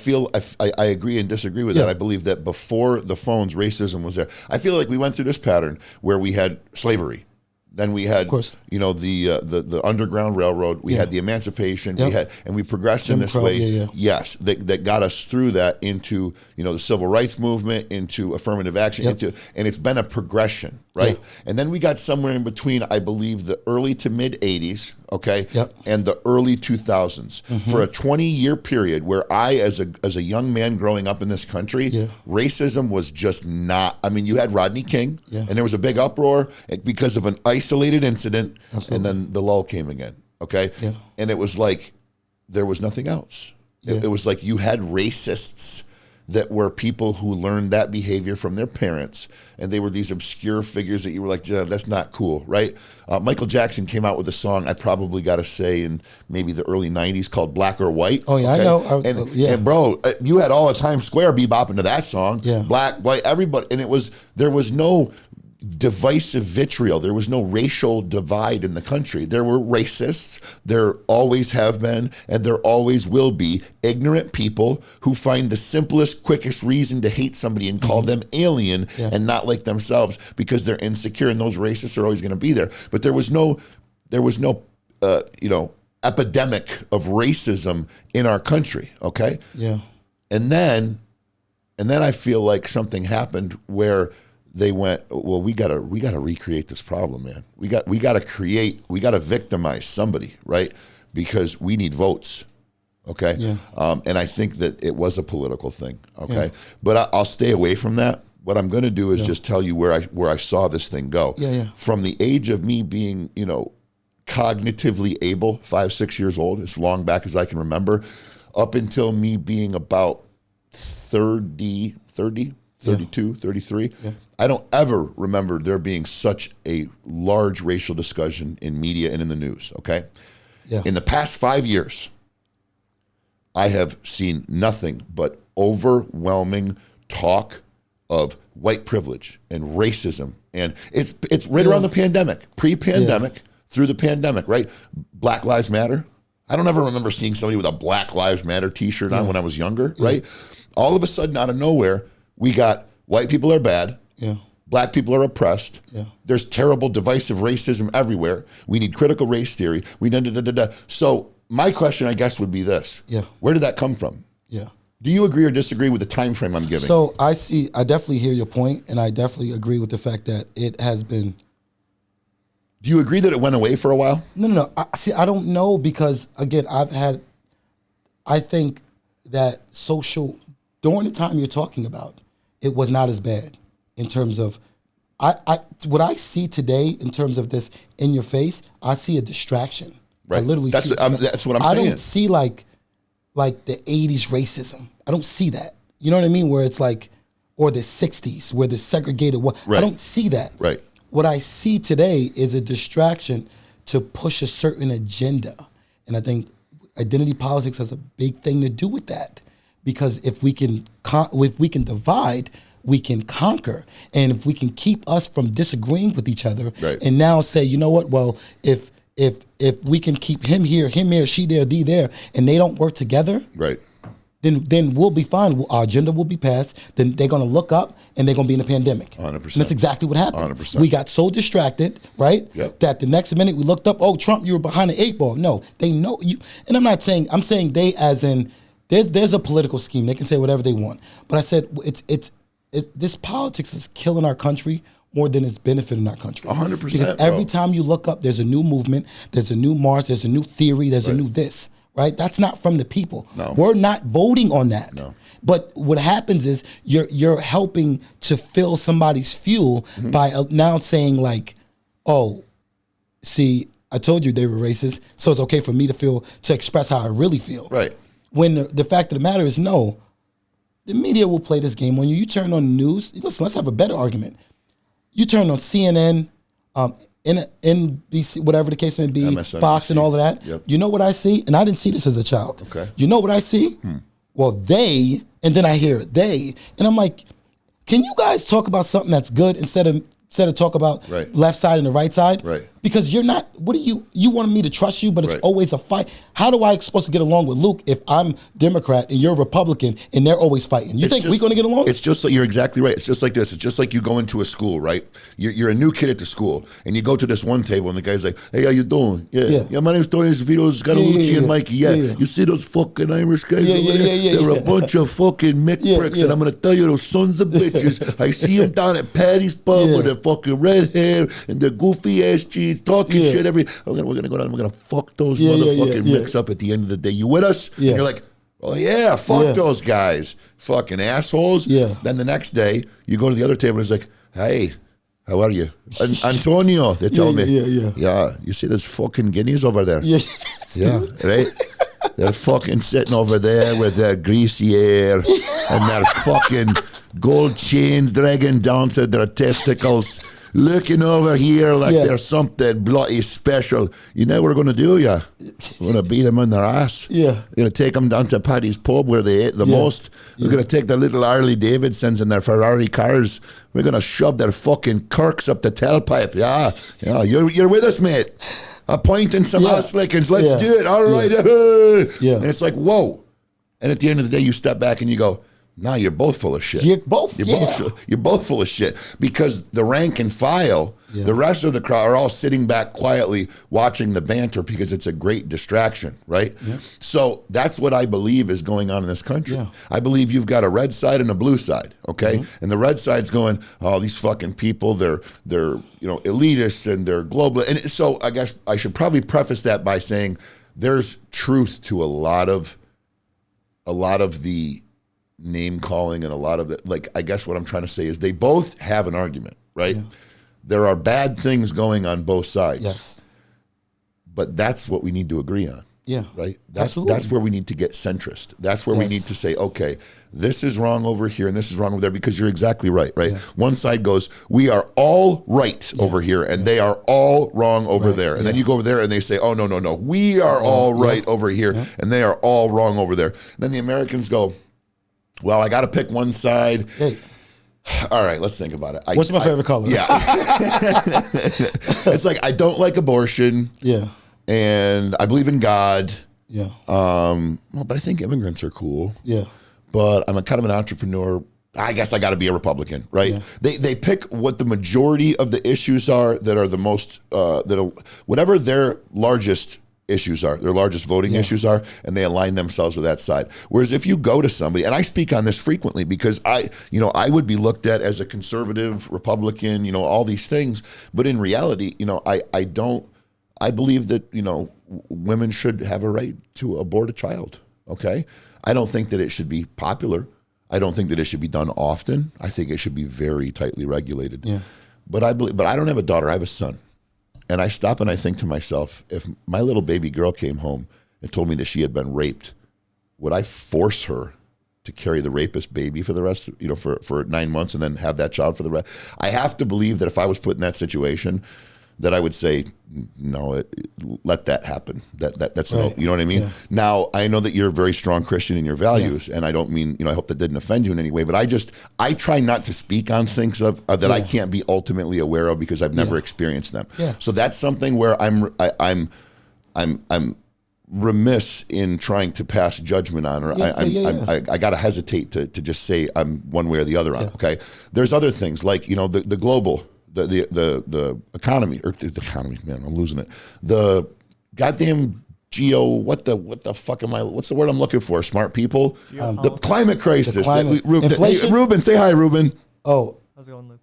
Speaker 1: agree and disagree with that. I believe that before the phones, racism was there. I feel like we went through this pattern where we had slavery. Then we had, the Underground Railroad. We had the emancipation. We progressed in this way. Yes, that got us through that into the civil rights movement, into affirmative action, and it's been a progression, right? And then we got somewhere in between. I believe the early to mid '80s, and the early 2000s for a 20-year period where I, as a young man growing up in this country, racism was just not. I mean, you had Rodney King, and there was a big uproar because of an isolated incident, and then the lull came again, and it was like there was nothing else. It was like you had racists that were people who learned that behavior from their parents, and they were these obscure figures that you were like, that's not cool, right? Michael Jackson came out with a song, I probably got to say, in maybe the early 90s called Black or White.
Speaker 2: Oh, yeah, I know.
Speaker 1: And bro, you had all of Times Square bebopping to that song. Black, white, everybody. And there was no divisive vitriol. There was no racial divide in the country. There were racists. There always have been, and there always will be ignorant people who find the simplest, quickest reason to hate somebody and call them alien and not like themselves because they're insecure. And those racists are always going to be there. But there was no epidemic of racism in our country. Okay.
Speaker 2: Yeah.
Speaker 1: And then I feel like something happened where they went, well, we gotta recreate this problem, man. We gotta victimize somebody, right? Because we need votes, okay?
Speaker 2: Yeah.
Speaker 1: And I think that it was a political thing, okay? But I'll stay away from that. What I'm gonna do is just tell you where I saw this thing go. From the age of me being, cognitively able, 5-6 years old, as long back as I can remember, up until me being about 32, 33. I don't ever remember there being such a large racial discussion in media and in the news, okay? In the past 5 years, I have seen nothing but overwhelming talk of white privilege and racism. And it's right around the pandemic, pre-pandemic, through the pandemic, right? Black Lives Matter. I don't ever remember seeing somebody with a Black Lives Matter t-shirt on when I was younger, right? All of a sudden, out of nowhere, we got white people are bad. Black people are oppressed. There's terrible divisive racism everywhere. We need critical race theory. So my question, I guess, would be this. Where did that come from? Do you agree or disagree with the time frame I'm giving?
Speaker 2: So I definitely hear your point, and I definitely agree with the fact that it has been.
Speaker 1: Do you agree that it went away for a while?
Speaker 2: No. I don't know because, again, I think that during the time you're talking about, it was not as bad in terms of, what I see today in terms of this in your face, I see a distraction.
Speaker 1: Right.
Speaker 2: I literally
Speaker 1: that's
Speaker 2: see
Speaker 1: that's what I'm saying.
Speaker 2: I don't see like the 80s racism. I don't see that. You know what I mean? Where it's like, or the 60s where the segregated. I don't see that.
Speaker 1: Right.
Speaker 2: What I see today is a distraction to push a certain agenda. And I think identity politics has a big thing to do with that. Because if we can divide, we can conquer. And if we can keep us from disagreeing with each other, and now say, you know what, well, if we can keep him here, she there, thee there, and they don't work together, then we'll be fine. Our agenda will be passed. Then they're going to look up and they're going to be in a pandemic.
Speaker 1: 100%.
Speaker 2: And that's exactly what happened.
Speaker 1: 100%.
Speaker 2: We got so distracted, right? That the next minute we looked up, oh, Trump, you were behind the 8 ball. No, they know you. And I'm saying they as in, there's a political scheme. They can say whatever they want. But I said, this politics is killing our country more than it's benefiting our country.
Speaker 1: 100%.
Speaker 2: Because every time you look up, there's a new movement, there's a new march, there's a new theory, there's a new this. Right? That's not from the people.
Speaker 1: No.
Speaker 2: We're not voting on that.
Speaker 1: No.
Speaker 2: But what happens is you're helping to fill somebody's fuel by now saying like, oh, see, I told you they were racist, so it's okay for me to express how I really feel.
Speaker 1: Right.
Speaker 2: When the fact of the matter is, no, the media will play this game on you. You turn on the news. Listen, let's have a better argument. You turn on CNN, NBC, whatever the case may be, MSNBC, Fox and all of that.
Speaker 1: Yep.
Speaker 2: You know what I see? And I didn't see this as a child.
Speaker 1: Okay.
Speaker 2: You know what I see? Well, they, and then I hear they, and I'm like, can you guys talk about something that's good instead of talk about left side and the right side?
Speaker 1: Right.
Speaker 2: Because you're not, you want me to trust you, but it's always a fight. How do I supposed to get along with Luke if I'm Democrat and you're Republican and they're always fighting? You think we're going to get along?
Speaker 1: It's just like, you're exactly right. It's just like this. It's just like you go into a school, right? You're a new kid at the school and you go to this one table and the guy's like, hey, how you doing? Yeah, my name's Tony Vito's Scarucci and Mikey. You see those fucking Irish guys over there? They're a bunch of fucking Mick pricks and I'm going to tell you, those sons of bitches. I see them down at Patty's Pub with their fucking red hair and their goofy ass jeans talking shit we're gonna go down, we're gonna fuck those motherfucking mix up at the end of the day. You with us? And you're like, oh yeah, fuck those guys. Fucking assholes. Then the next day you go to the other table and it's like, hey, how are you? Antonio, they tell me. Yeah, you see those fucking guineas over there? Right? They're fucking sitting over there with their greasy hair and their fucking gold chains dragging down to their testicles, looking over here like there's something bloody special. You know what we're going to do, We're going to beat them in their ass. We're going to take them down to Paddy's Pub where they ate the most. We're going to take their little Harley Davidsons and their Ferrari cars. We're going to shove their fucking Kirks up the tailpipe. You're with us, mate. Appointing some ass lickings. Let's do it. All right. And it's like, whoa. And at the end of the day, you step back and you go, nah, you're both full of shit. You're both full of shit. Because the rank and file, the rest of the crowd are all sitting back quietly watching the banter because it's a great distraction, right? So that's what I believe is going on in this country. I believe you've got a red side and a blue side, okay? And the red side's going, oh, these fucking people, they're elitists and they're global. And so I guess I should probably preface that by saying there's truth to a lot of the name calling and a lot of it. Like, I guess what I'm trying to say is they both have an argument, right? There are bad things going on both sides, but that's what we need to agree on. Right. That's where we need to get centrist. That's where we need to say, okay, this is wrong over here and this is wrong over there, because you're exactly right. One side goes, we are all right over here and they are all wrong over there. And then you go over there and they say, oh, no, we are all right over here and they are all wrong over there. And then the Americans go, well, I got to pick one side. All right, let's think about it.
Speaker 2: What's my favorite color?
Speaker 1: It's like, I don't like abortion. And I believe in God. Well, but I think immigrants are cool. But I'm a kind of an entrepreneur. I guess I got to be a Republican, right? They pick what the majority of the issues are that are the most, whatever their largest issues are, their largest voting issues are, and they align themselves with that side. Whereas if you go to somebody, and I speak on this frequently because I would be looked at as a conservative Republican, all these things, but in reality, I believe that, women should have a right to abort a child, okay? I don't think that it should be popular. I don't think that it should be done often. I think it should be very tightly regulated. But I don't have a daughter, I have a son. And I stop and I think to myself, if my little baby girl came home and told me that she had been raped, would I force her to carry the rapist baby for the rest, for 9 months and then have that child for the rest? I have to believe that if I was put in that situation, that I would say, no, let that happen. That's right. No, you know what I mean? Yeah. Now, I know that you're a very strong Christian in your values, and I don't mean, I hope that didn't offend you in any way, but I try not to speak on things that I can't be ultimately aware of because I've never experienced them. Yeah. So that's something where I'm remiss in trying to pass judgment on, or I got to hesitate to just say I'm one way or the other on. Okay. There's other things like, the global, the economy, or the economy, man, I'm losing it. The goddamn what the fuck what's the word I'm looking for? Smart people. The climate crisis.
Speaker 2: Inflation?
Speaker 1: Hey, Ruben, say hi, Ruben.
Speaker 2: Oh.
Speaker 3: How's it going, Luke?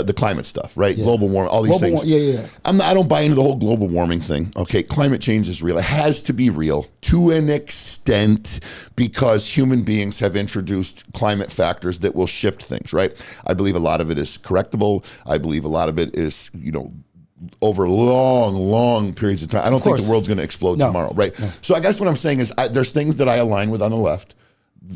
Speaker 1: The climate stuff, right? Yeah. Global warming, all these things. I don't buy into the whole global warming thing. Okay, climate change is real. It has to be real to an extent because human beings have introduced climate factors that will shift things, right? I believe a lot of it is correctable. I believe a lot of it is, over long periods of time. I don't think the world's going to explode tomorrow, right? No. So I guess what I'm saying is there's things that I align with on the left.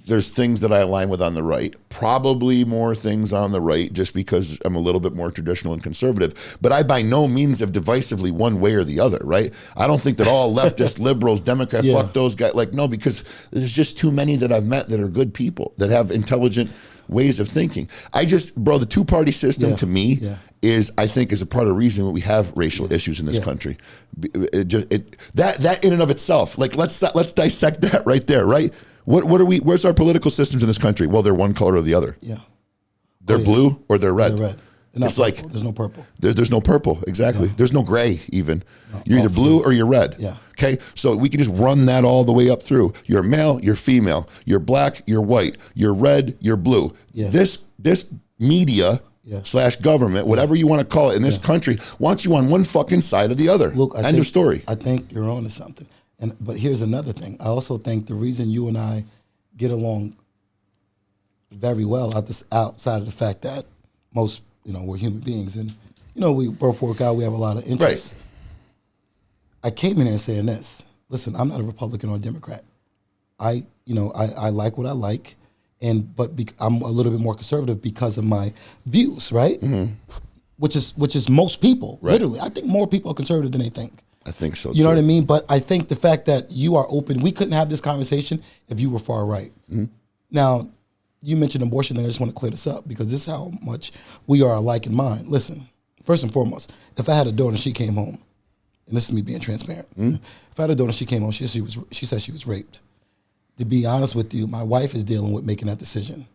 Speaker 1: There's things that I align with on the right, probably more things on the right just because I'm a little bit more traditional and conservative, but I by no means have divisively one way or the other, right? I don't think that all leftists, liberals, Democrats, fuck those guys. No, because there's just too many that I've met that are good people, that have intelligent ways of thinking. The two-party system to me is a part of the reason that we have racial issues in this country. That in and of itself, let's dissect that right there, right? Where's our political systems in this country? Well, they're one color or the other. Yeah. They're blue or they're red.
Speaker 2: They're red. It's purple. Like there's no purple.
Speaker 1: There's no purple, exactly. There's no gray even. No, you're either blue or you're red. Yeah. Okay? So we can just run that all the way up through. You're male, you're female. You're black, you're white. You're red, you're blue. Yeah. This media / government, whatever you want to call it in this country, wants you on one fucking side or the other. Look, end of story.
Speaker 2: I think you're on to something. But here's another thing. I also think the reason you and I get along very well outside of the fact that most, we're human beings and, we both work out, we have a lot of interests. Right. I came in here saying this. Listen, I'm not a Republican or a Democrat. I like what I like, but I'm a little bit more conservative because of my views, right? Mm-hmm. Which is most people, literally. I think more people are conservative than they think.
Speaker 1: I think so,
Speaker 2: You know what I mean? But I think the fact that you are open, we couldn't have this conversation if you were far right. Mm-hmm. Now, you mentioned abortion thing. I just want to clear this up because this is how much we are alike in mind. Listen, first and foremost, if I had a daughter and she came home, and this is me being transparent, if I had a daughter and she came home, she said she was raped. To be honest with you, my wife is dealing with making that decision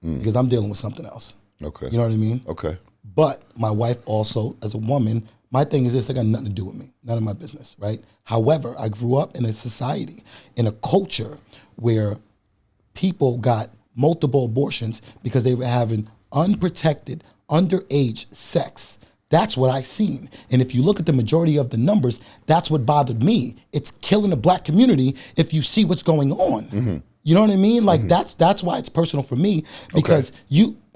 Speaker 2: because I'm dealing with something else.
Speaker 1: Okay.
Speaker 2: You know what I mean?
Speaker 1: Okay.
Speaker 2: But my wife also, as a woman, my thing is this, they got nothing to do with me, none of my business, right? However, I grew up in a society, in a culture where people got multiple abortions because they were having unprotected, underage sex. That's what I seen. And if you look at the majority of the numbers, that's what bothered me. It's killing the black community if you see what's going on. Mm-hmm. You know what I mean? Like that's why it's personal for me because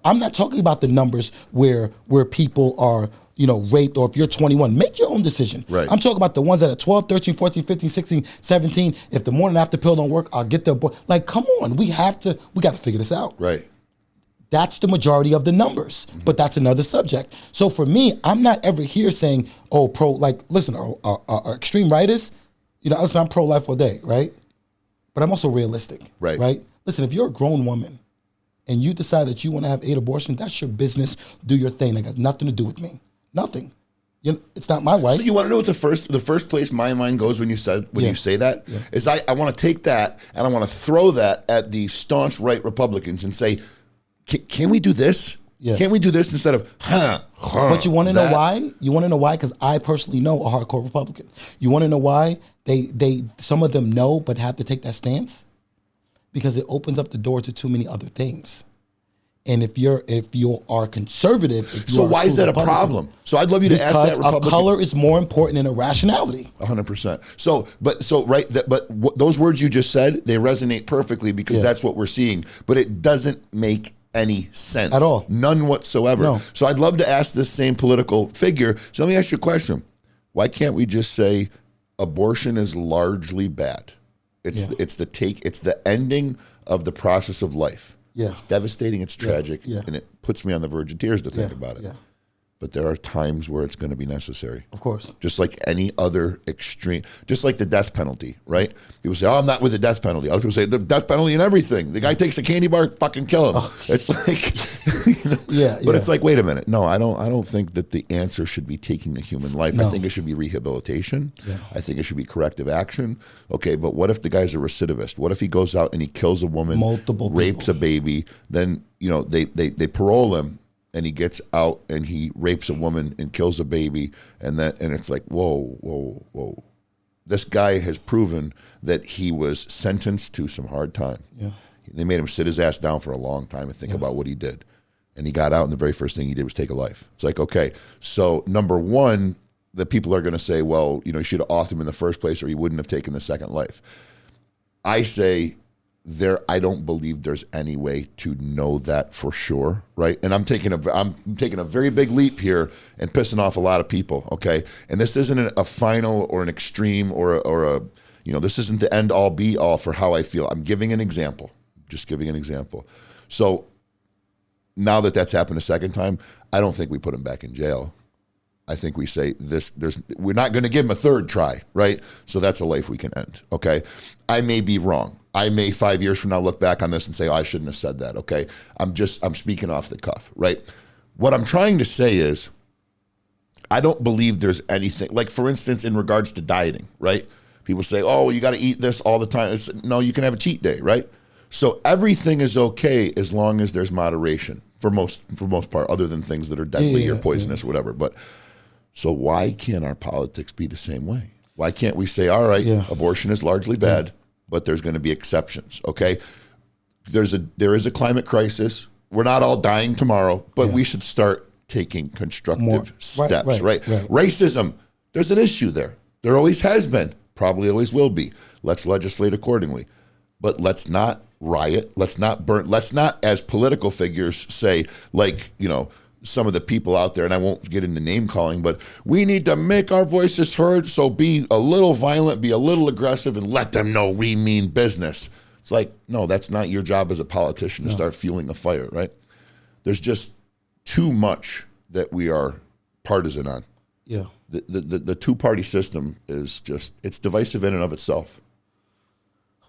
Speaker 2: I'm not talking about the numbers where people are raped, or if you're 21, make your own decision. Right. I'm talking about the ones that are 12, 13, 14, 15, 16, 17. If the morning after pill don't work, I'll get the abortion. Like, come on, we got to figure this out.
Speaker 1: Right.
Speaker 2: That's the majority of the numbers, but that's another subject. So for me, I'm not ever here saying, listen, extreme rightists, listen, I'm pro-life all day, right? But I'm also realistic, right? Listen, if you're a grown woman and you decide that you want to have 8 abortions, that's your business. Do your thing. That got nothing to do with me. Nothing. It's not my wife.
Speaker 1: So you want to know what the first place my mind goes when you say that is I want to take that and I want to throw that at the staunch right Republicans and say, can we do this? Yeah. Can't we do this instead of
Speaker 2: But you want to know why? You want to know why? Because I personally know a hardcore Republican. You want to know why they some of them know but have to take that stance? Because it opens up the door to too many other things. And if you are conservative,
Speaker 1: so why is that a problem? So I'd love you to ask that Republican.
Speaker 2: Because a color is more important than a rationality.
Speaker 1: 100%. But those words you just said, they resonate perfectly because that's what we're seeing. But it doesn't make any sense.
Speaker 2: At all.
Speaker 1: None whatsoever.
Speaker 2: No.
Speaker 1: So I'd love to ask this same political figure. So let me ask you a question. Why can't we just say abortion is largely bad? It's the ending of the process of life.
Speaker 2: Yeah.
Speaker 1: It's devastating, it's tragic, and it puts me on the verge of tears to think about it.
Speaker 2: Yeah.
Speaker 1: But there are times where it's going to be necessary.
Speaker 2: Of course.
Speaker 1: Just like any other extreme, just like the death penalty, right? People say, oh, I'm not with the death penalty. Other people say, the death penalty and everything. The guy takes a candy bar, fucking kill him. Oh. It's like, but it's like, wait a minute. No, I don't think that the answer should be taking a human life. No. I think it should be rehabilitation. Yeah. I think it should be corrective action. Okay, but what if the guy's a recidivist? What if he goes out and he kills a woman, rapes a baby, then, they parole him, and he gets out and he rapes a woman and kills a baby, and it's like, whoa. This guy has proven that he was sentenced to some hard time. Yeah. They made him sit his ass down for a long time and think about what he did. And he got out, and the very first thing he did was take a life. It's like, okay, so number one, the people are going to say, well, you should have offed him in the first place or he wouldn't have taken the second life. I say, I don't believe there's any way to know that for sure, right? And I'm taking a very big leap here and pissing off a lot of people, okay? And this isn't a final or an extreme or a this isn't the end all be all for how I feel. I'm giving an example, just giving an example. So now that that's happened a second time, I don't think we put him back in jail. I think we say we're not going to give him a third try, right? So that's a life we can end, okay? I may be wrong. I may 5 years from now look back on this and say, oh, I shouldn't have said that, okay? I'm speaking off the cuff, right? What I'm trying to say is, I don't believe there's anything, like for instance, in regards to dieting, right? People say, oh, you got to eat this all the time. No, you can have a cheat day, right? So everything is okay as long as there's moderation for most part, other than things that are deadly or poisonous or whatever. But so why can't our politics be the same way? Why can't we say, all right, abortion is largely bad, but there's going to be exceptions, okay? There is a climate crisis. We're not all dying tomorrow, but we should start taking constructive steps, right? Racism, there's an issue there. There always has been, probably always will be. Let's legislate accordingly. But let's not riot. Let's not burn. Let's not, as political figures, say, like, some of the people out there, and I won't get into name calling, but we need to make our voices heard, so be a little violent, be a little aggressive, and let them know we mean business. It's like, no, that's not your job as a politician to start fueling the fire, right? There's just too much that we are partisan on. Yeah. The two-party system is it's divisive in and of itself.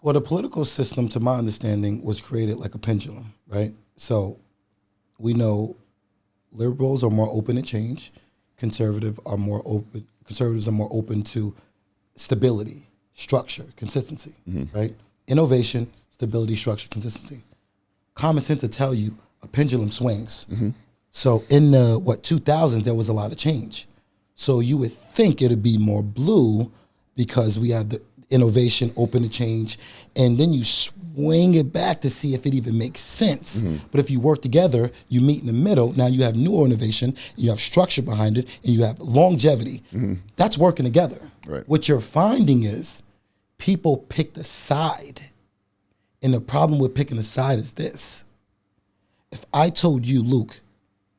Speaker 2: Well, the political system, to my understanding, was created like a pendulum, right? So we know liberals are more open to change. Conservatives are more open to stability, structure, consistency, right? Innovation, stability, structure, consistency. Common sense will tell you a pendulum swings. So in the 2000s, there was a lot of change. So you would think it'd be more blue because we have the innovation, open to change, and then you swing it back to see if it even makes sense. But if you work together, you meet in the middle, now you have new innovation, you have structure behind it, and you have longevity. That's working together. Right. What you're finding is people picked a side, and the problem with picking a side is this. If I told you, Luke,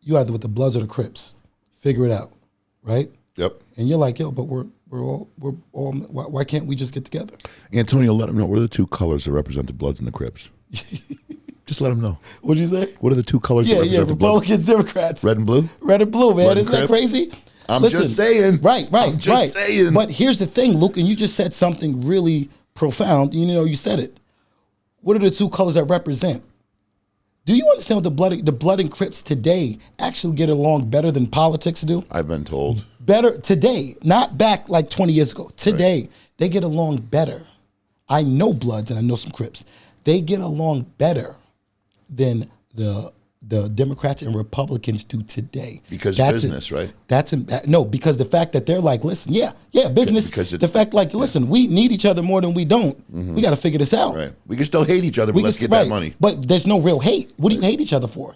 Speaker 2: you either with the Bloods or the Crips, figure it out, right? Yep. And you're like, yo, but we're all, why can't we just get together?
Speaker 1: Antonio, let them know, what are the two colors that represent the Bloods and the Crips? Just let them know.
Speaker 2: What'd you say?
Speaker 1: What are the two colors that represent the Bloods?
Speaker 2: Republicans, Democrats.
Speaker 1: Red and blue?
Speaker 2: Red and blue, man. Isn't that crazy?
Speaker 1: I'm just saying.
Speaker 2: Right. I'm just saying. But here's the thing, Luke, and you just said something really profound. You said it. What are the two colors that represent? Do you understand what the Blood and Crips today actually get along better than politics do?
Speaker 1: I've been told.
Speaker 2: Better today, not back like 20 years ago. Today, they get along better. I know Bloods and I know some Crips. They get along better than the Democrats and Republicans do today.
Speaker 1: Because business, right?
Speaker 2: Because the fact that they're like, listen, business. Because the fact, like, listen, we need each other more than we don't. We got to figure this out.
Speaker 1: Right. We can still hate each other, but let's get that money.
Speaker 2: But there's no real hate. What do you hate each other for?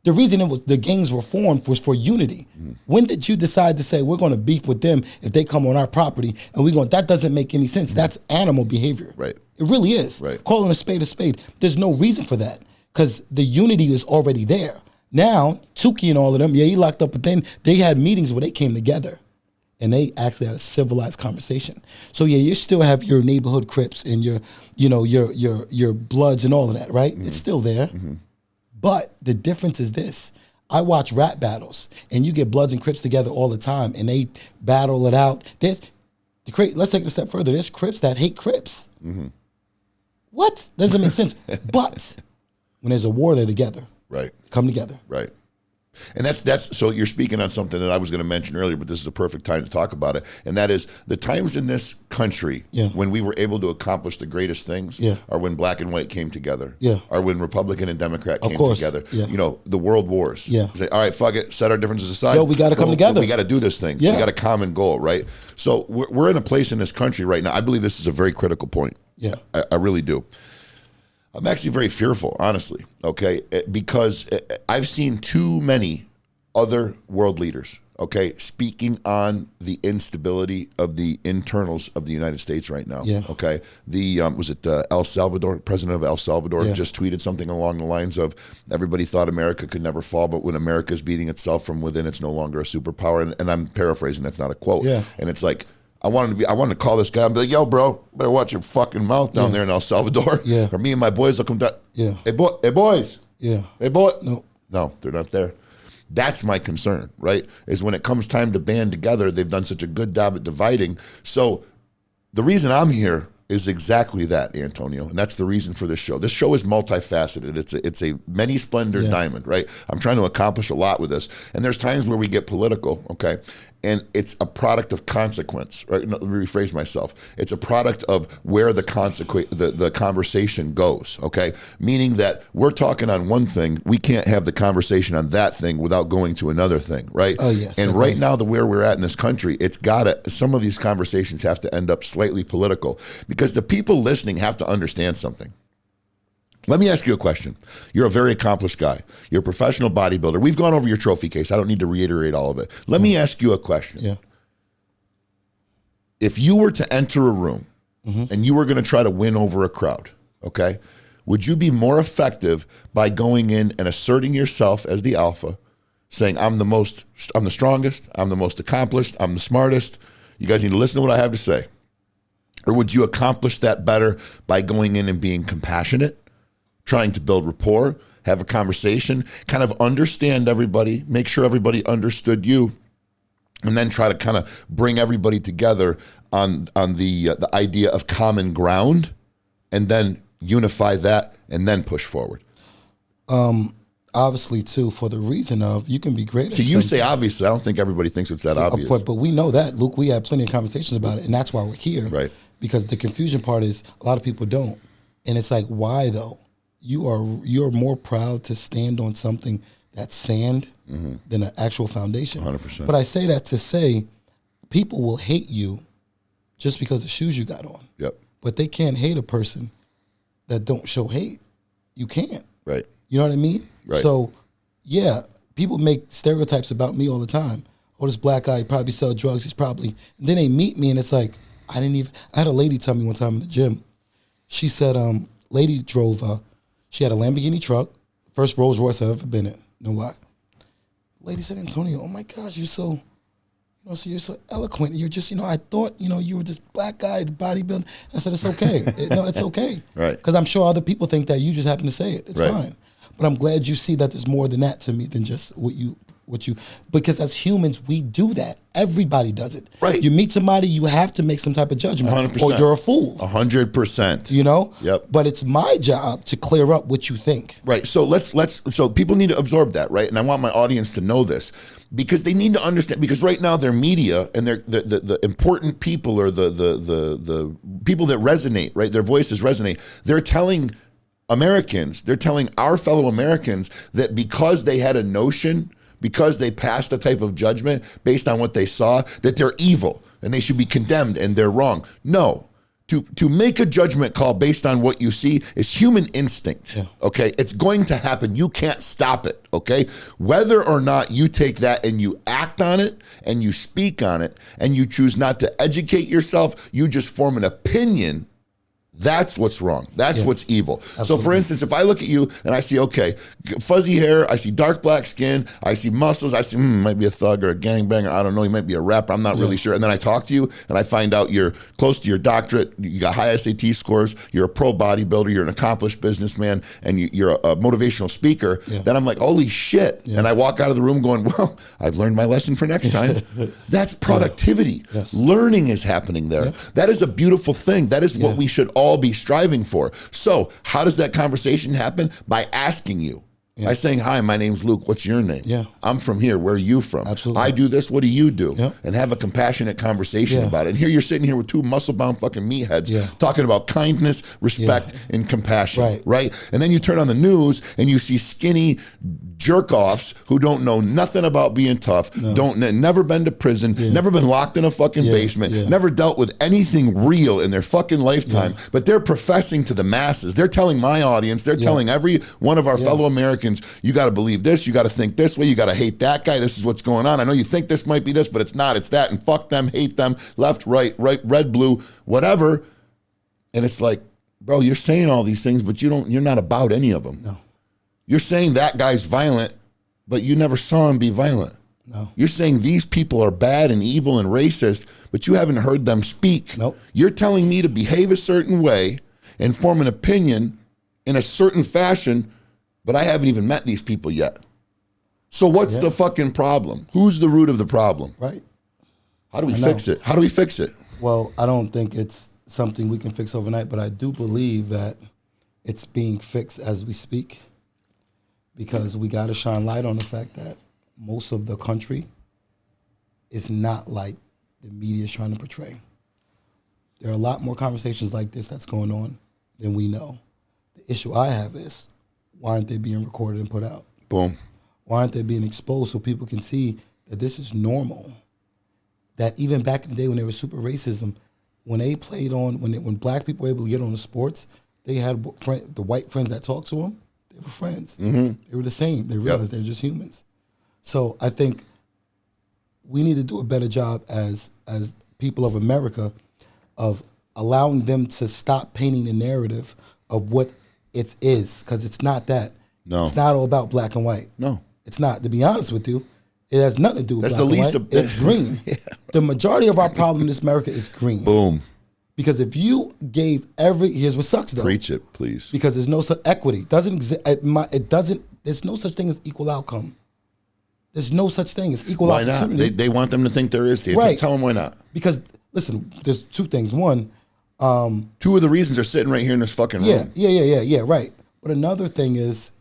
Speaker 2: The reason the gangs were formed was for unity. When did you decide to say we're going to beef with them if they come on our property and that doesn't make any sense. That's animal behavior.
Speaker 1: Right.
Speaker 2: It really is.
Speaker 1: Right.
Speaker 2: Calling a spade a spade. There's no reason for that. because the unity is already there. Now, Tukey and all of them, he locked up, but then they had meetings where they came together and they actually had a civilized conversation. So you still have your neighborhood Crips and your Bloods and all of that, right? Mm-hmm. It's still there. Mm-hmm. But the difference is this. I watch rap battles and you get Bloods and Crips together all the time and they battle it out. Let's take it a step further. There's Crips that hate Crips. Mm-hmm. What? Doesn't make sense. But when there's a war, they're together.
Speaker 1: Right.
Speaker 2: Come together.
Speaker 1: Right. And that's so you're speaking on something that I was going to mention earlier, but this is a perfect time to talk about it. And that is the times in this country when we were able to accomplish the greatest things are when black and white came together. Or when Republican and Democrat came together. Yeah. The world wars. Yeah. Say, all right, fuck it, set our differences aside.
Speaker 2: We got to come together.
Speaker 1: We got to do this thing. Yeah. We got a common goal, right? So we're in a place in this country right now. I believe this is a very critical point. Yeah. I really do. I'm actually very fearful, honestly, okay, because I've seen too many other world leaders, okay, speaking on the instability of the internals of the United States right now, okay. Was it El Salvador, president of El Salvador just tweeted something along the lines of, everybody thought America could never fall, but when America is beating itself from within, it's no longer a superpower, and I'm paraphrasing, that's not a quote, and it's like, I wanted to call this guy and be like, yo, bro, better watch your fucking mouth down there in El Salvador. Yeah. Or me and my boys will come down. Yeah. Hey, boys. Yeah. Hey, boy. No, they're not there. That's my concern, right? Is when it comes time to band together, they've done such a good job at dividing. So the reason I'm here is exactly that, Antonio, and that's the reason for this show. This show is multifaceted. It's a many-splendored diamond, right? I'm trying to accomplish a lot with this, and there's times where we get political, okay? And it's a product of consequence, right? No, let me rephrase myself. It's a product of where the conversation goes, okay? Meaning that we're talking on one thing, we can't have the conversation on that thing without going to another thing, right? Oh, yes. And right now, where we're at in this country, some of these conversations have to end up slightly political because the people listening have to understand something. Let me ask you a question. You're a very accomplished guy. You're a professional bodybuilder. We've gone over your trophy case. I don't need to reiterate all of it. Let me ask you a question. Yeah. If you were to enter a room and you were going to try to win over a crowd, okay, would you be more effective by going in and asserting yourself as the alpha, saying, I'm the strongest, I'm the most accomplished, I'm the smartest. You guys need to listen to what I have to say. Or would you accomplish that better by going in and being compassionate, trying to build rapport, have a conversation, kind of understand everybody, make sure everybody understood you, and then try to kind of bring everybody together on the idea of common ground, and then unify that, and then push forward?
Speaker 2: Obviously, too, for the reason of you can be great.
Speaker 1: So you say obviously. I don't think everybody thinks it's that obvious.
Speaker 2: But we know that, Luke. We had plenty of conversations about it, and that's why we're here. Right. Because the confusion part is a lot of people don't, and it's like, why though? You're more proud to stand on something that's sand than an actual foundation. 100%. But I say that to say people will hate you just because of shoes you got on. Yep. But they can't hate a person that don't show hate. You can't. Right. You know what I mean? Right. So, yeah, people make stereotypes about me all the time. Oh, this black guy, he probably sell drugs. He's probably, and then they meet me and it's like, I had a lady tell me one time in the gym. She said, lady drove she had a Lamborghini truck, first Rolls Royce I've ever been in, no lie. Lady said, Antonio, oh my gosh, you're so eloquent. You're just, I thought, you were this black guy, the bodybuilder. I said, it's okay. No, it's okay. Right. Because I'm sure other people think that you just happen to say it. It's fine. But I'm glad you see that there's more than that to me than just because as humans, we do that. Everybody does it. Right. You meet somebody, you have to make some type of judgment 100%. Or you're a fool.
Speaker 1: 100%.
Speaker 2: Yep. But it's my job to clear up what you think.
Speaker 1: Right. So so people need to absorb that, right? And I want my audience to know this because they need to understand, because right now their media and the important people or the people that resonate, right? Their voices resonate. They're telling Americans, they're telling our fellow Americans that because they had a notion, because they passed a type of judgment based on what they saw, that they're evil and they should be condemned and they're wrong. No. To make a judgment call based on what you see is human instinct, okay? It's going to happen. You can't stop it, okay? Whether or not you take that and you act on it and you speak on it and you choose not to educate yourself, you just form an opinion That's what's wrong. That's what's evil.
Speaker 2: Absolutely.
Speaker 1: So for instance, if I look at you and I see, okay, fuzzy hair, I see dark black skin, I see muscles, I see, might be a thug or a gangbanger, I don't know, you might be a rapper, I'm not really sure. And then I talk to you and I find out you're close to your doctorate, you got high SAT scores, you're a pro bodybuilder, you're an accomplished businessman, and you're a motivational speaker, then I'm like, holy shit. And I walk out of the room going, well, I've learned my lesson for next time. That's productivity.
Speaker 2: Yes.
Speaker 1: Learning is happening there. That is a beautiful thing. That is what we should all be striving for. So how does that conversation happen? By asking you. By saying, hi, my name's Luke. What's your name? I'm from here. Where are you from?
Speaker 2: Absolutely.
Speaker 1: I do this. What do you do? And have a compassionate conversation about it. And here you're sitting here with two muscle-bound fucking meatheads talking about kindness, respect, and compassion. Right? And then you turn on the news and you see skinny jerk-offs who don't know nothing about being tough, never been to prison, never been locked in a fucking basement, never dealt with anything real in their fucking lifetime, but they're professing to the masses. They're telling my audience, they're telling every one of our fellow Americans, you got to believe this, you got to think this way, you got to hate that guy, this is what's going on. I know you think this might be this, but it's not, it's that, and fuck them, hate them, left, right, red, blue, whatever. And it's like, bro, you're saying all these things, but you're not about any of them.
Speaker 2: No.
Speaker 1: You're saying that guy's violent, but you never saw him be violent.
Speaker 2: No.
Speaker 1: You're saying these people are bad and evil and racist, but you haven't heard them speak.
Speaker 2: Nope.
Speaker 1: You're telling me to behave a certain way and form an opinion in a certain fashion, but I haven't even met these people yet. So what's the fucking problem? Who's the root of the problem?
Speaker 2: Right.
Speaker 1: How do we fix it? How do we fix it?
Speaker 2: Well, I don't think it's something we can fix overnight, but I do believe that it's being fixed as we speak, because we got to shine light on the fact that most of the country is not like the media is trying to portray. There are a lot more conversations like this that's going on than we know. The issue I have is, why aren't they being recorded and put out?
Speaker 1: Boom.
Speaker 2: Why aren't they being exposed so people can see that this is normal? That even back in the day when there was super racism, when they played on, when black people were able to get on the sports, they had the white friends that talked to them. They were friends. They were the same. They realized they're just humans. So I think we need to do a better job as people of America of allowing them to stop painting the narrative of what it is, because it's not that.
Speaker 1: No.
Speaker 2: It's not all about black and white.
Speaker 1: No.
Speaker 2: It's not. To be honest with you, it has nothing to do with
Speaker 1: That's
Speaker 2: black
Speaker 1: the least
Speaker 2: and white. It's green. The majority of our problem in this America is green.
Speaker 1: Boom.
Speaker 2: Because if you gave here's what sucks though.
Speaker 1: Preach it, please.
Speaker 2: Because there's no such equity. Doesn't exist. It doesn't. There's no such thing as equal outcome. There's no such thing as equal opportunity.
Speaker 1: Why not? They want them to think there is.
Speaker 2: Right.
Speaker 1: Tell them why not.
Speaker 2: Because listen, there's two things. One,
Speaker 1: two of the reasons are sitting right here in this fucking room.
Speaker 2: Yeah, right. But another thing is,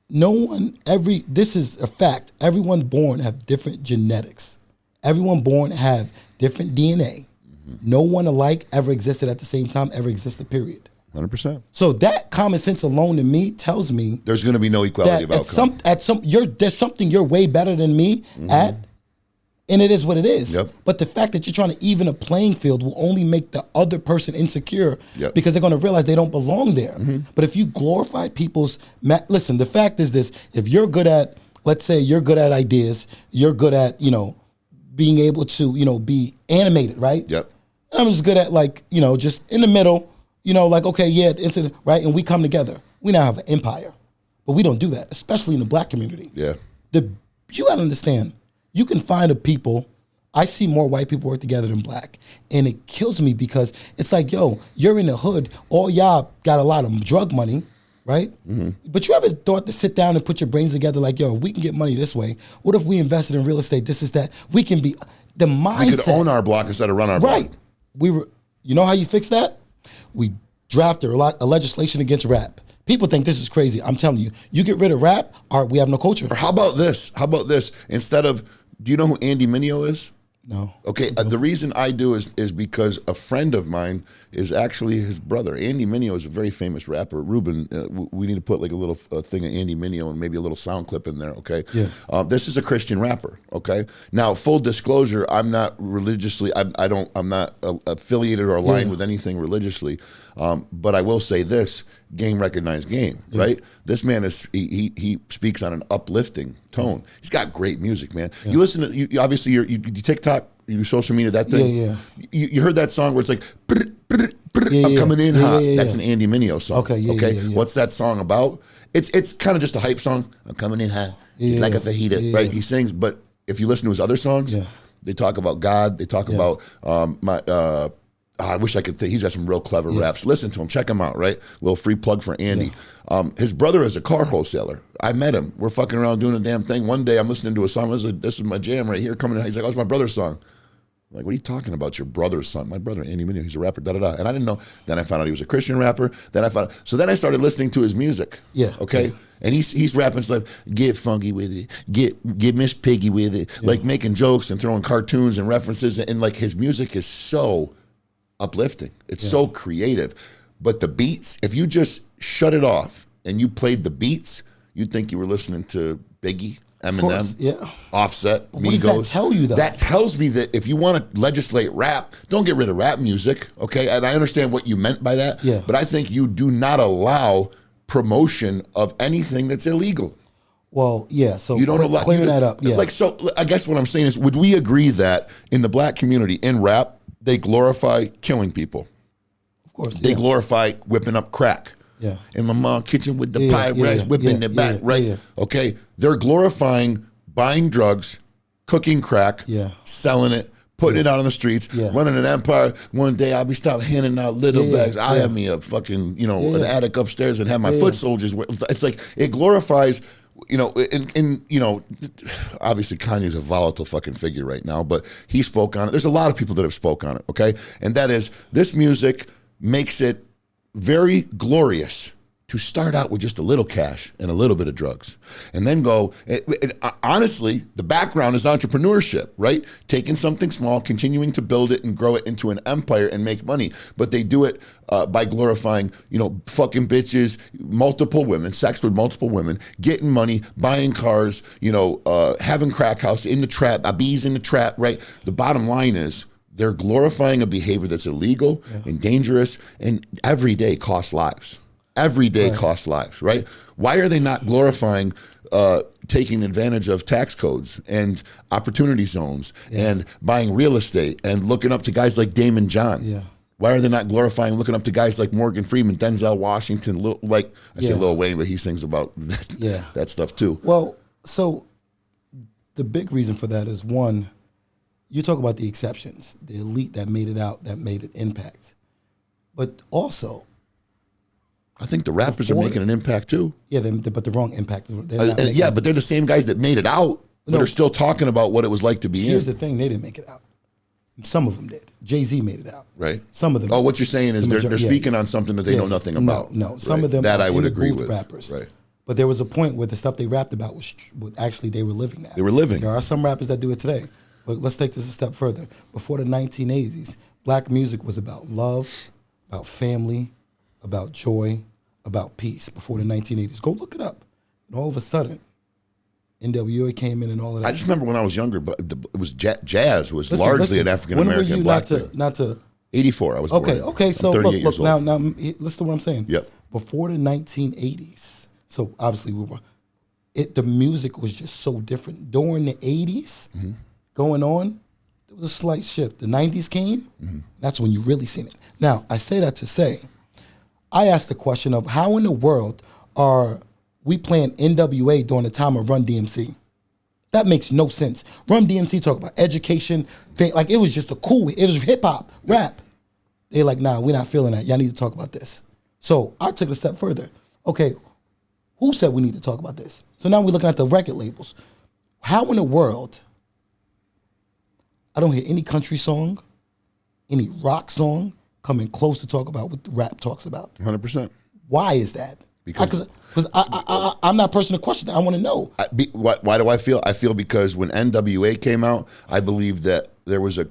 Speaker 2: this is a fact. Everyone born have different genetics. Everyone born have different DNA. No one alike ever existed at the same time, ever existed, period.
Speaker 1: 100%.
Speaker 2: So that common sense alone to me tells me
Speaker 1: there's going to be no equality of outcome.
Speaker 2: There's something you're way better than me at, and it is what it is.
Speaker 1: Yep.
Speaker 2: But the fact that you're trying to even a playing field will only make the other person insecure because they're going to realize they don't belong there. But if you glorify people's, listen, the fact is this: if you're good at, let's say you're good at ideas, you're good at, being able to, be animated, right?
Speaker 1: Yep.
Speaker 2: I'm just good at just in the middle. Okay, right? And we come together. We now have an empire. But we don't do that, especially in the black community.
Speaker 1: Yeah.
Speaker 2: You got to understand, you can find a people, I see more white people work together than black. And it kills me because it's like, you're in the hood, all y'all got a lot of drug money, right? But you ever thought to sit down and put your brains together like, if we can get money this way, what if we invested in real estate, this is that? We can be, the mindset.
Speaker 1: We could own our block instead of run our block.
Speaker 2: Right. You know how you fix that? We drafted a legislation against rap. People think this is crazy. I'm telling you, you get rid of rap, we have no culture.
Speaker 1: Or how about this? Instead of, do you know who Andy Mineo is?
Speaker 2: No.
Speaker 1: Okay, the reason I do is because a friend of mine is actually his brother. Andy Mineo is a very famous rapper. Ruben, we need to put like a little thing of Andy Mineo and maybe a little sound clip in there, okay?
Speaker 2: Yeah.
Speaker 1: This is a Christian rapper, okay? Now, full disclosure, I'm not religiously, I'm not affiliated or aligned with anything religiously, but I will say this, game recognized game, right? This man he speaks on an uplifting tone. He's got great music, man. You listen to, obviously you TikTok? You social media, that thing.
Speaker 2: Yeah.
Speaker 1: You heard that song where it's like, I'm coming in hot. That's an Andy Mineo song.
Speaker 2: Okay, yeah.
Speaker 1: What's that song about? It's kind of just a hype song. I'm coming in hot. He's like a fajita, right? He sings, but if you listen to his other songs, they talk about God. They talk about I wish I could think. He's got some real clever raps. Listen to him. Check him out, right? Little free plug for Andy. His brother is a car wholesaler. I met him. We're fucking around doing a damn thing. One day I'm listening to a song. I was like, this is my jam right here coming in. He's like, oh, it's my brother's song. I'm like, what are you talking about? Your brother's son? My brother, Andy Mineo, he's a rapper, da-da-da. And I didn't know. Then I found out he was a Christian rapper. Then I started listening to his music. Okay? And he's rapping stuff, get funky with it, get Miss Piggy with it, like making jokes and throwing cartoons and references. And like his music is so uplifting. It's so creative. But the beats, if you just shut it off and you played the beats, you'd think you were listening to Biggie, Eminem, Offset, Migos.
Speaker 2: What does that tell you, though?
Speaker 1: That tells me that if you want to legislate rap, don't get rid of rap music, okay? And I understand what you meant by that, but I think you do not allow promotion of anything that's illegal.
Speaker 2: Well, so
Speaker 1: you don't allow,
Speaker 2: clear that up.
Speaker 1: Like, so I guess what I'm saying is, would we agree that in the black community, in rap, they glorify killing people?
Speaker 2: Of course,
Speaker 1: they glorify whipping up crack. In my mom's kitchen with the Pyrex, whipping the back, right? Okay, they're glorifying buying drugs, cooking crack, selling it, putting it out on the streets, running an empire. One day I'll be stopped handing out little bags. I have me a fucking, an attic upstairs and have my foot soldiers. It's like, it glorifies, obviously Kanye's a volatile fucking figure right now, but he spoke on it. There's a lot of people that have spoke on it, okay? And that is, this music makes it very glorious to start out with just a little cash and a little bit of drugs, and then go. Honestly, the background is entrepreneurship, right? Taking something small, continuing to build it and grow it into an empire and make money. But they do it by glorifying, fucking bitches, multiple women, sex with multiple women, getting money, buying cars, having crack house in the trap, bees in the trap, right? The bottom line is, they're glorifying a behavior that's illegal and dangerous, and every day costs lives. Every day costs lives, right? Why are they not glorifying taking advantage of tax codes and opportunity zones and buying real estate and looking up to guys like Damon John? Why are they not glorifying looking up to guys like Morgan Freeman, Denzel Washington, say Lil Wayne, but he sings about that stuff too.
Speaker 2: Well, so the big reason for that is, one, you talk about the exceptions, the elite that made it out, that made an impact. But also,
Speaker 1: I think the rappers are making an impact too.
Speaker 2: But the wrong impact.
Speaker 1: But they're the same guys that made it out, but are still talking about what it was like to be in.
Speaker 2: Here's the thing, they didn't make it out. Some of them did. Jay-Z made it out.
Speaker 1: Right.
Speaker 2: Some of them.
Speaker 1: Oh, what you're saying is they're speaking on something that they know nothing about.
Speaker 2: No. Some of them
Speaker 1: that
Speaker 2: are
Speaker 1: I would agree with.
Speaker 2: rappers.
Speaker 1: Right.
Speaker 2: But there was a point where the stuff they rapped about was actually, they were living that.
Speaker 1: They were living.
Speaker 2: There are some rappers that do it today. But let's take this a step further. Before the 1980s, black music was about love, about family, about joy, about peace. Before the 1980s. Go look it up. And all of a sudden, NWA came in and all of that.
Speaker 1: I just remember when I was younger, but it was jazz was largely an African-American black thing.
Speaker 2: Not to
Speaker 1: 84, I was born.
Speaker 2: Okay, so look, now listen to what I'm saying.
Speaker 1: Yep.
Speaker 2: Before the 1980s, so obviously the music was just so different. During the 80s, going on, there was a slight shift. The 90s came, that's when you really seen it. Now, I say that to say, I asked the question of how in the world are we playing NWA during the time of Run DMC? That makes no sense. Run DMC talk about education, like it was just it was hip hop, rap. They like, nah, we're not feeling that. Y'all need to talk about this. So I took it a step further. Okay, who said we need to talk about this? So now we're looking at the record labels. How in the world, I don't hear any country song, any rock song coming close to talk about what the rap talks about.
Speaker 1: 100%.
Speaker 2: Why is that? Because I'm that person to question that. I want to know.
Speaker 1: Why do I feel? I feel because when NWA came out, I believe that there was a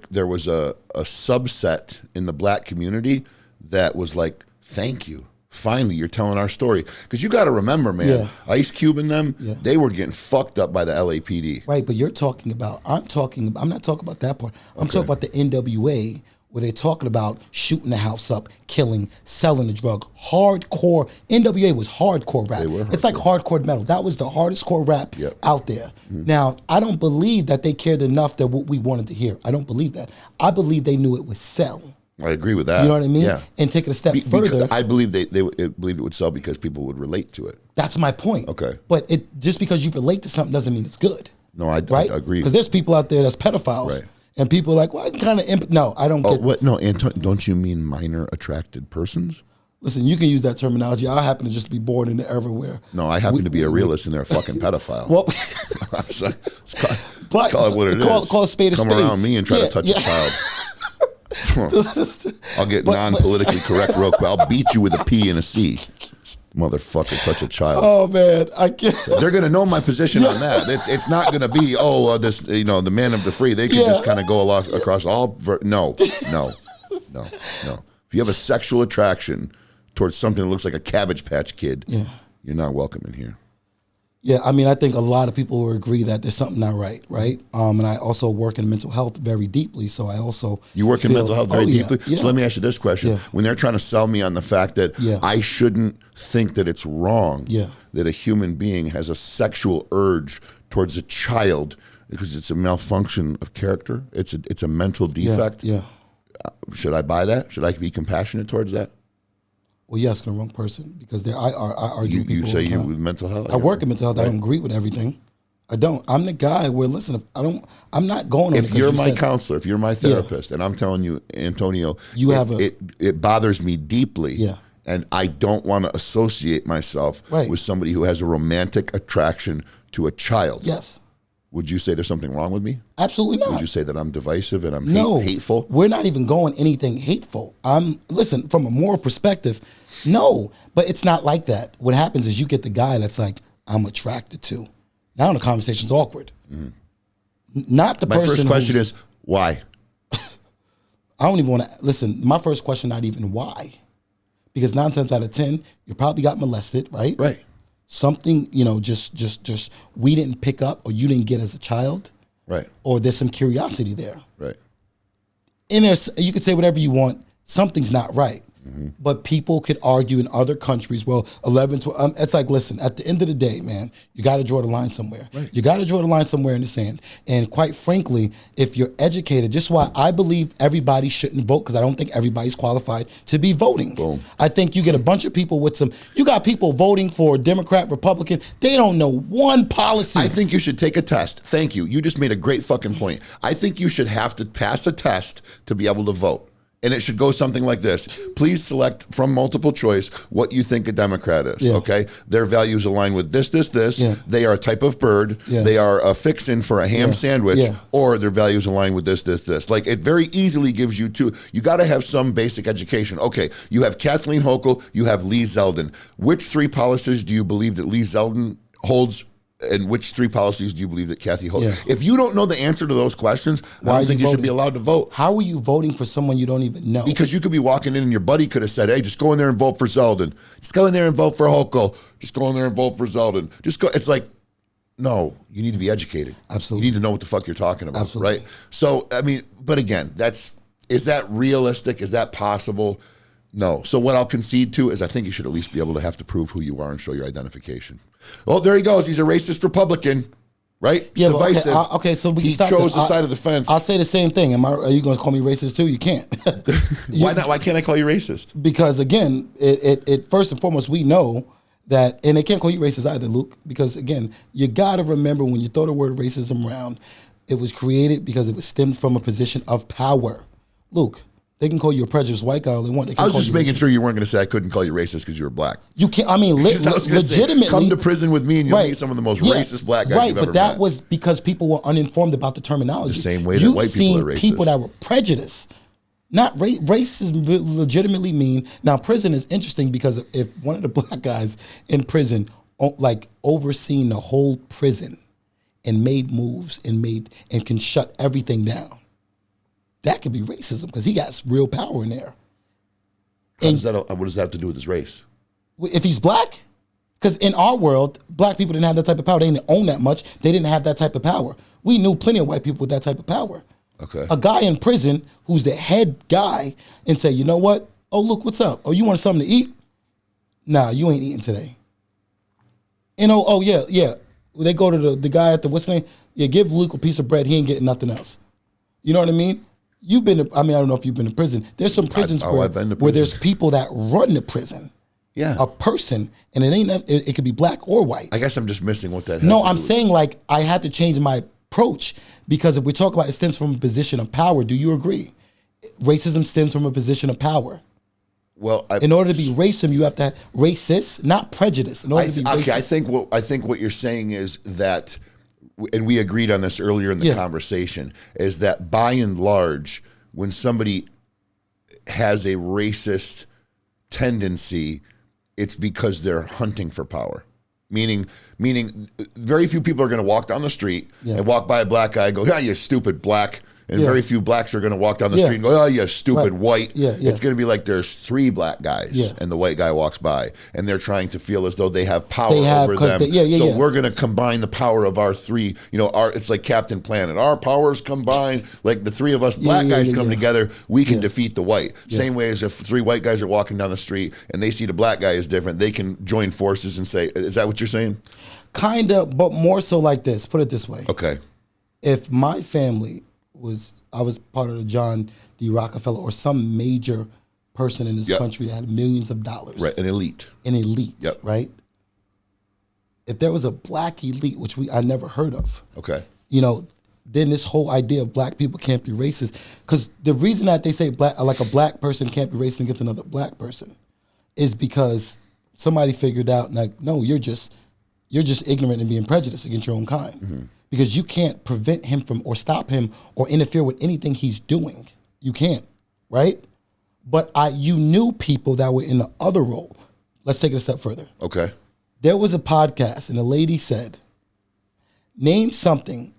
Speaker 1: subset in the black community that was like, thank you. Finally, you're telling our story. Because you got to remember, man, Ice Cube and them, they were getting fucked up by the LAPD.
Speaker 2: Right, but you're talking about, I'm not talking about that part. I'm talking about the NWA where they're talking about shooting the house up, killing, selling the drug. Hardcore. NWA was hardcore rap.
Speaker 1: They were
Speaker 2: It's like hardcore metal. That was the hardest core rap out there. Now, I don't believe that they cared enough that what we wanted to hear. I don't believe that. I believe they knew it would sell.
Speaker 1: I agree with that.
Speaker 2: You know what I mean?
Speaker 1: Yeah.
Speaker 2: And take it a step further.
Speaker 1: I believe they believe it would sell because people would relate to it.
Speaker 2: That's my point.
Speaker 1: Okay.
Speaker 2: But just because you relate to something doesn't mean it's good.
Speaker 1: No, I agree.
Speaker 2: Because there's people out there that's pedophiles.
Speaker 1: Right.
Speaker 2: And people are like, well, I can kind of... No, I don't get...
Speaker 1: What? No, Antonio, don't you mean minor attracted persons?
Speaker 2: Listen, you can use that terminology. I happen to just be born in the era where...
Speaker 1: No, I happen to be a realist and they're a fucking pedophile.
Speaker 2: Well...
Speaker 1: let's call it what it is.
Speaker 2: Call a spade a spade.
Speaker 1: Come around me and try to touch a child. I'll get non-politically correct real quick. I'll beat you with a P and a C. Motherfucker, touch a child.
Speaker 2: Oh man, I can't.
Speaker 1: They're gonna know my position on that. It's not gonna be this the man of the free. They can just kind of go across all. No. If you have a sexual attraction towards something that looks like a Cabbage Patch Kid, you're not welcome in here.
Speaker 2: Yeah, I mean, I think a lot of people will agree that there's something not right? And I also work in mental health very deeply, so I also
Speaker 1: You work in mental health very deeply?
Speaker 2: Yeah.
Speaker 1: So let me ask you this question. Yeah. When they're trying to sell me on the fact that I shouldn't think that it's wrong that a human being has a sexual urge towards a child because it's a malfunction of character, it's a mental defect, should I buy that? Should I be compassionate towards that?
Speaker 2: Well, you're asking the wrong person because I argue with people.
Speaker 1: You say you with mental health?
Speaker 2: I work in mental health. Right. I don't agree with everything. I don't. I'm the guy where, listen, I'm not going on
Speaker 1: If you're my counselor, if you're my therapist, and I'm telling you, Antonio, it bothers me deeply.
Speaker 2: Yeah.
Speaker 1: And I don't want to associate myself with somebody who has a romantic attraction to a child.
Speaker 2: Yes.
Speaker 1: Would you say there's something wrong with me?
Speaker 2: Absolutely not.
Speaker 1: Would you say that I'm divisive and I'm hateful?
Speaker 2: We're not even going anything hateful. Listen, from a moral perspective, no, but it's not like that. What happens is you get the guy that's like, I'm attracted to. Now the conversation's awkward. Not the person. My
Speaker 1: first question is, why?
Speaker 2: I don't even want to, listen, my first question, not even why. Because 9 times out of 10, you probably got molested, right?
Speaker 1: Right.
Speaker 2: Something, just we didn't pick up or you didn't get as a child.
Speaker 1: Right.
Speaker 2: Or there's some curiosity there.
Speaker 1: Right.
Speaker 2: And you could say whatever you want. Something's not right. But people could argue in other countries, well, 11, 12, it's like, listen, at the end of the day, man, you got to draw the line somewhere. Right. You got to draw the line somewhere in the sand. And quite frankly, if you're educated, just why I believe everybody shouldn't vote, because I don't think everybody's qualified to be voting.
Speaker 1: Boom.
Speaker 2: I think you get a bunch of people you got people voting for Democrat, Republican, they don't know one policy.
Speaker 1: I think you should take a test. Thank you. You just made a great fucking point. I think you should have to pass a test to be able to vote. And it should go something like this. Please select from multiple choice what you think a Democrat is, okay? Their values align with this. Yeah. They are a type of bird. Yeah. They are a fixin' for a ham sandwich. Yeah. Or their values align with this. Like, it very easily gives you two. You got to have some basic education. Okay, you have Kathleen Hochul, you have Lee Zeldin. Which 3 policies do you believe that Lee Zeldin holds? And which 3 policies do you believe that Kathy holds? Yeah. If you don't know the answer to those questions, I don't think you should be allowed to vote.
Speaker 2: How are you voting for someone you don't even know?
Speaker 1: Because you could be walking in and your buddy could have said, hey, just go in there and vote for Zeldin. Just go in there and vote for Hochul. Just go in there and vote for Zeldin. Just go. It's like, no, you need to be educated.
Speaker 2: Absolutely.
Speaker 1: You need to know what the fuck you're talking about.
Speaker 2: Absolutely.
Speaker 1: Right? So, I mean, but again, is that realistic? Is that possible? No. So what I'll concede to is I think you should at least be able to have to prove who you are and show your identification. Oh, there he goes. He's a racist Republican, right? It's divisive.
Speaker 2: Okay, so
Speaker 1: he chose the side of the fence.
Speaker 2: I'll say the same thing. Are you going to call me racist too? You can't.
Speaker 1: Why not? Why can't I call you racist?
Speaker 2: Because again, it first and foremost, we know that, and they can't call you racist either, Luke, because again, you got to remember when you throw the word racism around, it was created because it was stemmed from a position of power. Luke, they can call you a prejudiced white guy all they want.
Speaker 1: I was just making sure you weren't going to say I couldn't call you racist because you were black.
Speaker 2: You can't. I mean, legitimately,
Speaker 1: say, come to prison with me and you'll meet some of the most racist black guys you've ever met.
Speaker 2: But that was because people were uninformed about the terminology.
Speaker 1: The same way that white people are racist.
Speaker 2: You've seen people that were prejudiced. Not racism legitimately mean. Now, prison is interesting because if one of the black guys in prison, like overseeing the whole prison and made moves and can shut everything down, that could be racism because he got real power in there.
Speaker 1: What does that have to do with his race?
Speaker 2: If he's black? Because in our world, black people didn't have that type of power. They didn't own that much. They didn't have that type of power. We knew plenty of white people with that type of power.
Speaker 1: Okay.
Speaker 2: A guy in prison who's the head guy and say, you know what? Oh, look, what's up? Oh, you want something to eat? Nah, you ain't eating today. And yeah. They go to the guy at the what's the name? Yeah, give Luke a piece of bread. He ain't getting nothing else. You know what I mean? You've been. I don't know if you've been to prison. There's some prisons where there's people that run the prison.
Speaker 1: Yeah.
Speaker 2: A person, and it could be black or white.
Speaker 1: I guess I'm just missing what that.
Speaker 2: No, I'm saying like I had to change my approach because if we talk about it stems from a position of power. Do you agree? Racism stems from a position of power.
Speaker 1: Well,
Speaker 2: in order to be racist, you have to have racist, not prejudice. In order to be racist.
Speaker 1: Okay, I think what you're saying is that, and we agreed on this earlier in the conversation, is that by and large, when somebody has a racist tendency, it's because they're hunting for power. Meaning, very few people are going to walk down the street and walk by a black guy and go, "Yeah, you stupid black." And very few blacks are going to walk down the street and go, "Oh, you stupid white." It's going to be like there's 3 black guys and the white guy walks by and they're trying to feel as though they have power over them. So we're going to combine the power of our 3, it's like Captain Planet. Our powers combined, like the 3 of us black guys come together, we can defeat the white. Same way as if 3 white guys are walking down the street and they see the black guy is different, they can join forces and say, is that what you're saying?
Speaker 2: Kind of, but more so like this. Put it this way.
Speaker 1: Okay.
Speaker 2: If my family I was part of the John D. Rockefeller or some major person in this country that had millions of dollars.
Speaker 1: Right, an elite.
Speaker 2: Right? If there was a black elite, which I never heard of.
Speaker 1: Okay.
Speaker 2: Then this whole idea of black people can't be racist. Because the reason that they say a black person can't be racist against another black person is because somebody figured out, like, no, you're just ignorant and being prejudiced against your own kind. Mm-hmm. Because you can't prevent him from or stop him or interfere with anything he's doing. You can't, right? But you knew people that were in the other role. Let's take it a step further.
Speaker 1: Okay.
Speaker 2: There was a podcast and a lady said, name something,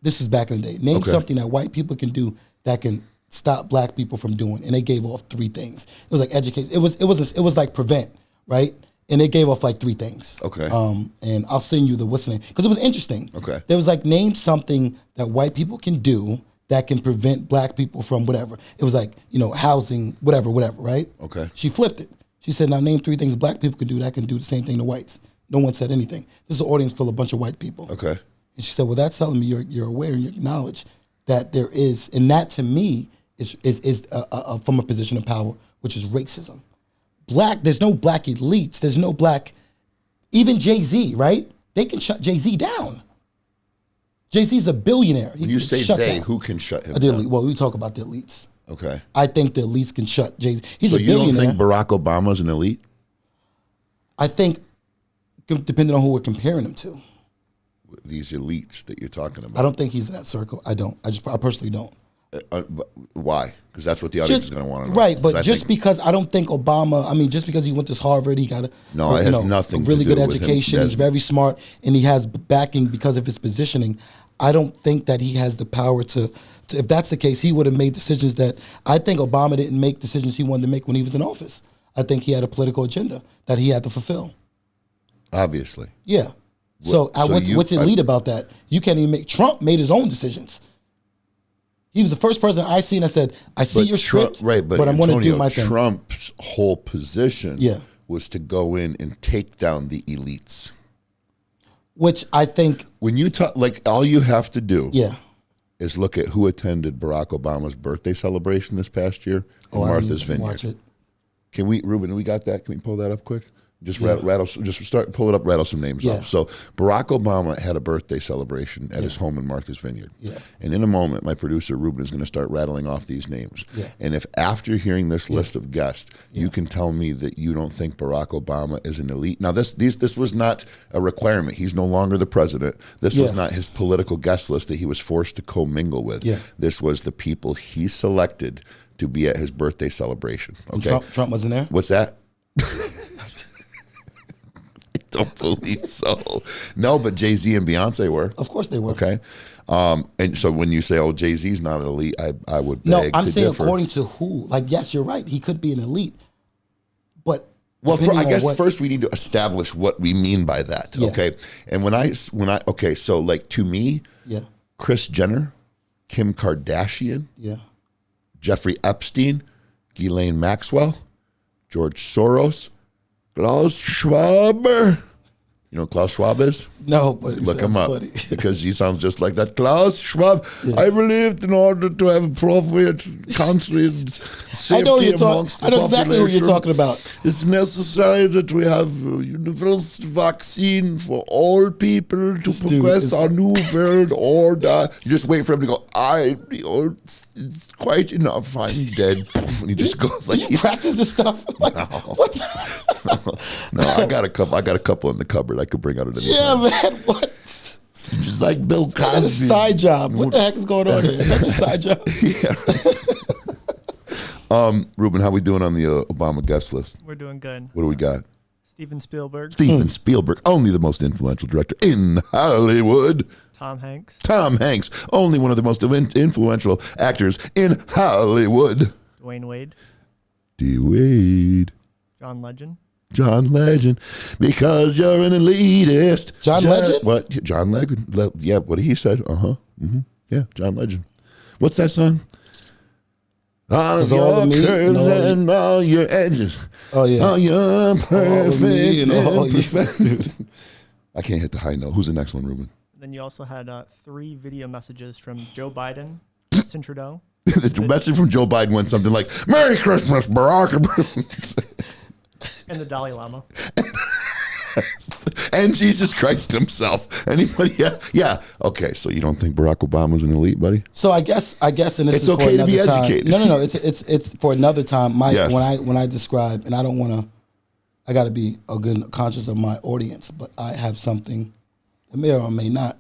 Speaker 2: this is back in the day, name something that white people can do that can stop black people from doing. And they gave off 3 things. It was like education. It was like prevent, right? And they gave off like 3 things. Okay. And I'll send you the what's the name because it was interesting.
Speaker 1: Okay.
Speaker 2: There was like name something that white people can do that can prevent black people from whatever. It was like housing, whatever, right? Okay. She flipped it. She said, now name 3 things black people can do that can do the same thing to whites. No one said anything. This is an audience full of a bunch of white people.
Speaker 1: Okay.
Speaker 2: And she said, well, that's telling me you're aware and you acknowledge that there is, and that to me is from a position of power, which is racism. There's no black elites. There's no black, even Jay-Z, right? They can shut Jay-Z down. Jay-Z's a billionaire.
Speaker 1: When you say they, down. Who can shut him down?
Speaker 2: Elite. Well, we talk about the elites.
Speaker 1: Okay.
Speaker 2: I think the elites can shut Jay-Z. He's
Speaker 1: a
Speaker 2: billionaire.
Speaker 1: So you don't think Barack Obama's an elite?
Speaker 2: I think, depending on who we're comparing him to.
Speaker 1: These elites that you're talking about.
Speaker 2: I don't think he's in that circle. I don't. I personally don't.
Speaker 1: Why? Because that's what the audience is going to want to know.
Speaker 2: Right, but because I don't think Obama, just because he went to Harvard, he got
Speaker 1: it has nothing
Speaker 2: really
Speaker 1: to do
Speaker 2: good education, he's very smart, and he has backing because of his positioning. I don't think that he has the power to if that's the case, he would have made decisions that, I think Obama didn't make decisions he wanted to make when he was in office. I think he had a political agenda that he had to fulfill.
Speaker 1: Obviously.
Speaker 2: Yeah. What's elite about that? You can't even Trump made his own decisions. He was the first president I seen that said, I see your script, but I'm going to do my thing.
Speaker 1: Trump's whole position was to go in and take down the elites.
Speaker 2: Which I think...
Speaker 1: When you talk, all you have to do is look at who attended Barack Obama's birthday celebration this past year in Martha's Vineyard. Watch it. Can we, Ruben, we got that? Can we pull that up quick? Just pull it up, rattle some names off. So Barack Obama had a birthday celebration at his home in Martha's Vineyard. Yeah. And in a moment, my producer, Ruben, is going to start rattling off these names. Yeah. And if after hearing this list of guests, you can tell me that you don't think Barack Obama is an elite. Now, this was not a requirement. He's no longer the president. This was not his political guest list that he was forced to commingle with. Yeah. This was the people he selected to be at his birthday celebration. Okay.
Speaker 2: Trump wasn't there?
Speaker 1: What's that? Don't believe so. No, but Jay-Z and Beyonce were.
Speaker 2: Of course they were.
Speaker 1: Okay. And so when you say, Jay-Z's not an elite, I would beg to differ.
Speaker 2: No, I'm saying according to who. Yes, you're right. He could be an elite. But
Speaker 1: I guess first we need to establish what we mean by that. Yeah. Okay. And to me, Kris Jenner Kim Kardashian,
Speaker 2: Yeah.
Speaker 1: Jeffrey Epstein, Ghislaine Maxwell, George Soros, Klaus Schwab. You know who Klaus Schwab is?
Speaker 2: No, but
Speaker 1: Look him up
Speaker 2: funny.
Speaker 1: because he sounds just like that. Klaus Schwab. Yeah. I believed in order to have appropriate countries, safety
Speaker 2: I know
Speaker 1: amongst the
Speaker 2: I know exactly who you're talking about.
Speaker 1: It's necessary that we have a universal vaccine for all people to progress our new world order. You just wait for him to go, it's quite enough. I'm dead. And he just goes like,
Speaker 2: you practice this stuff? Like,
Speaker 1: no. No, I got a couple in the cupboard I could bring out at any time.
Speaker 2: Man, what?
Speaker 1: It's just like Bill Cosby.
Speaker 2: That's a side job. What the heck is going on here? That's a side job.
Speaker 1: Yeah. Ruben, how we doing on the Obama guest list?
Speaker 3: We're doing good.
Speaker 1: What do we got?
Speaker 3: Steven Spielberg.
Speaker 1: Steven Spielberg, only the most influential director in Hollywood.
Speaker 3: Tom Hanks.
Speaker 1: Tom Hanks, only one of the most influential actors in Hollywood.
Speaker 3: Dwayne Wade.
Speaker 1: D. Wade.
Speaker 3: John Legend.
Speaker 1: John Legend, because you're an elitist.
Speaker 2: John Legend?
Speaker 1: What? John Legend. Yeah, what he said. Mm-hmm. Yeah, John Legend. What's that song? All of your curves and all your edges.
Speaker 2: Oh, yeah.
Speaker 1: All your perfect
Speaker 2: all
Speaker 1: imperfect. I can't hit the high note. Who's the next one, Ruben?
Speaker 3: Then you also had 3 video messages from Joe Biden, Justin Trudeau.
Speaker 1: The message from Joe Biden went something like, Merry Christmas, Barack Obama.
Speaker 3: And the Dalai Lama.
Speaker 1: And Jesus Christ himself. Anybody? Yeah. Okay, so you don't think Barack Obama's an elite, buddy?
Speaker 2: So I guess, and this
Speaker 1: it's
Speaker 2: is
Speaker 1: okay
Speaker 2: for another
Speaker 1: to be
Speaker 2: time.
Speaker 1: educated.
Speaker 2: No. It's for another time.
Speaker 1: Yes.
Speaker 2: When I describe, and I don't want to, I got to be conscious of my audience, but I have something that may or may not,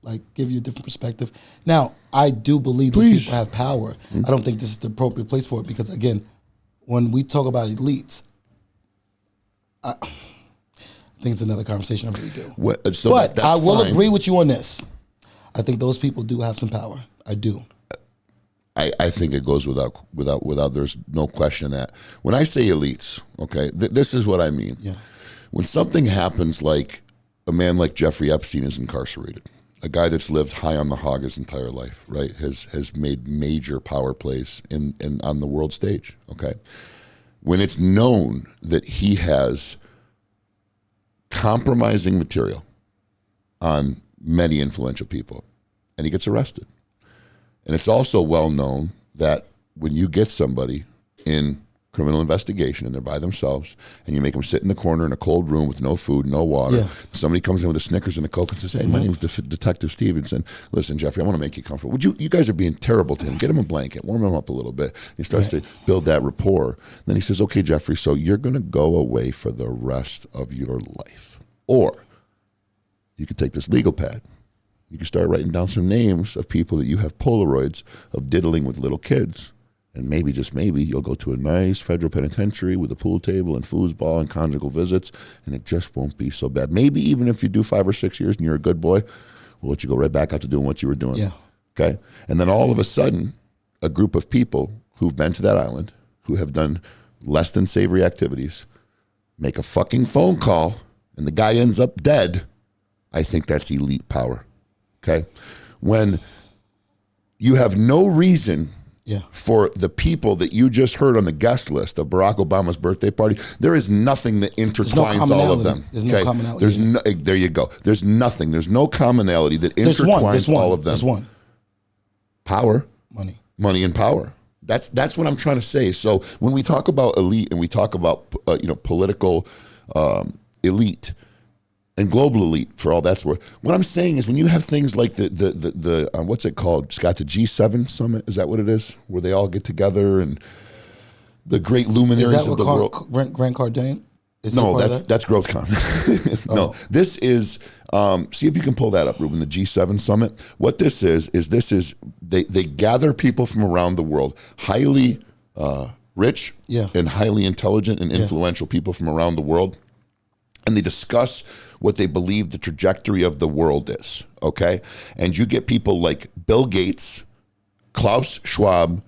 Speaker 2: like give you a different perspective. Now, I do believe these people have power. Mm-hmm. I don't think this is the appropriate place for it because, again, when we talk about elites, I think it's another conversation. I really do. But I will agree with you on this. I think those people do have some power. I do.
Speaker 1: I think it goes without. There's no question that when I say elites, okay, this is what I mean.
Speaker 2: Yeah.
Speaker 1: When something happens, like a man like Jeffrey Epstein is incarcerated, a guy that's lived high on the hog his entire life, right, has made major power plays in on the world stage. Okay. When it's known that he has compromising material on many influential people, and he gets arrested. And it's also well known that when you get somebody in criminal investigation and they're by themselves and you make them sit in the corner in a cold room with no food, no water, somebody comes in with a Snickers and a Coke and says, hey, my name's Detective Stevenson. Listen, Jeffrey, I want to make you comfortable. You guys are being terrible to him. Get him a blanket, warm him up a little bit. He starts to build that rapport. Then he says, okay, Jeffrey, so you're going to go away for the rest of your life. Or you could take this legal pad. You can start writing down some names of people that you have Polaroids of diddling with little kids. And maybe, just maybe, you'll go to a nice federal penitentiary with a pool table and foosball and conjugal visits, and it just won't be so bad. Maybe even if you do 5 or 6 years and you're a good boy, we'll let you go right back out to doing what you were doing.
Speaker 2: Yeah.
Speaker 1: Okay? And then all of a sudden, a group of people who've been to that island, who have done less than savory activities, make a fucking phone call, and the guy ends up dead. I think that's elite power. Okay? When you have no reason for the people that you just heard on the guest list of Barack Obama's birthday party, there is nothing that intertwines all of them.
Speaker 2: There's no commonality.
Speaker 1: There you go. There's nothing. There's no commonality that intertwines all of them.
Speaker 2: There's one.
Speaker 1: Power.
Speaker 2: Money
Speaker 1: and power. That's what I'm trying to say. So when we talk about elite and we talk about political elite and global elite, for all that's worth, what I'm saying is when you have things like the what's it called, Scott, the G7 summit, is that what it is, where they all get together and the great luminaries of the world.
Speaker 2: Grant Cardone?
Speaker 1: No, that's GrowthCon. No, this is. See if you can pull that up, Ruben. The G7 summit. What this is they gather people from around the world, highly rich and highly intelligent and influential people from around the world, and they discuss what they believe the trajectory of the world is. Okay, and you get people like Bill Gates, Klaus Schwab,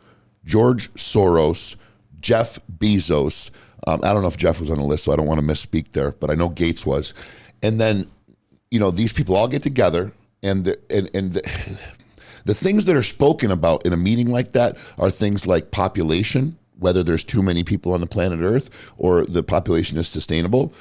Speaker 1: George Soros, Jeff Bezos. I don't know if Jeff was on the list, so I don't want to misspeak there, but I know Gates was. And then, these people all get together, and The things that are spoken about in a meeting like that are things like population, whether there's too many people on the planet Earth or the population is sustainable,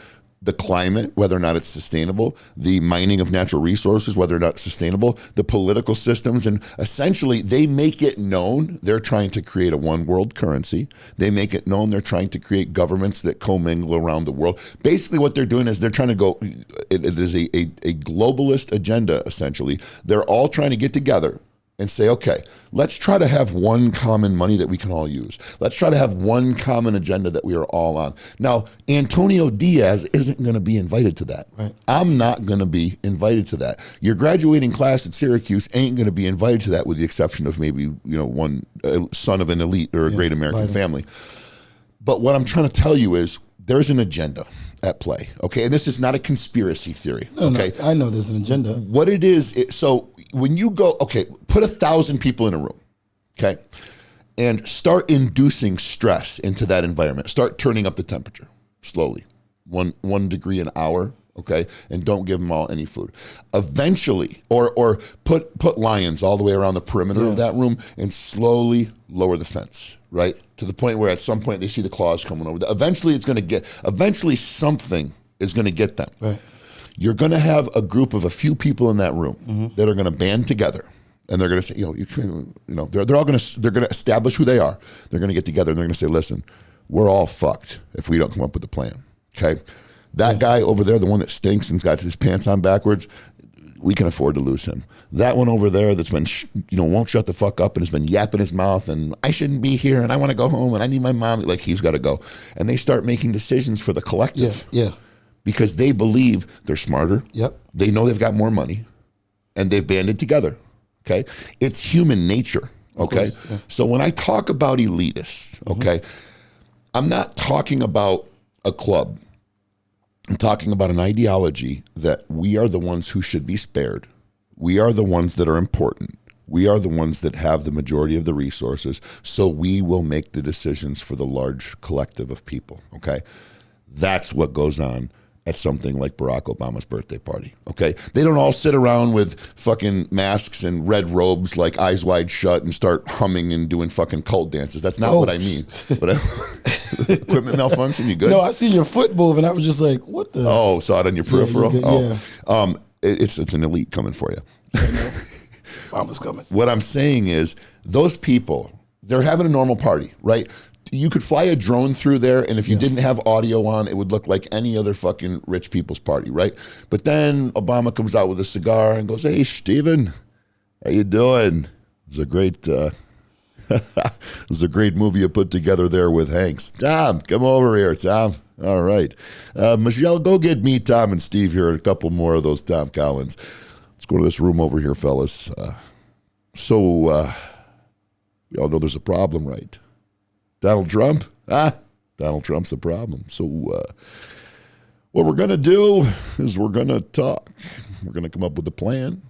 Speaker 1: the climate, whether or not it's sustainable, the mining of natural resources, whether or not it's sustainable, the political systems, and essentially they make it known they're trying to create a one world currency. They make it known they're trying to create governments that commingle around the world. Basically what they're doing is they're trying to go, it is a globalist agenda, essentially. They're all trying to get together and say, okay, let's try to have one common money that we can all use. Let's try to have one common agenda that we are all on. Now, Antonio Diaz isn't going to be invited to that.
Speaker 2: Right.
Speaker 1: I'm not going to be invited to that. Your graduating class at Syracuse ain't going to be invited to that, with the exception of maybe one son of an elite or a great American family. But what I'm trying to tell you is there's an agenda at play, okay? And this is not a conspiracy theory, okay?
Speaker 2: No, I know there's an agenda.
Speaker 1: What it is, so when you go, okay, put 1,000 people in a room, okay, and start inducing stress into that environment. Start turning up the temperature slowly, one degree an hour, okay, and don't give them all any food. Eventually, or put lions all the way around the perimeter of that room and slowly lower the fence, right, to the point where at some point they see the claws coming over. Eventually something is going to get them.
Speaker 2: Right.
Speaker 1: You're going to have a group of a few people in that room that are going to band together, and they're going to say, they're all going to establish who they are. They're going to get together and they're going to say, listen, we're all fucked if we don't come up with a plan. Okay, that guy over there, the one that stinks and's got his pants on backwards, we can afford to lose him. That one over there that's been, won't shut the fuck up and has been yapping his mouth and I shouldn't be here and I want to go home and I need my mom. Like, he's got to go. And they start making decisions for the collective.
Speaker 2: Yeah.
Speaker 1: Because they believe they're smarter.
Speaker 2: Yep.
Speaker 1: They know they've got more money and they've banded together. Okay. It's human nature. Okay.
Speaker 2: Course, yeah.
Speaker 1: So when I talk about elitists, okay, I'm not talking about a club. I'm talking about an ideology that we are the ones who should be spared. We are the ones that are important. We are the ones that have the majority of the resources. So we will make the decisions for the large collective of people. Okay. That's what goes on at something like Barack Obama's birthday party, okay? They don't all sit around with fucking masks and red robes, like eyes wide shut, and start humming and doing fucking cult dances. That's not what I mean. But equipment malfunction, you good?
Speaker 2: No, I seen your foot move, and I was just like, what the?
Speaker 1: Oh, saw it on your peripheral?
Speaker 2: Yeah.
Speaker 1: It's an elite coming for you.
Speaker 2: Obama's coming.
Speaker 1: What I'm saying is those people, they're having a normal party, right? You could fly a drone through there, and if you didn't have audio on, it would look like any other fucking rich people's party, right? But then Obama comes out with a cigar and goes, "Hey, Steven, how you doing? It's a great, movie you put together there with Hanks. Tom, come over here, Tom. All right, Michelle, go get me, Tom, and Steve here, and a couple more of those Tom Collins. Let's go to this room over here, fellas. We all know there's a problem, right? Donald Trump? Donald Trump's a problem. So what we're going to do is we're going to talk. We're going to come up with a plan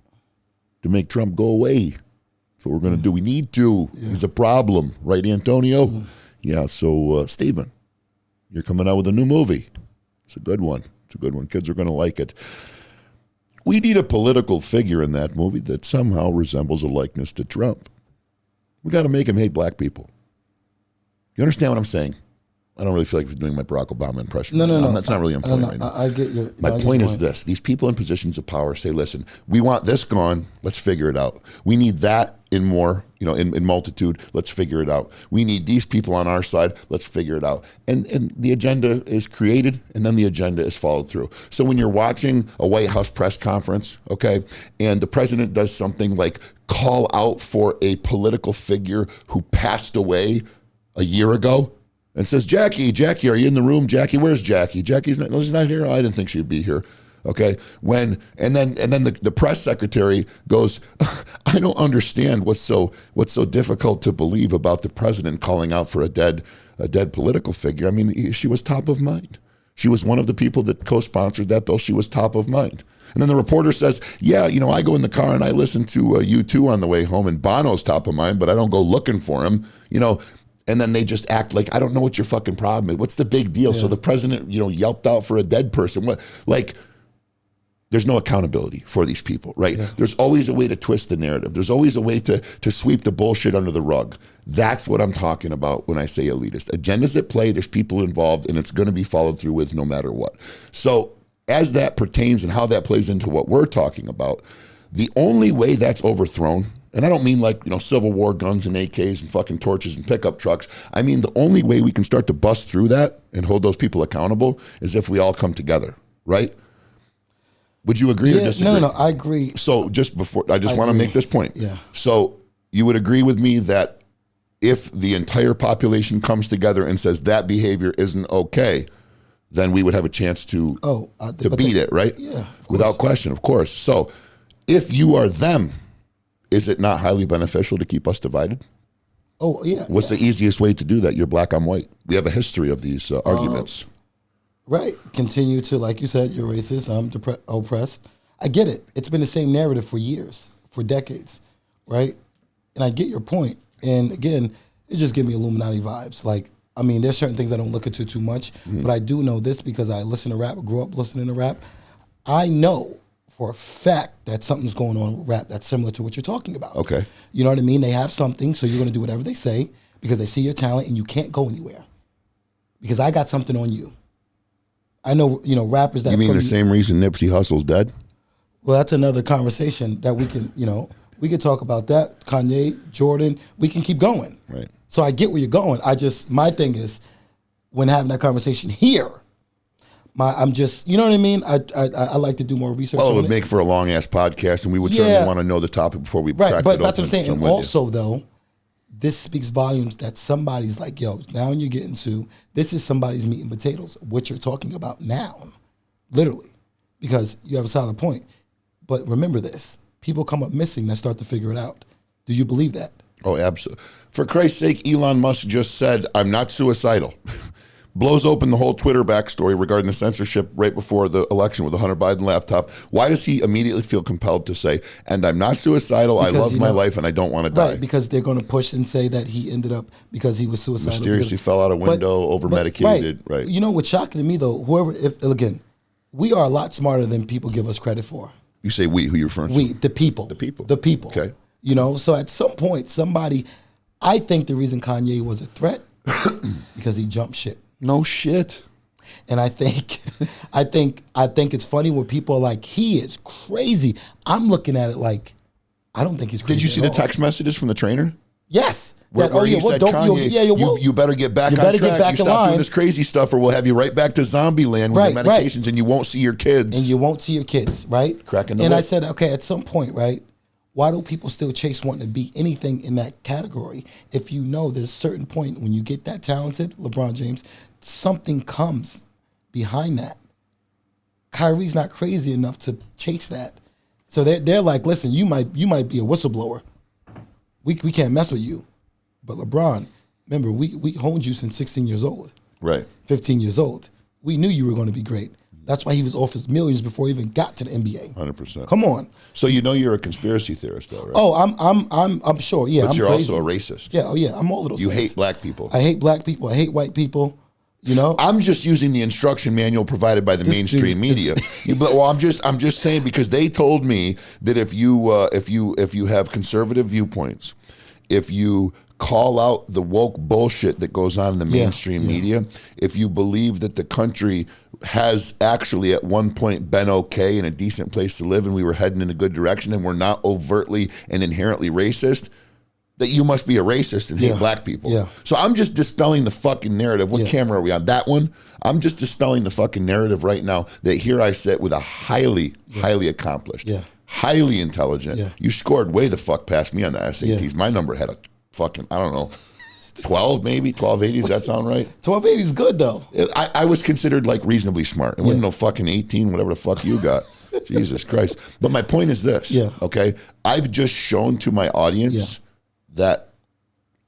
Speaker 1: to make Trump go away. That's what we're going to do. We need to. Yeah. He's a problem. Right, Antonio? Mm-hmm. Yeah, so Stephen, you're coming out with a new movie. It's a good one. Kids are going to like it. We need a political figure in that movie that somehow resembles a likeness to Trump. We got to make him hate black people. You understand what I'm saying? I don't really feel like doing my Barack Obama impression.
Speaker 2: No.
Speaker 1: That's not really important right now.
Speaker 2: I get your.
Speaker 1: My point is this: these people in positions of power say, "Listen, we want this gone. Let's figure it out. We need that in more, in multitude. Let's figure it out. We need these people on our side. Let's figure it out." And the agenda is created, and then the agenda is followed through. So when you're watching a White House press conference, okay, and the president does something like call out for a political figure who passed away a year ago, and says, Jackie, are you in the room? Jackie, where's Jackie? She's not here. Oh, I didn't think she'd be here. Okay. And then the press secretary goes, I don't understand what's so difficult to believe about the president calling out for a dead political figure. I mean, she was top of mind. She was one of the people that co-sponsored that bill. She was top of mind. And then the reporter says, yeah, I go in the car and I listen to U2 on the way home, and Bono's top of mind, but I don't go looking for him, And then they just act like, I don't know what your fucking problem is. What's the big deal? Yeah. So the president, yelped out for a dead person. What, like, there's no accountability for these people, right? Yeah. There's always a way to twist the narrative. There's always a way to sweep the bullshit under the rug. That's what I'm talking about when I say elitist. Agendas at play, there's people involved, and it's going to be followed through with no matter what. So as that pertains and how that plays into what we're talking about, the only way that's overthrown, and I don't mean like, Civil War guns and AKs and fucking torches and pickup trucks. I mean, the only way we can start to bust through that and hold those people accountable is if we all come together, right? Would you agree or disagree?
Speaker 2: No, I agree.
Speaker 1: So I just want to make this point.
Speaker 2: Yeah.
Speaker 1: So you would agree with me that if the entire population comes together and says that behavior isn't okay, then we would have a chance to beat it, right?
Speaker 2: Yeah.
Speaker 1: Without question, of course. So if you are them, is it not highly beneficial to keep us divided?
Speaker 2: Oh, yeah.
Speaker 1: What's the easiest way to do that? You're black, I'm white. We have a history of these arguments.
Speaker 2: Right. Continue to, like you said, you're racist, I'm oppressed. I get it. It's been the same narrative for years, for decades, right? And I get your point. And again, it just gives me Illuminati vibes. Like, I mean, there's certain things I don't look into too much, but I do know this because I listen to rap, grew up listening to rap. I know for a fact that something's going on with rap that's similar to what you're talking about.
Speaker 1: Okay.
Speaker 2: You know what I mean? They have something, so you're going to do whatever they say because they see your talent and you can't go anywhere because I got something on you. I know, rappers that...
Speaker 1: You mean the same reason Nipsey Hussle's dead?
Speaker 2: Well, that's another conversation that we can, we can talk about that. Kanye, Jordan, we can keep going.
Speaker 1: Right.
Speaker 2: So I get where you're going. My thing is, when having that conversation here, I'm just, you know what I mean? I like to do more research on it.
Speaker 1: Well, it would make for a long-ass podcast, and we would certainly want to know the topic before we crack it open.
Speaker 2: Right, but that's what I'm saying. And also, though, this speaks volumes that somebody's like, yo, now you're getting to, this is somebody's meat and potatoes, what you're talking about now, literally, because you have a solid point. But remember this, people come up missing that start to figure it out. Do you believe that?
Speaker 1: Oh, absolutely. For Christ's sake, Elon Musk just said, I'm not suicidal. Blows open the whole Twitter backstory regarding the censorship right before the election with the Hunter Biden laptop. Why does he immediately feel compelled to say, and I'm not suicidal, because, I love my life, and I don't want to die?
Speaker 2: Right, because they're going to push and say that he ended up, because he was suicidal.
Speaker 1: Mysteriously fell out a window, over-medicated. Right.
Speaker 2: You know what's shocking to me, though? Again, we are a lot smarter than people give us credit for.
Speaker 1: You say we, who you're referring to?
Speaker 2: We, the people.
Speaker 1: The people.
Speaker 2: The people.
Speaker 1: Okay.
Speaker 2: So at some point, I think the reason Kanye was a threat, because he jumped shit.
Speaker 1: No shit.
Speaker 2: And I think it's funny when people are like, he is crazy. I'm looking at it like, I don't think he's crazy.
Speaker 1: Did you see the text messages from the trainer?
Speaker 2: Yes.
Speaker 1: Where he said, Kanye, you better get back on track. You stop doing this crazy stuff or we'll have you right back to zombie land with the medications and you won't see your kids.
Speaker 2: Right?
Speaker 1: Cracking the
Speaker 2: whip.
Speaker 1: I
Speaker 2: said, okay, at some point, right, why do people still chase wanting to be anything in that category if you know there's a certain point when you get that talented, LeBron James, something comes behind that. Kyrie's not crazy enough to chase that. So they're like, listen, you might be a whistleblower. We can't mess with you. But LeBron, remember, we honed you since 16 years old.
Speaker 1: Right.
Speaker 2: 15 years old. We knew you were going to be great. That's why he was off his millions before he even got to the NBA.
Speaker 1: 100%.
Speaker 2: Come on.
Speaker 1: So you're a conspiracy theorist, though, right?
Speaker 2: Oh, I'm sure. Yeah,
Speaker 1: but you're
Speaker 2: crazy.
Speaker 1: also a racist.
Speaker 2: Yeah, I'm all of those.
Speaker 1: You
Speaker 2: things.
Speaker 1: hate black people.
Speaker 2: I hate black people. I hate white people.
Speaker 1: I'm just using the instruction manual provided by the mainstream media. I'm just saying because they told me that if you have conservative viewpoints, if you call out the woke bullshit that goes on in the mainstream media, if you believe that the country has actually at one point been okay and a decent place to live and we were heading in a good direction and we're not overtly and inherently racist, that you must be a racist and hate black people. Yeah. So I'm just dispelling the fucking narrative. What camera are we on? That one? I'm just dispelling the fucking narrative right now that here I sit with a highly accomplished, highly intelligent. You scored way the fuck past me on the SATs. My number had a fucking, I don't know, 12 maybe, 1280. Does that sound right?
Speaker 2: 1280 is good though.
Speaker 1: I was considered like reasonably smart. It wasn't no fucking 18, whatever the fuck you got. Jesus Christ. But my point is this, okay? I've just shown to my audience that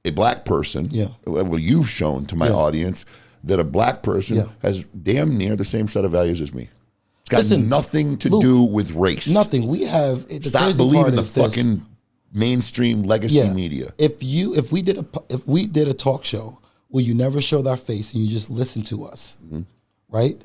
Speaker 1: a black person, well, you've shown to my audience that a black person has damn near the same set of values as me. It's got nothing to do with race.
Speaker 2: Nothing. We have,
Speaker 1: stop believing the fucking mainstream legacy media.
Speaker 2: If we did a talk show where you never showed our face and you just listened to us, right?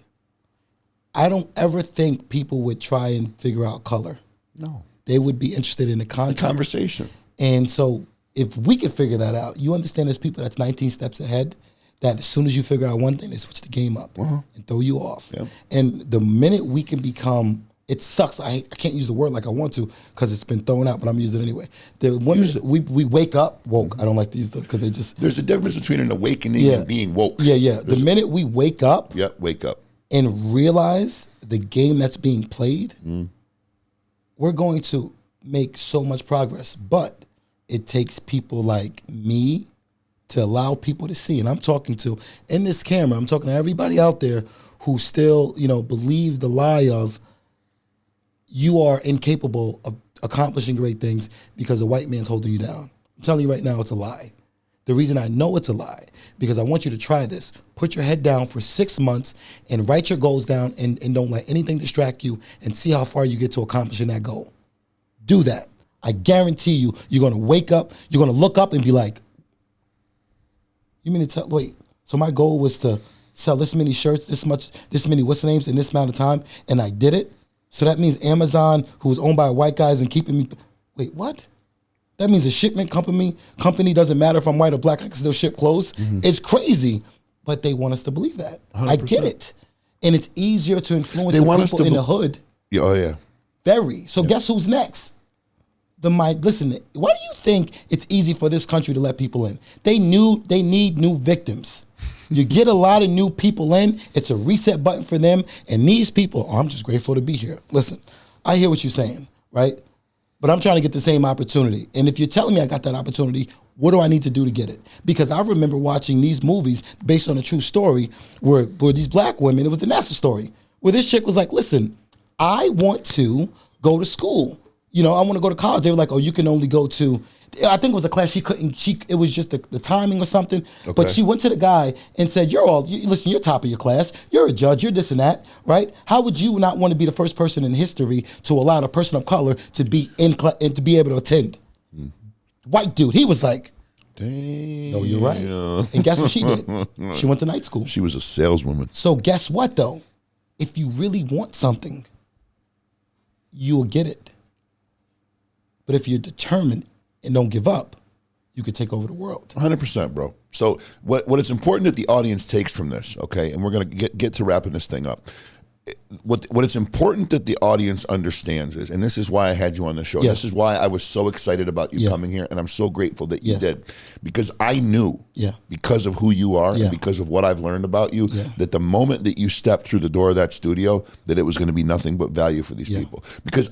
Speaker 2: I don't ever think people would try and figure out color.
Speaker 1: No.
Speaker 2: They would be interested in the content.
Speaker 1: The conversation.
Speaker 2: And so if we could figure that out, you understand there's people that's 19 steps ahead that as soon as you figure out one thing, they switch the game up and throw you off. Yep. And the minute we can become, it sucks, I can't use the word like I want to because it's been thrown out, but I'm using it anyway. The women, we wake up, woke. I don't like to use the, because they just.
Speaker 1: There's a difference between an awakening and being woke.
Speaker 2: Yeah. The minute we wake up.
Speaker 1: Yeah, wake up.
Speaker 2: And realize the game that's being played, we're going to make so much progress. But it takes people like me to allow people to see. And I'm talking to, in this camera, I'm talking to everybody out there who still, believe the lie of you are incapable of accomplishing great things because a white man's holding you down. I'm telling you right now, it's a lie. The reason I know it's a lie, because I want you to try this. Put your head down for 6 months and write your goals down and don't let anything distract you and see how far you get to accomplishing that goal. Do that. I guarantee you, you're going to wake up, you're going to look up and be like, you mean to tell, wait, so my goal was to sell this many shirts, this many what's the names in this amount of time, and I did it? So that means Amazon, who was owned by white guys and keeping me, wait, what? That means a shipment company doesn't matter if I'm white or black, I can still ship clothes. It's crazy, but they want us to believe that. 100%. I get it. And it's easier to influence the people in the hood.
Speaker 1: Yeah, oh yeah.
Speaker 2: Very. So guess who's next? Listen, why do you think it's easy for this country to let people in? They need new victims. You get a lot of new people in, it's a reset button for them, and these people, I'm just grateful to be here. Listen, I hear what you're saying, right? But I'm trying to get the same opportunity. And if you're telling me I got that opportunity, what do I need to do to get it? Because I remember watching these movies based on a true story where these black women, it was the NASA story, where this chick was like, listen, I want to go to school. I want to go to college. They were like, oh, you can only go to, I think it was a class it was just the timing or something. Okay. But she went to the guy and said, listen, you're top of your class. You're a judge. You're this and that, right? How would you not want to be the first person in history to allow a person of color to be in and to be able to attend? White dude. He was like, dang. No, you're right. And guess what she did? She went to night school.
Speaker 1: She was a saleswoman.
Speaker 2: So guess what, though? If you really want something, you'll get it. But if you're determined and don't give up, you could take over the world.
Speaker 1: 100%, bro. So what it's important that the audience takes from this, okay, and we're going to get to wrapping this thing up. What it's important that the audience understands is, and this is why I had you on the show, this is why I was so excited about you coming here, and I'm so grateful that you did, because I knew, because of who you are and because of what I've learned about you, that the moment that you stepped through the door of that studio, that it was going to be nothing but value for these people. Because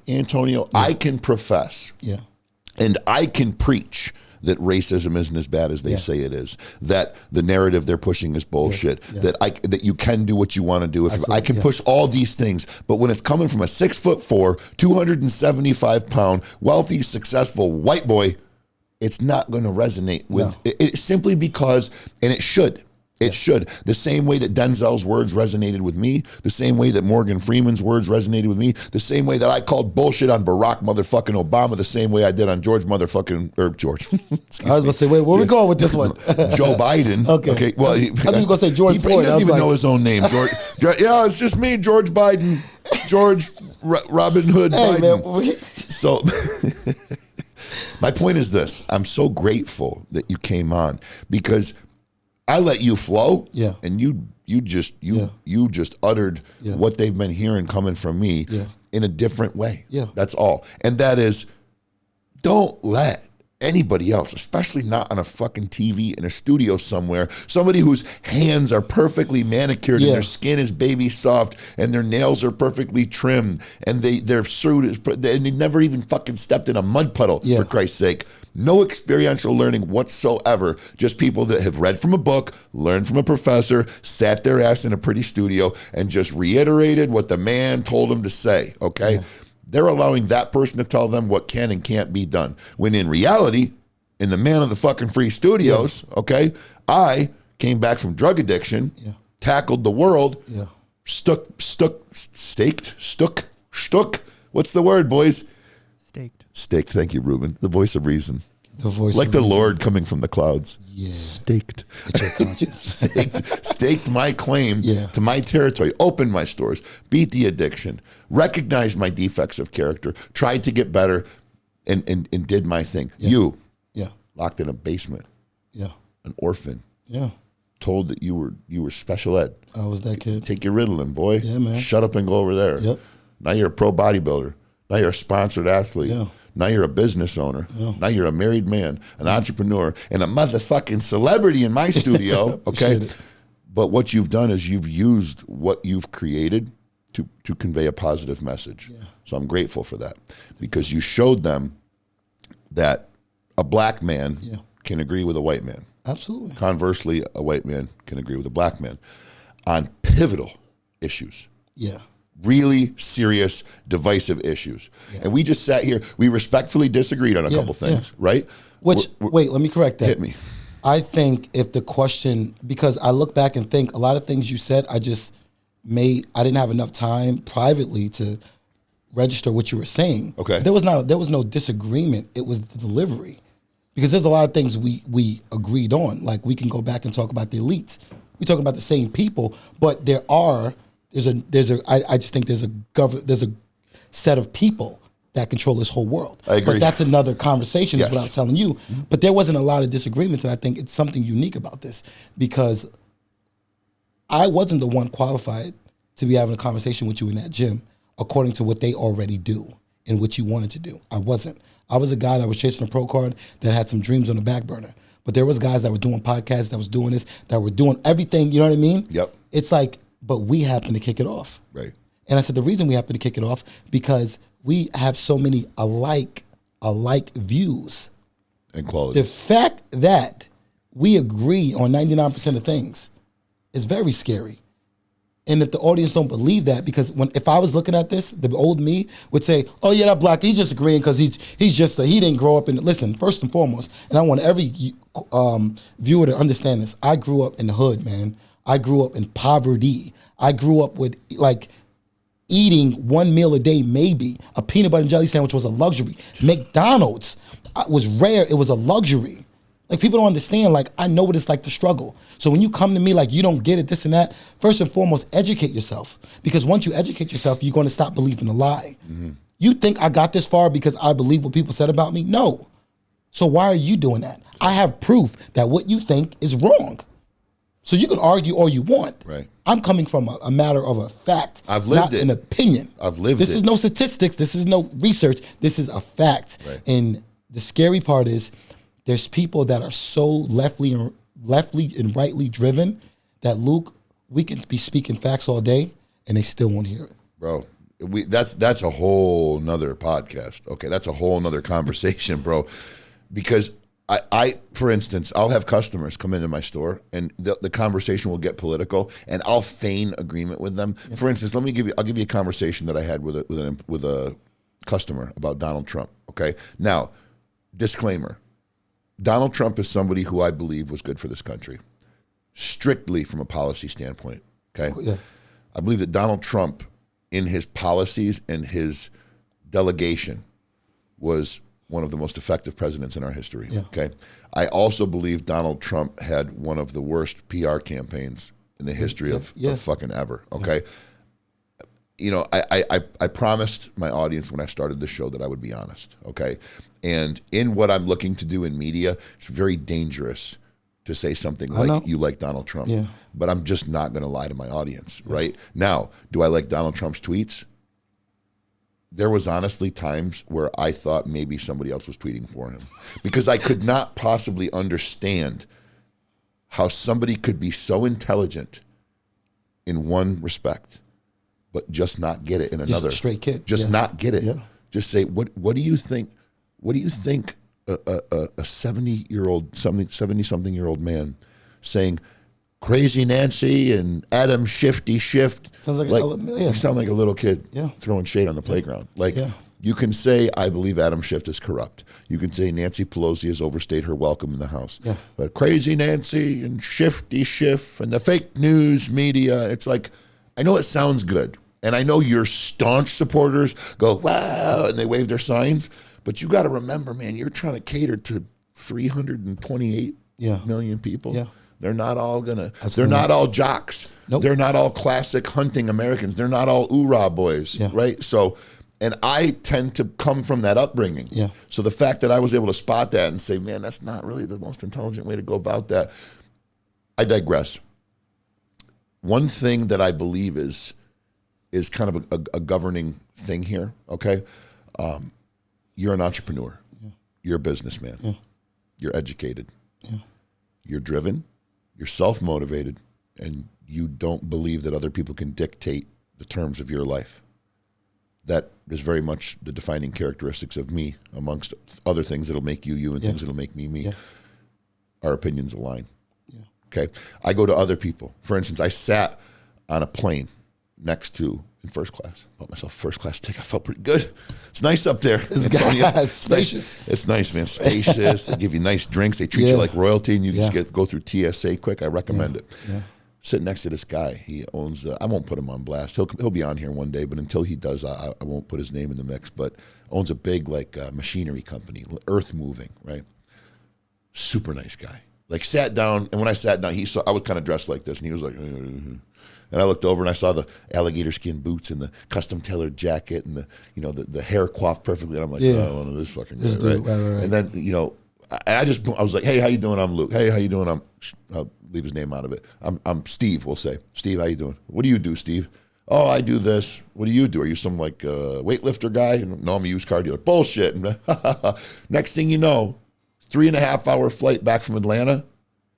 Speaker 1: Antonio, I can profess and I can preach that racism isn't as bad as they say it is, that the narrative they're pushing is bullshit, that you can do what you want to do. I can push all these things, but when it's coming from a 6'4", 275-pound, wealthy, successful white boy, it's not going to resonate with it simply because, and it should. It should. The same way that Denzel's words resonated with me, the same way that Morgan Freeman's words resonated with me, the same way that I called bullshit on Barack motherfucking Obama, the same way I did on George. I was
Speaker 2: going to say, wait, where are we going with this one?
Speaker 1: Joe Biden.
Speaker 2: Okay.
Speaker 1: Well,
Speaker 2: I was going to say George Floyd.
Speaker 1: He doesn't even know his own name. George. Yeah, it's just me, George Biden. George Robin Hood Biden.
Speaker 2: Man,
Speaker 1: so my point is this. I'm so grateful that you came on, because I let you flow, and you just uttered what they've been hearing coming from me in a different way. That's all. And that is, don't let anybody else, especially not on a fucking TV in a studio somewhere, somebody whose hands are perfectly manicured and their skin is baby soft and their nails are perfectly trimmed and their suit is, and they never even fucking stepped in a mud puddle, for Christ's sake. No experiential learning whatsoever. Just people that have read from a book, learned from a professor, sat their ass in a pretty studio, and just reiterated what the man told them to say, okay? They're allowing that person to tell them what can and can't be done. When in reality, in the man of the fucking free studios, okay, I came back from drug addiction, tackled the world, stuck, what's the word, boys?
Speaker 3: Staked.
Speaker 1: Thank you, Ruben. The voice of reason.
Speaker 2: The voice
Speaker 1: like
Speaker 2: of
Speaker 1: the
Speaker 2: reason.
Speaker 1: Lord coming from the clouds.
Speaker 2: Yeah.
Speaker 1: Staked.
Speaker 2: It's your conscience.
Speaker 1: Staked my claim
Speaker 2: Yeah.
Speaker 1: to my territory, opened my stores, beat the addiction, recognized my defects of character, tried to get better, and did my thing.
Speaker 2: Yeah.
Speaker 1: You,
Speaker 2: Yeah.
Speaker 1: locked in a basement,
Speaker 2: Yeah.
Speaker 1: an orphan,
Speaker 2: Yeah.
Speaker 1: told that you were special ed.
Speaker 2: I was that kid.
Speaker 1: Take your Ritalin, boy.
Speaker 2: Yeah, man.
Speaker 1: Shut up and go over there.
Speaker 2: Yep.
Speaker 1: Now you're a pro bodybuilder. Now you're a sponsored athlete.
Speaker 2: Yeah.
Speaker 1: Now you're a business owner.
Speaker 2: Yeah.
Speaker 1: Now you're a married man, an entrepreneur, and a motherfucking celebrity in my studio. Okay.
Speaker 2: Appreciate it.
Speaker 1: But what you've done is you've used what you've created to convey a positive message.
Speaker 2: Yeah.
Speaker 1: So I'm grateful for that because you showed them that a black man
Speaker 2: Yeah.
Speaker 1: can agree with a white man.
Speaker 2: Absolutely.
Speaker 1: Conversely, a white man can agree with a black man on pivotal issues.
Speaker 2: Yeah.
Speaker 1: Really serious, divisive issues.
Speaker 2: Yeah.
Speaker 1: And we just sat here, we respectfully disagreed on a
Speaker 2: Yeah,
Speaker 1: couple things,
Speaker 2: yeah.
Speaker 1: right?
Speaker 2: Which, wait, let me correct that.
Speaker 1: Hit me.
Speaker 2: I think if the question, because I look back and think a lot of things you said, I didn't have enough time privately to register what you were saying.
Speaker 1: Okay.
Speaker 2: There was no disagreement. It was the delivery. Because there's a lot of things we agreed on. Like we can go back and talk about the elites. We talk about the same people, but I just think there's a set of people that control this whole world.
Speaker 1: I agree.
Speaker 2: But that's another conversation,
Speaker 1: Yes.
Speaker 2: is what I was telling you. But there wasn't a lot of disagreements, and I think it's something unique about this because I wasn't the one qualified to be having a conversation with you in that gym according to what they already do and what you wanted to do. I wasn't. I was a guy that was chasing a pro card that had some dreams on the back burner. But there was guys that were doing podcasts, that was doing this, that were doing everything, you know what I mean?
Speaker 1: Yep.
Speaker 2: It's like, but we happen to kick it off.
Speaker 1: Right.
Speaker 2: And I said the reason we happen to kick it off because we have so many alike views.
Speaker 1: And quality.
Speaker 2: The fact that we agree on 99% of things is very scary. And if the audience don't believe that, because if I was looking at this, the old me would say, "Oh yeah, that black, he's just agreeing because he didn't grow up in." Listen, first and foremost, and I want every viewer to understand this. I grew up in the hood, man. I grew up in poverty. I grew up with eating one meal a day, maybe. A peanut butter and jelly sandwich was a luxury. McDonald's was rare. It was a luxury. Like, people don't understand. Like, I know what it's like to struggle. So when you come to me like you don't get it, this and that, first and foremost, educate yourself. Because once you educate yourself, you're going to stop believing the lie. Mm-hmm. You think I got this far because I believe what people said about me? No. So why are you doing that? I have proof that what you think is wrong. So you can argue all you want.
Speaker 1: Right.
Speaker 2: I'm coming from a matter of a fact,
Speaker 1: I've lived
Speaker 2: not
Speaker 1: it.
Speaker 2: an opinion.
Speaker 1: I've lived
Speaker 2: this
Speaker 1: it.
Speaker 2: This is no statistics. This is no research. This is a fact.
Speaker 1: Right.
Speaker 2: And the scary part is there's people that are so leftly and rightly driven that, Luke, we can be speaking facts all day and they still won't hear it.
Speaker 1: Bro, that's a whole nother podcast. Okay, that's a whole nother conversation, bro. Because I, for instance, I'll have customers come into my store and the conversation will get political, and I'll feign agreement with them. Yeah. For instance, I'll give you a conversation that I had with a customer about Donald Trump. Okay, now, disclaimer: Donald Trump is somebody who I believe was good for this country, strictly from a policy standpoint. Okay,
Speaker 2: yeah.
Speaker 1: I believe that Donald Trump, in his policies and his delegation, was one of the most effective presidents in our history.
Speaker 2: Yeah.
Speaker 1: Okay, I also believe Donald Trump had one of the worst PR campaigns in the history of fucking ever. Okay, you know, I promised my audience when I started the show that I would be honest. Okay, and in what I'm looking to do in media, it's very dangerous to say something like you like Donald Trump.
Speaker 2: Yeah.
Speaker 1: But I'm just not going to lie to my audience. Right now, do I like Donald Trump's tweets? There was honestly times where I thought maybe somebody else was tweeting for him, because I could not possibly understand how somebody could be so intelligent in one respect, but just not get it in another.
Speaker 2: Just a straight kid.
Speaker 1: Just not get it.
Speaker 2: Yeah.
Speaker 1: Just say, what do you think? What do you think a 70-something-year-old man saying, "Crazy Nancy" and Adam Shifty Shift.
Speaker 2: Sounds like
Speaker 1: you sound like a little kid
Speaker 2: Yeah.
Speaker 1: throwing shade on the playground. Like,
Speaker 2: Yeah.
Speaker 1: you can say, "I believe Adam Schiff is corrupt." You can say Nancy Pelosi has overstayed her welcome in the House.
Speaker 2: Yeah.
Speaker 1: But Crazy Nancy and Shifty Schiff and the fake news media, it's like, I know it sounds good. And I know your staunch supporters go, "Wow," and they wave their signs. But you got to remember, man, you're trying to cater to 328 million people.
Speaker 2: Yeah.
Speaker 1: They're not all gonna.
Speaker 2: Absolutely.
Speaker 1: They're not all jocks.
Speaker 2: Nope.
Speaker 1: They're not all classic hunting Americans. They're not all oorah boys, right? So, and I tend to come from that upbringing.
Speaker 2: Yeah.
Speaker 1: So the fact that I was able to spot that and say, man, that's not really the most intelligent way to go about that. I digress. One thing that I believe is kind of a governing thing here. Okay, you're an entrepreneur. Yeah. You're a businessman. Yeah. You're educated. Yeah. You're driven. You're self-motivated, and you don't believe that other people can dictate the terms of your life. That is very much the defining characteristics of me, amongst other things that'll make you and things that'll make me me. Yeah. Our opinions align. Yeah. Okay. I go to other people. For instance, I sat on a plane next to, in first class. Bought myself a first class ticket. I felt pretty good. It's nice up there.
Speaker 2: It's spacious.
Speaker 1: It's nice, man. Spacious. They give you nice drinks. They treat you like royalty, and you just go through TSA quick. I recommend it. Yeah. Sitting next to this guy, he owns. I won't put him on blast. He'll be on here one day, but until he does, I won't put his name in the mix. But owns a big machinery company, earth moving, right? Super nice guy. Like sat down, and when I sat down, I was kind of dressed like this, and he was like. And I looked over and I saw the alligator skin boots and the custom tailored jacket and the hair coiffed perfectly. And I'm like, oh, one of this fucking guy, right? And then, I was like, hey, how you doing? I'm Luke. Hey, how you doing? I'll leave his name out of it. I'm Steve, we'll say. Steve, how you doing? What do you do, Steve? Oh, I do this. What do you do? Are you some weightlifter guy? No, I'm a used car dealer. Bullshit. Next thing you know, 3.5 hour flight back from Atlanta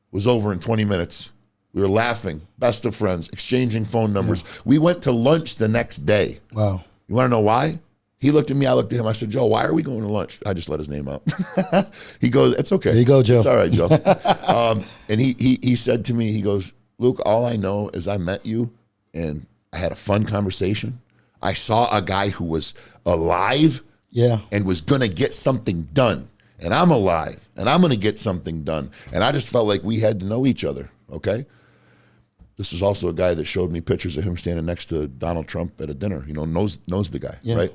Speaker 1: was over in 20 minutes. We were laughing, best of friends, exchanging phone numbers. Yeah. We went to lunch the next day. Wow. You want to know why? He looked at me, I looked at him. I said, Joe, why are we going to lunch? I just let his name out. He goes, it's okay.
Speaker 2: There you go, Joe.
Speaker 1: It's all right, Joe. And he said to me, he goes, Luke, all I know is I met you and I had a fun conversation. I saw a guy who was alive and was going to get something done. And I'm alive and I'm going to get something done. And I just felt like we had to know each other, okay? This is also a guy that showed me pictures of him standing next to Donald Trump at a dinner. Knows the guy, right?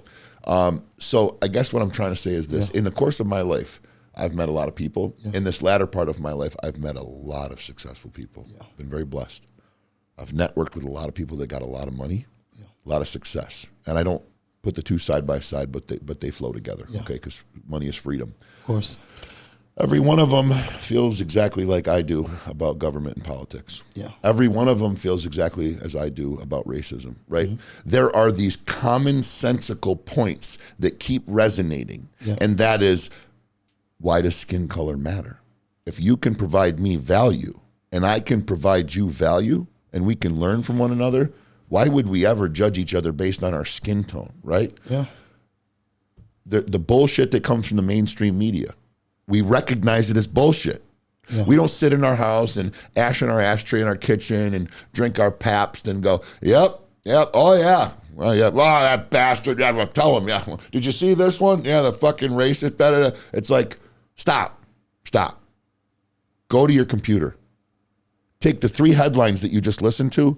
Speaker 1: So I guess what I'm trying to say is this. In the course of my life, I've met a lot of people. In this latter part of my life, I've met a lot of successful people. Been very blessed. I've networked with a lot of people that got a lot of money, a lot of success. And I don't put the two side by side, but they flow together, okay? Because money is freedom.
Speaker 2: Of course.
Speaker 1: Every one of them feels exactly like I do about government and politics. Yeah. Every one of them feels exactly as I do about racism, right? Mm-hmm. There are these commonsensical points that keep resonating, and that is, why does skin color matter? If you can provide me value, and I can provide you value, and we can learn from one another, why would we ever judge each other based on our skin tone, right? Yeah. The bullshit that comes from the mainstream media, we recognize it as bullshit. Yeah. We don't sit in our house and ash in our ashtray in our kitchen and drink our Pabst and go, yep, oh yeah. Well, that bastard, I'll tell him, Did you see this one? Yeah, the fucking racist. It's like, stop. Go to your computer. Take the 3 headlines that you just listened to,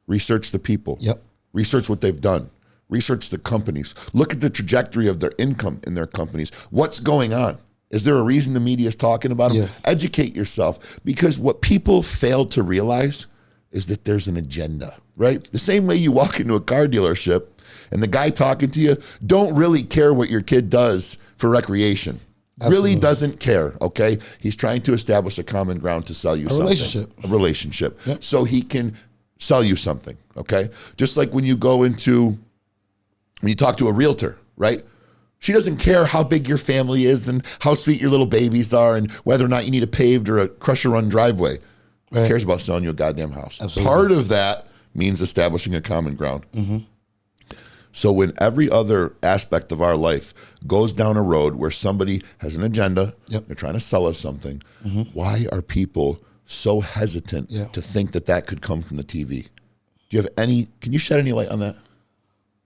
Speaker 1: research the people. Yep. Research what they've done. Research the companies. Look at the trajectory of their income in their companies. What's going on? Is there a reason the media is talking about them? Yeah. Educate yourself, because what people fail to realize is that there's an agenda, right? The same way you walk into a car dealership and the guy talking to you don't really care what your kid does for recreation. Absolutely. Really doesn't care, okay? He's trying to establish a common ground to sell you something. A relationship. Yep. So he can sell you something, okay? Just like when you talk to a realtor, right? She doesn't care how big your family is and how sweet your little babies are and whether or not you need a paved or a crusher-run driveway. Right. She cares about selling you a goddamn house. Absolutely. Part of that means establishing a common ground. Mm-hmm. So when every other aspect of our life goes down a road where somebody has an agenda, they're trying to sell us something, why are people so hesitant to think that could come from the TV? Do you have can you shed any light on that?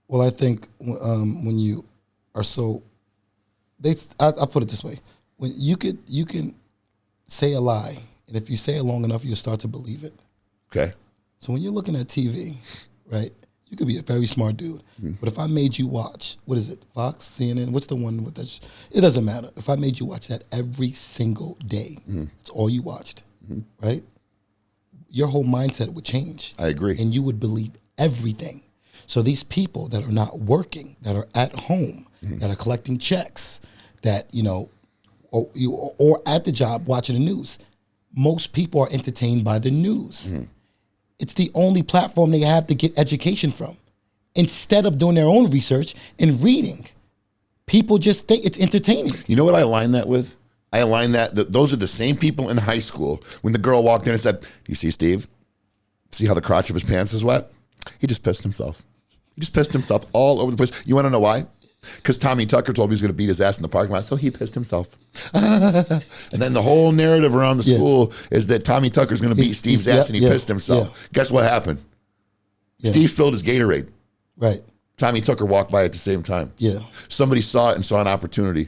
Speaker 2: Well, I think when you are I'll put it this way. When you can say a lie, and if you say it long enough, you'll start to believe it.
Speaker 1: Okay.
Speaker 2: So when you're looking at TV, right, You could be a very smart dude. But if I made you watch, what is it, Fox, CNN, what's the one with that? It doesn't matter. If I made you watch that every single day, it's all you watched, right? Your whole mindset would change.
Speaker 1: I agree.
Speaker 2: And you would believe everything. So these people that are not working, that are at home, that are collecting checks, that, or at the job watching the news, most people are entertained by the news. It's the only platform they have to get education from. Instead of doing their own research and reading, people just think it's entertaining.
Speaker 1: You know what I align that with? I align that those are the same people in high school when the girl walked in and said, "You see Steve? See how the crotch of his pants is wet? He just pissed himself. He just pissed himself all over the place." You want to know why? Because Tommy Tucker told me he was going to beat his ass in the parking lot, so he pissed himself. And then the whole narrative around the school is that Tommy Tucker's going to beat Steve's ass and he pissed himself. Guess what happened? Steve spilled his Gatorade.
Speaker 2: Right.
Speaker 1: Tommy Tucker walked by at the same time.
Speaker 2: Yeah.
Speaker 1: Somebody saw it and saw an opportunity.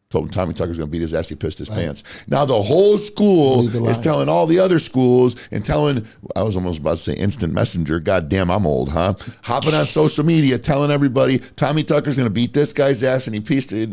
Speaker 1: Told him Tommy Tucker's going to beat his ass. He pissed his pants. Now the whole school is telling all the other schools and telling, I was almost about to say instant messenger. God damn, I'm old, huh? Hopping on social media, telling everybody Tommy Tucker's going to beat this guy's ass and he pissed his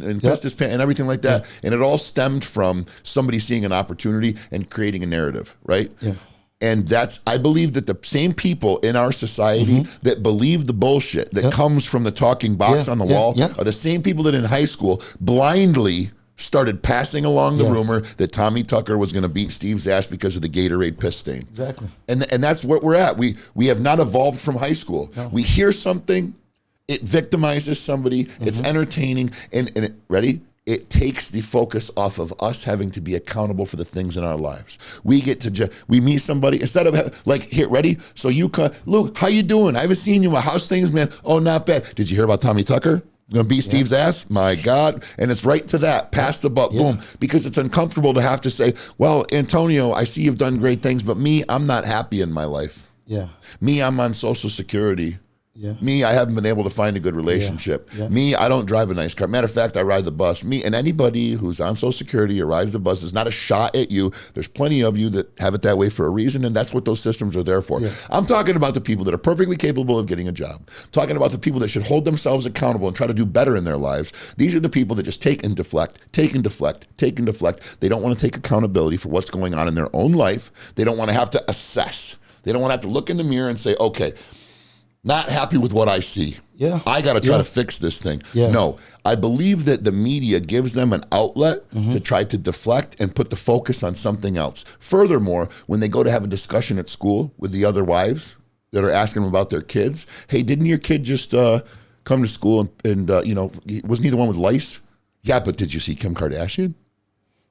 Speaker 1: pants and everything like that. And it all stemmed from somebody seeing an opportunity and creating a narrative, right?
Speaker 2: Yeah.
Speaker 1: And I believe that the same people in our society that believe the bullshit that comes from the talking box on the wall are the same people that in high school blindly started passing along the rumor that Tommy Tucker was going to beat Steve's ass because of the Gatorade piss stain.
Speaker 2: Exactly.
Speaker 1: And that's where we're at. We have not evolved from high school. No. We hear something, it victimizes somebody, it's entertaining, and ready? It takes the focus off of us having to be accountable for the things in our lives. We get to we meet somebody instead of here, ready? So Luke, how you doing? I haven't seen you. How's things, man? Oh, not bad. Did you hear about Tommy Tucker? Gonna beat Steve's ass? My God. And it's right to that. Pass the buck. Boom. Because it's uncomfortable to have to say, well, Antonio, I see you've done great things, but me, I'm not happy in my life.
Speaker 2: Yeah.
Speaker 1: Me, I'm on Social Security.
Speaker 2: Yeah.
Speaker 1: Me, I haven't been able to find a good relationship.
Speaker 2: Yeah.
Speaker 1: Me, I don't drive a nice car. Matter of fact, I ride the bus. Me, and anybody who's on Social Security or rides the bus is not a shot at you. There's plenty of you that have it that way for a reason, and that's what those systems are there for. Yeah. I'm talking about the people that are perfectly capable of getting a job. I'm talking about the people that should hold themselves accountable and try to do better in their lives. These are the people that just take and deflect, take and deflect, take and deflect. They don't want to take accountability for what's going on in their own life. They don't want to have to assess. They don't want to have to look in the mirror and say, okay, not happy with what I see.
Speaker 2: Yeah.
Speaker 1: I got to try to fix this thing.
Speaker 2: Yeah.
Speaker 1: No, I believe that the media gives them an outlet to try to deflect and put the focus on something else. Furthermore, when they go to have a discussion at school with the other wives that are asking them about their kids, hey, didn't your kid just come to school and wasn't he the one with lice? Yeah, but did you see Kim Kardashian?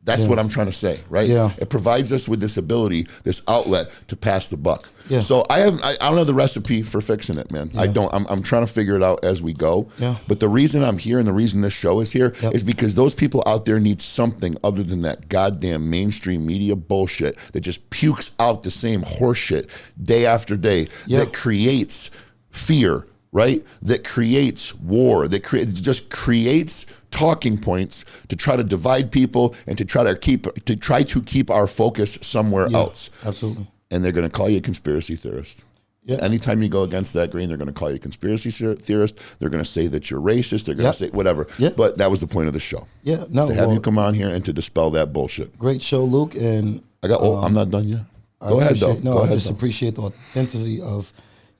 Speaker 1: That's what I'm trying to say, right?
Speaker 2: Yeah.
Speaker 1: It provides us with this ability, this outlet to pass the buck.
Speaker 2: Yeah.
Speaker 1: So I don't have the recipe for fixing it, man.
Speaker 2: Yeah.
Speaker 1: I don't. I'm trying to figure it out as we go.
Speaker 2: Yeah.
Speaker 1: But the reason I'm here and the reason this show is here is because those people out there need something other than that goddamn mainstream media bullshit that just pukes out the same horseshit day after day that creates fear, right? That creates war, that creates talking points to try to divide people and to try to keep our focus somewhere else.
Speaker 2: Absolutely.
Speaker 1: And they're going to call you a conspiracy theorist. Yeah. Anytime you go against that grain, they're going to call you a conspiracy theorist. They're going to say that you're racist. They're going to say whatever. Yeah. But that was the point of the show.
Speaker 2: Yeah. No.
Speaker 1: To have you come on here and to dispel that bullshit.
Speaker 2: Great show, Luke. And
Speaker 1: I'm not done yet. Go ahead, though.
Speaker 2: No, I just appreciate the authenticity of,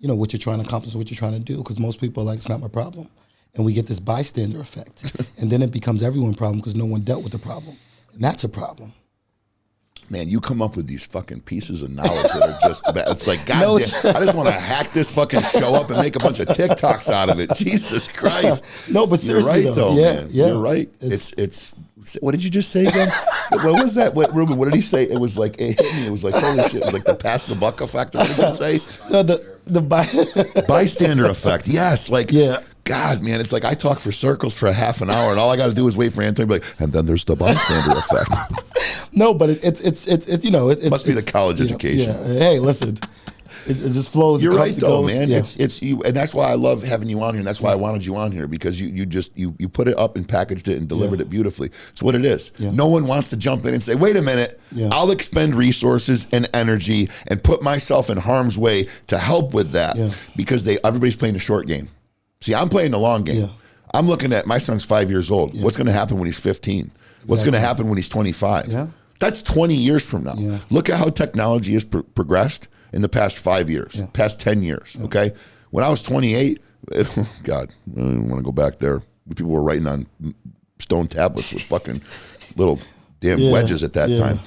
Speaker 2: what you're trying to accomplish, what you're trying to do. Because most people are like, it's not my problem. And we get this bystander effect. And then it becomes everyone's problem because no one dealt with the problem. And that's a problem.
Speaker 1: Man, you come up with these fucking pieces of knowledge that are just bad. It's like, goddamn, I just want to hack this fucking show up and make a bunch of TikToks out of it. Jesus Christ.
Speaker 2: No, but seriously,
Speaker 1: you're right, though, man. Yeah. You're right. It's what did you just say again? What was that? Ruben, what did he say? It was like, it hit me. It was like, holy shit. It was like the pass the buck effect. What did you say?
Speaker 2: No, the
Speaker 1: bystander effect. Yes. Like, God, man, it's like I talk for circles for a half an hour, and all I got to do is wait for Anthony to be like, and then there's the bystander effect.
Speaker 2: No, but it's
Speaker 1: must be the college education.
Speaker 2: Yeah. Hey, listen, It just flows.
Speaker 1: You're right, though, man. Yeah. It's you, and that's why I love having you on here, and that's why I wanted you on here, because you put it up and packaged it and delivered it beautifully. It's what it is. Yeah. No one wants to jump in and say, wait a minute, I'll expend resources and energy and put myself in harm's way to help with that, because everybody's playing the short game. See, I'm playing the long game. I'm looking at, my son's 5 years old. What's going to happen when he's 15? Exactly. What's going to happen when he's 25? Yeah. That's 20 years from now. Yeah. Look at how technology has progressed in the past 5 years, past 10 years, okay? When I was 28, God, I don't even want to go back there. People were writing on stone tablets with fucking little damn wedges at that time.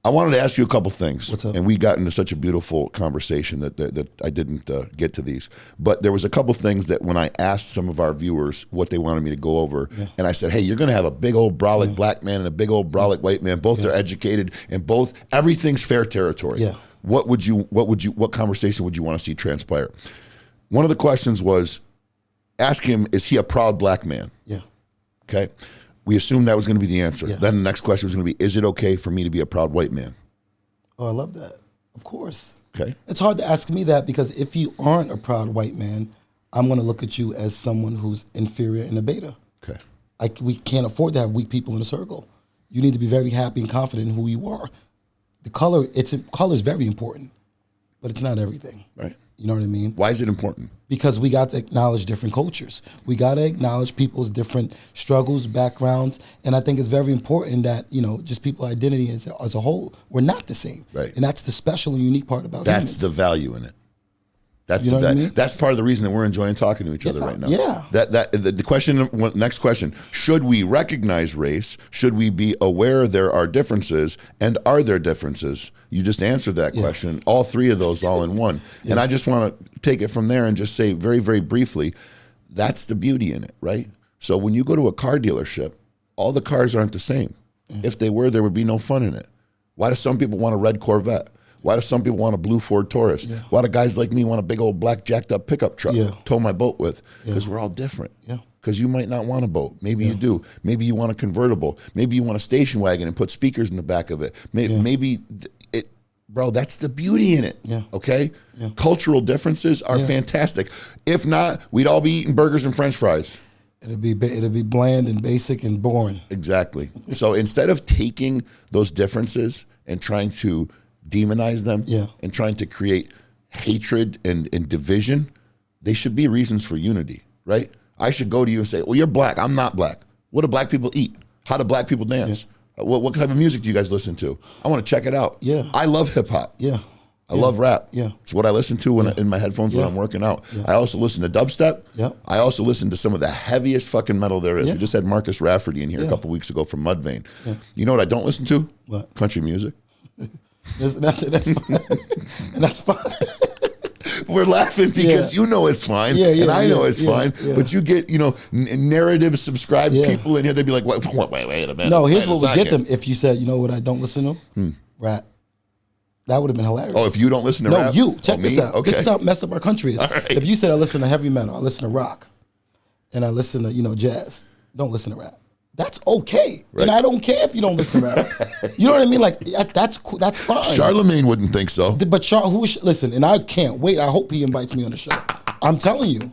Speaker 1: I wanted to ask you a couple things.
Speaker 2: What's up?
Speaker 1: And we got into such a beautiful conversation that I didn't get to these. But there was a couple things that when I asked some of our viewers what they wanted me to go over, and I said, hey, you're going to have a big old brolic black man and a big old brolic white man. Both are educated, and both, everything's fair territory.
Speaker 2: Yeah.
Speaker 1: What conversation would you want to see transpire? One of the questions was, ask him, is he a proud black man?
Speaker 2: Yeah.
Speaker 1: Okay. We assumed that was going to be the answer. Then the next question was going to be, is it okay for me to be a proud white man?
Speaker 2: Oh, I love that. Of course.
Speaker 1: Okay.
Speaker 2: It's hard to ask me that, because if you aren't a proud white man, I'm going to look at you as someone who's inferior and a beta.
Speaker 1: Okay.
Speaker 2: We can't afford to have weak people in a circle. You need to be very happy and confident in who you are. Color is very important, but it's not everything.
Speaker 1: Right.
Speaker 2: You know what I mean?
Speaker 1: Why is it important?
Speaker 2: Because we got to acknowledge different cultures. We got to acknowledge people's different struggles, backgrounds, and I think it's very important that, just people's identity as a whole, we're not the same.
Speaker 1: Right.
Speaker 2: And that's the special and unique part about
Speaker 1: That's
Speaker 2: humans.
Speaker 1: the value in it. That's
Speaker 2: you know what I mean?
Speaker 1: That's part of the reason that we're enjoying talking to each other right now.
Speaker 2: Yeah.
Speaker 1: The question. Next question: should we recognize race? Should we be aware there are differences, and are there differences? You just answered that question. All three of those, all in one. And I just want to take it from there and just say very, very briefly, that's the beauty in it, right? So when you go to a car dealership, all the cars aren't the same. If they were, there would be no fun in it. Why do some people want a red Corvette? Why do some people want a blue Ford Taurus? Why do guys like me want a big old black jacked up pickup truck to tow my boat with? Because we're all different. Because you might not want a boat. Maybe you do. Maybe you want a convertible. Maybe you want a station wagon and put speakers in the back of it. Maybe bro, that's the beauty in it. Okay? Cultural differences are fantastic. If not, we'd all be eating burgers and French fries.
Speaker 2: It'll be bland and basic and boring.
Speaker 1: Exactly. So instead of taking those differences and trying to demonize them and trying to create hatred and division, they should be reasons for unity, right? I should go to you and say, well, you're black, I'm not black. What do black people eat? How do black people dance? What type of music do you guys listen to? I want to check it out. I love hip hop. I love rap. It's what I listen to when in my headphones when I'm working out. I also listen to dubstep. I also listen to some of the heaviest fucking metal there is. We just had Marcus Rafferty in here a couple weeks ago from Mudvayne. You know what I don't listen to?
Speaker 2: What?
Speaker 1: Country music.
Speaker 2: That's fine. And that's fine.
Speaker 1: We're laughing because you know it's fine, and I know it's fine. But you get, narrative subscribed people in here. They'd be like, wait a minute.
Speaker 2: No, here's what would get them. If you said, you know what I don't listen to? Rap. That would have been hilarious.
Speaker 1: Oh, if you don't listen to rap?
Speaker 2: No, you. Check this out.
Speaker 1: Okay.
Speaker 2: This is how messed up our country is.
Speaker 1: Right.
Speaker 2: If you said I listen to heavy metal, I listen to rock, and I listen to, jazz, don't listen to rap. That's okay. Right. And I don't care if you don't listen to rap. You know what I mean? Like, that's cool. That's fine.
Speaker 1: Charlemagne wouldn't think so.
Speaker 2: But listen, and I can't wait. I hope he invites me on the show. I'm telling you.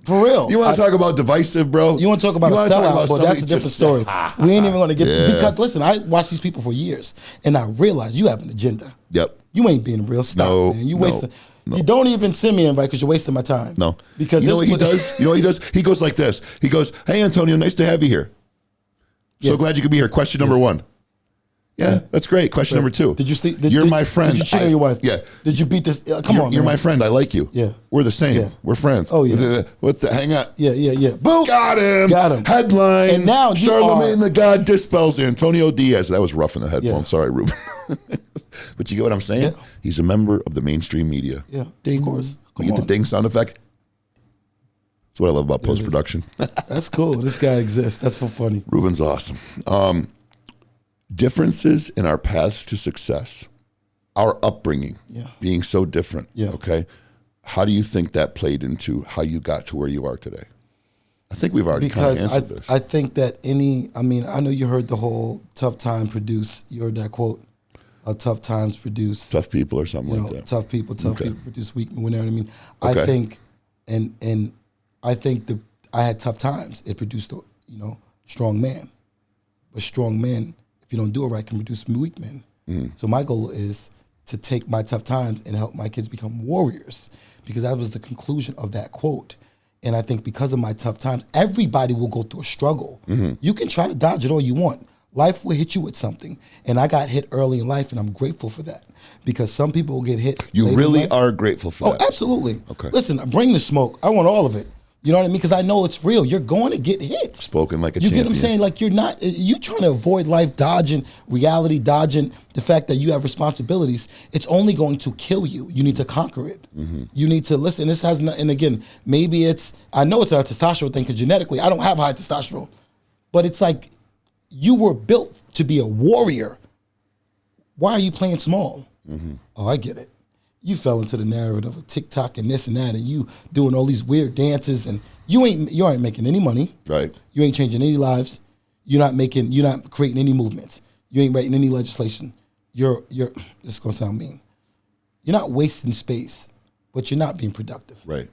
Speaker 2: For real.
Speaker 1: You want to talk about divisive, bro?
Speaker 2: You want to talk about a sellout, but that's a different story. We ain't even going to get because listen, I watched these people for years, and I realized you have an agenda.
Speaker 1: Yep.
Speaker 2: You ain't being real. Stop, man. You wasting. No. You don't even send me an invite because you're wasting my time.
Speaker 1: No.
Speaker 2: Because
Speaker 1: you know what he does? You know what he does? He goes like this. He goes, "Hey, Antonio, nice to have you here. So glad you could be here. Question number one. Yeah, that's great. Question number two.
Speaker 2: Did you sleep?
Speaker 1: You're my friend.
Speaker 2: Did you cheat on your wife?
Speaker 1: Yeah.
Speaker 2: Did you beat this? Come on,
Speaker 1: You're
Speaker 2: man.
Speaker 1: my friend. I like you.
Speaker 2: Yeah.
Speaker 1: We're the same.
Speaker 2: Yeah.
Speaker 1: We're friends.
Speaker 2: Oh, yeah.
Speaker 1: What's that? Hang up.
Speaker 2: Yeah. Boom.
Speaker 1: Got him. Headlines. And now Charlemagne the God dispels Antonio Diaz. That was rough in the headphones.
Speaker 2: Yeah.
Speaker 1: Sorry, Ruben. But you get what I'm saying? Yeah. He's a member of the mainstream media.
Speaker 2: Yeah.
Speaker 1: Ding.
Speaker 2: Of course.
Speaker 1: You get the ding sound effect? That's what I love about post-production.
Speaker 2: That's cool. This guy exists. That's so funny.
Speaker 1: Ruben's awesome. Differences in our paths to success, our upbringing being so different, okay? How do you think that played into how you got to where you are today? I think we've already kind of answered this.
Speaker 2: I think that I know you heard the whole tough time produce, you heard that quote. How tough times produce
Speaker 1: tough people or something like that.
Speaker 2: Tough people produce weak men. You know what I mean?
Speaker 1: Okay.
Speaker 2: I think, and I think I had tough times. It produced strong man. But strong men, if you don't do it right, can produce weak men. So my goal is to take my tough times and help my kids become warriors, because that was the conclusion of that quote. And I think because of my tough times, everybody will go through a struggle. You can try to dodge it all you want. Life will hit you with something. And I got hit early in life, and I'm grateful for that, because some people will get hit.
Speaker 1: You really are grateful for that?
Speaker 2: Oh, absolutely.
Speaker 1: Okay.
Speaker 2: Listen, bring the smoke. I want all of it. You know what I mean? Because I know it's real. You're going to get hit.
Speaker 1: Spoken like a
Speaker 2: champion. You get what I'm saying? Like, you trying to avoid life, dodging reality, dodging the fact that you have responsibilities. It's only going to kill you. You need to conquer it. You need to listen. This has not, and again, maybe I know it's a testosterone thing, because genetically I don't have high testosterone, but it's like you were built to be a warrior. Why are you playing small? Oh, I get it. You fell into the narrative of TikTok and this and that, and you doing all these weird dances, and you aren't making any money.
Speaker 1: Right.
Speaker 2: You ain't changing any lives. You're not creating any movements. You ain't writing any legislation. This is gonna sound mean. You're not wasting space, but you're not being productive.
Speaker 1: Right.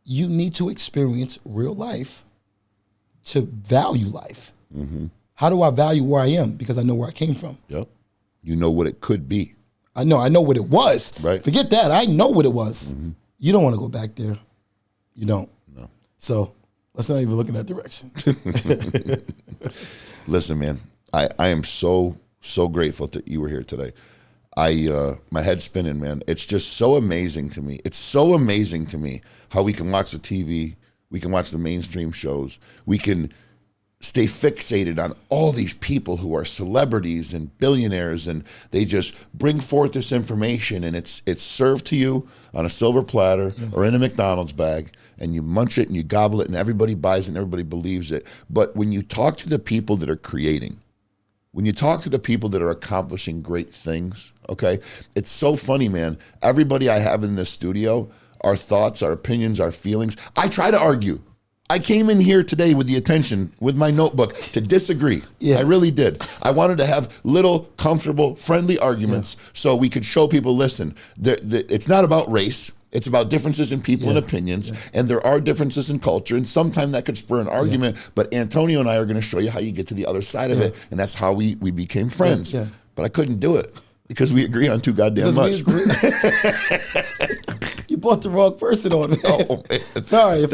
Speaker 2: You need to experience real life to value life. How do I value where I am? Because I know where I came from.
Speaker 1: Yep. You know what it could be.
Speaker 2: I know what it was.
Speaker 1: Right.
Speaker 2: Forget that. I know what it was. You don't want to go back there. You don't.
Speaker 1: No.
Speaker 2: So let's not even look in that direction.
Speaker 1: Listen, man, I am so grateful that you were here today. My head's spinning, man. It's just so amazing to me. It's so amazing to me how we can watch the TV, we can watch the mainstream shows, we can stay fixated on all these people who are celebrities and billionaires, and they just bring forth this information, and it's served to you on a silver platter or in a McDonald's bag, and you munch it and you gobble it, and everybody buys it and everybody believes it. But when you talk to the people that are creating, when you talk to the people that are accomplishing great things, okay, it's so funny, man. Everybody I have in this studio, our thoughts, our opinions, our feelings, I try to argue. I came in here today with the intention, with my notebook, to disagree. Yeah. I really did. I wanted to have little, comfortable, friendly arguments so we could show people, listen, it's not about race. It's about differences in people and opinions, and there are differences in culture, and sometimes that could spur an argument, but Antonio and I are going to show you how you get to the other side of it, and that's how we became friends. But I couldn't do it because we agree on too goddamn much.
Speaker 2: You brought the wrong person on, man.
Speaker 1: Oh, man.
Speaker 2: Sorry,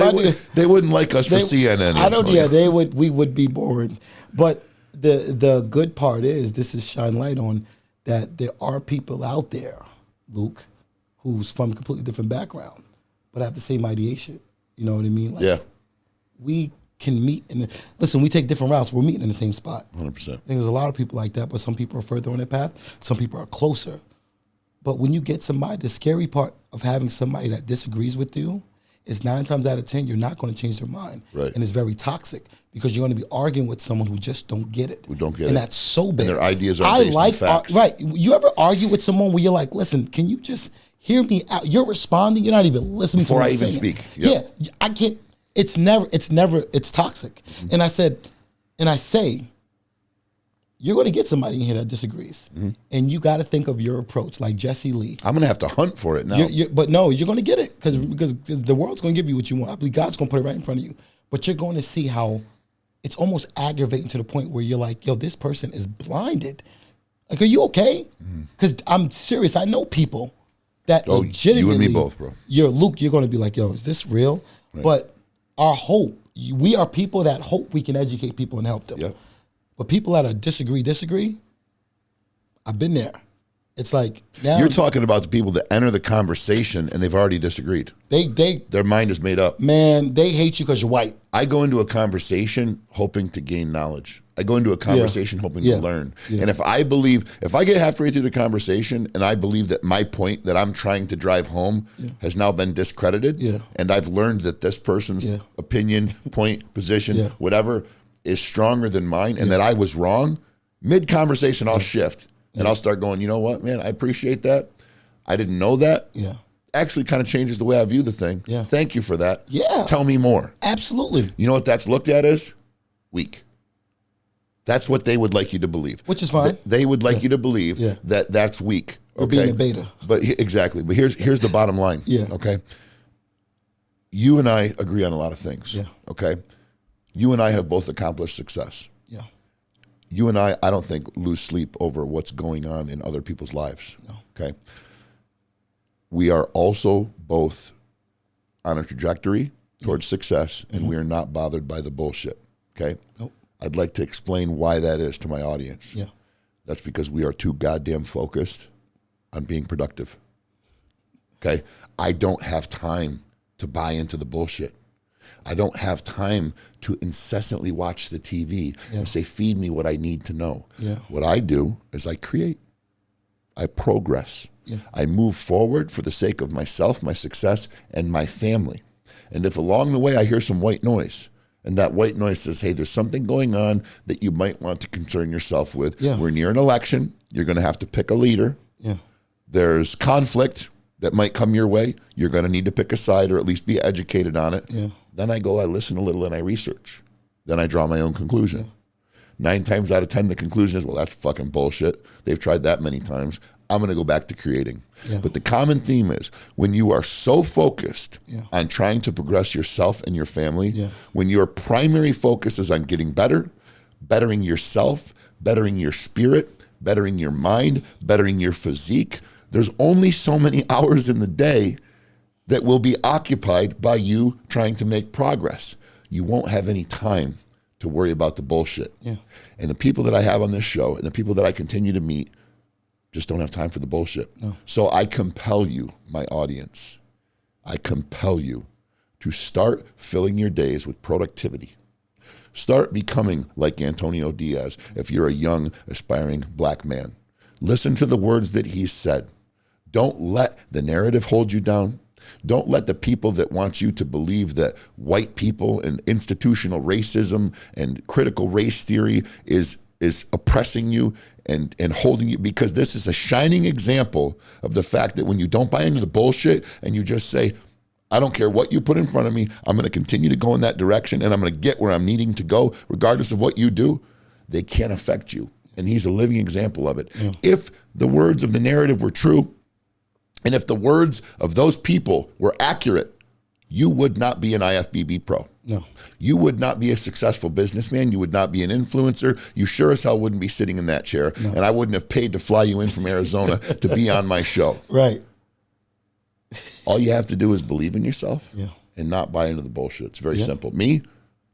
Speaker 1: they wouldn't like us for CNN.
Speaker 2: I don't. Yeah, they would. We would be boring. But the good part is, this is shine light on that there are people out there, Luke, who's from a completely different background, but have the same ideation. You know what I mean? Like, we can meet listen. We take different routes. We're meeting in the same spot.
Speaker 1: 100%.
Speaker 2: I think there's a lot of people like that, but some people are further on their path. Some people are closer. But when you get somebody, the scary part of having somebody that disagrees with you is 9 times out of 10, you're not going to change their mind.
Speaker 1: Right.
Speaker 2: And it's very toxic, because you're going to be arguing with someone who just don't get it.
Speaker 1: Who don't get it.
Speaker 2: And that's so bad.
Speaker 1: And their ideas are based on facts.
Speaker 2: Right. You ever argue with someone where you're like, listen, can you just hear me out? You're responding. You're not even listening
Speaker 1: before
Speaker 2: to
Speaker 1: I
Speaker 2: me
Speaker 1: even
Speaker 2: saying.
Speaker 1: speak.
Speaker 2: Yep. Yeah. I can't. It's toxic. And I say, you're going to get somebody in here that disagrees. And you got to think of your approach, like Jesse Lee.
Speaker 1: I'm going to have to hunt for it now.
Speaker 2: But no, you're going to get it, because the world's going to give you what you want. I believe God's going to put it right in front of you. But you're going to see how it's almost aggravating to the point where you're like, yo, this person is blinded. Like, are you okay? Because I'm serious. I know people that legitimately.
Speaker 1: You and me both, bro.
Speaker 2: You're going to be like, yo, is this real? Right. But our hope, we are people that hope we can educate people and help them.
Speaker 1: Yep.
Speaker 2: But people that are disagree, I've been there. It's like, now
Speaker 1: you're talking about the people that enter the conversation and they've already disagreed. Their mind is made up.
Speaker 2: Man, they hate you because you're white.
Speaker 1: I go into a conversation hoping to gain knowledge. I go into a conversation hoping to learn. And if I get halfway through the conversation and I believe that my point that I'm trying to drive home has now been discredited, and I've learned that this person's opinion, point, position, whatever, is stronger than mine, and that I was wrong, mid-conversation I'll shift. And I'll start going, you know what, man, I appreciate that. I didn't know that. Actually kind of changes the way I view the thing. Thank you for that. Tell me more.
Speaker 2: Absolutely.
Speaker 1: You know what that's looked at as? Weak. That's what they would like you to believe.
Speaker 2: Which is fine.
Speaker 1: They would like you to believe that that's weak.
Speaker 2: You're being a beta.
Speaker 1: But exactly. But here's the bottom line. Okay. You and I agree on a lot of things. Okay. You and I have both accomplished success. You and I don't think lose sleep over what's going on in other people's lives. Okay. We are also both on a trajectory towards success, and we are not bothered by the bullshit. Okay.
Speaker 2: Nope.
Speaker 1: I'd like to explain why that is to my audience. That's because we are too goddamn focused on being productive. Okay. I don't have time to buy into the bullshit. I don't have time to incessantly watch the TV and say, feed me what I need to know. What I do is I create. I progress. I move forward for the sake of myself, my success, and my family. And if along the way I hear some white noise, and that white noise says, hey, there's something going on that you might want to concern yourself with. We're near an election. You're going to have to pick a leader. There's conflict that might come your way. You're going to need to pick a side or at least be educated on it. Then I go, I listen a little, and I research. Then I draw my own conclusion. 9 times out of 10, the conclusion is, well, that's fucking bullshit. They've tried that many times. I'm going to go back to creating. But the common theme is when you are so focused on trying to progress yourself and your family, when your primary focus is on getting better, bettering yourself, bettering your spirit, bettering your mind, bettering your physique, there's only so many hours in the day that will be occupied by you trying to make progress. You won't have any time to worry about the bullshit. And the people that I have on this show and the people that I continue to meet just don't have time for the bullshit. So I compel you, my audience, I compel you to start filling your days with productivity. Start becoming like Antonio Diaz if you're a young, aspiring black man. Listen to the words that he said. Don't let the narrative hold you down. Don't let the people that want you to believe that white people and institutional racism and critical race theory is oppressing you and holding you, because this is a shining example of the fact that when you don't buy into the bullshit and you just say, I don't care what you put in front of me, I'm going to continue to go in that direction and I'm going to get where I'm needing to go regardless of what you do, they can't affect you. And he's a living example of it. If the words of the narrative were true, and if the words of those people were accurate, you would not be an IFBB pro. You would not be a successful businessman. You would not be an influencer. You sure as hell wouldn't be sitting in that chair. And I wouldn't have paid to fly you in from Arizona to be on my show. All you have to do is believe in yourself and not buy into the bullshit. It's very simple. Me,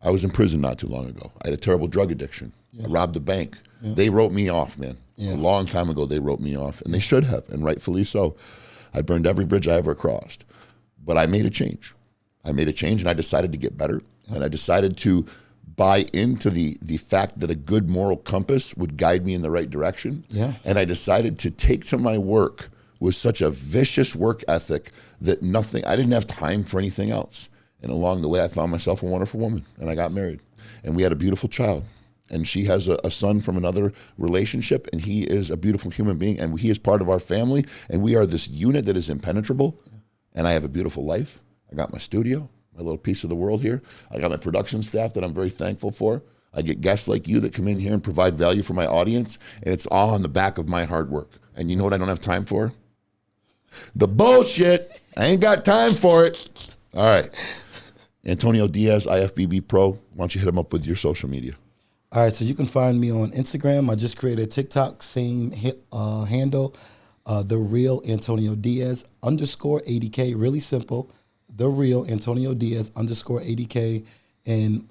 Speaker 1: I was in prison not too long ago. I had a terrible drug addiction. I robbed a bank. They wrote me off, man. A long time ago, they wrote me off, and they should have, and rightfully so. I burned every bridge I ever crossed. But I made a change. I made a change, and I decided to get better. And I decided to buy into the fact that a good moral compass would guide me in the right direction. And I decided to take to my work with such a vicious work ethic that I didn't have time for anything else. And along the way, I found myself a wonderful woman, and I got married. And we had a beautiful child. And she has a son from another relationship, and he is a beautiful human being, and he is part of our family, and we are this unit that is impenetrable, and I have a beautiful life. I got my studio, my little piece of the world here. I got my production staff that I'm very thankful for. I get guests like you that come in here and provide value for my audience, and it's all on the back of my hard work. And you know what I don't have time for? The bullshit. I ain't got time for it. All right. Antonio Diaz, IFBB Pro. Why don't you hit him up with your social media?
Speaker 2: All right, so you can find me on Instagram. I just created a TikTok, same handle, The Real Antonio Diaz _80K. Really simple. The Real Antonio Diaz _80K. And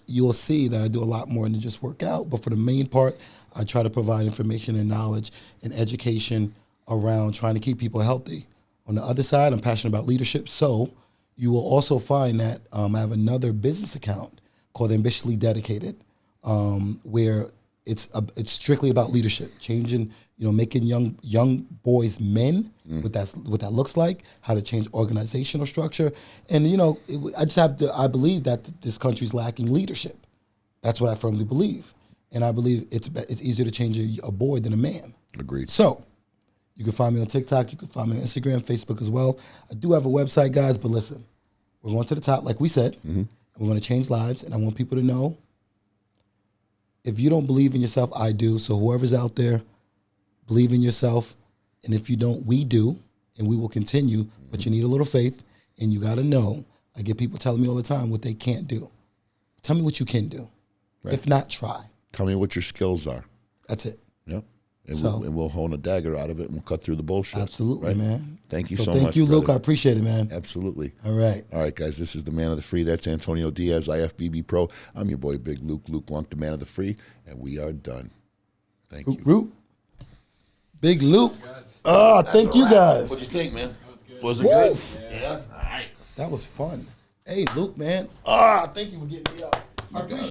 Speaker 2: you'll see that I do a lot more than just work out. But for the main part, I try to provide information and knowledge and education around trying to keep people healthy. On the other side, I'm passionate about leadership. So you will also find that I have another business account called Ambitiously Dedicated, where it's strictly about leadership, changing, making young boys men, what that looks like, how to change organizational structure, and I believe that this country's lacking leadership. That's what I firmly believe, and I believe it's easier to change a boy than a man.
Speaker 1: Agreed.
Speaker 2: So you can find me on TikTok, you can find me on Instagram, Facebook as well. I do have a website, guys, but listen, we're going to the top, like we said. We're going to change lives, and I want people to know If you don't believe in yourself, I do. So whoever's out there, believe in yourself. And if you don't, we do. And we will continue. But you need a little faith. And you got to know. I get people telling me all the time what they can't do. Tell me what you can do. Right. If not, try.
Speaker 1: Tell me what your skills are.
Speaker 2: That's it.
Speaker 1: Yep. And we'll hone a dagger out of it and we'll cut through the bullshit.
Speaker 2: Absolutely,
Speaker 1: right?
Speaker 2: man.
Speaker 1: Thank you so much.
Speaker 2: Thank you,
Speaker 1: brother.
Speaker 2: Luke. I appreciate it, man.
Speaker 1: Absolutely.
Speaker 2: All right.
Speaker 1: All right, guys. This is the Man of the Free. That's Antonio Diaz, IFBB Pro. I'm your boy, Big Luke Lunk, the Man of the Free. And we are done. Thank you.
Speaker 2: Root. Big Luke. Thank you guys.
Speaker 1: What'd you think, man? Was it good? Yeah. All right.
Speaker 2: That was fun. Hey, Luke, man. Thank you for getting me up. I appreciate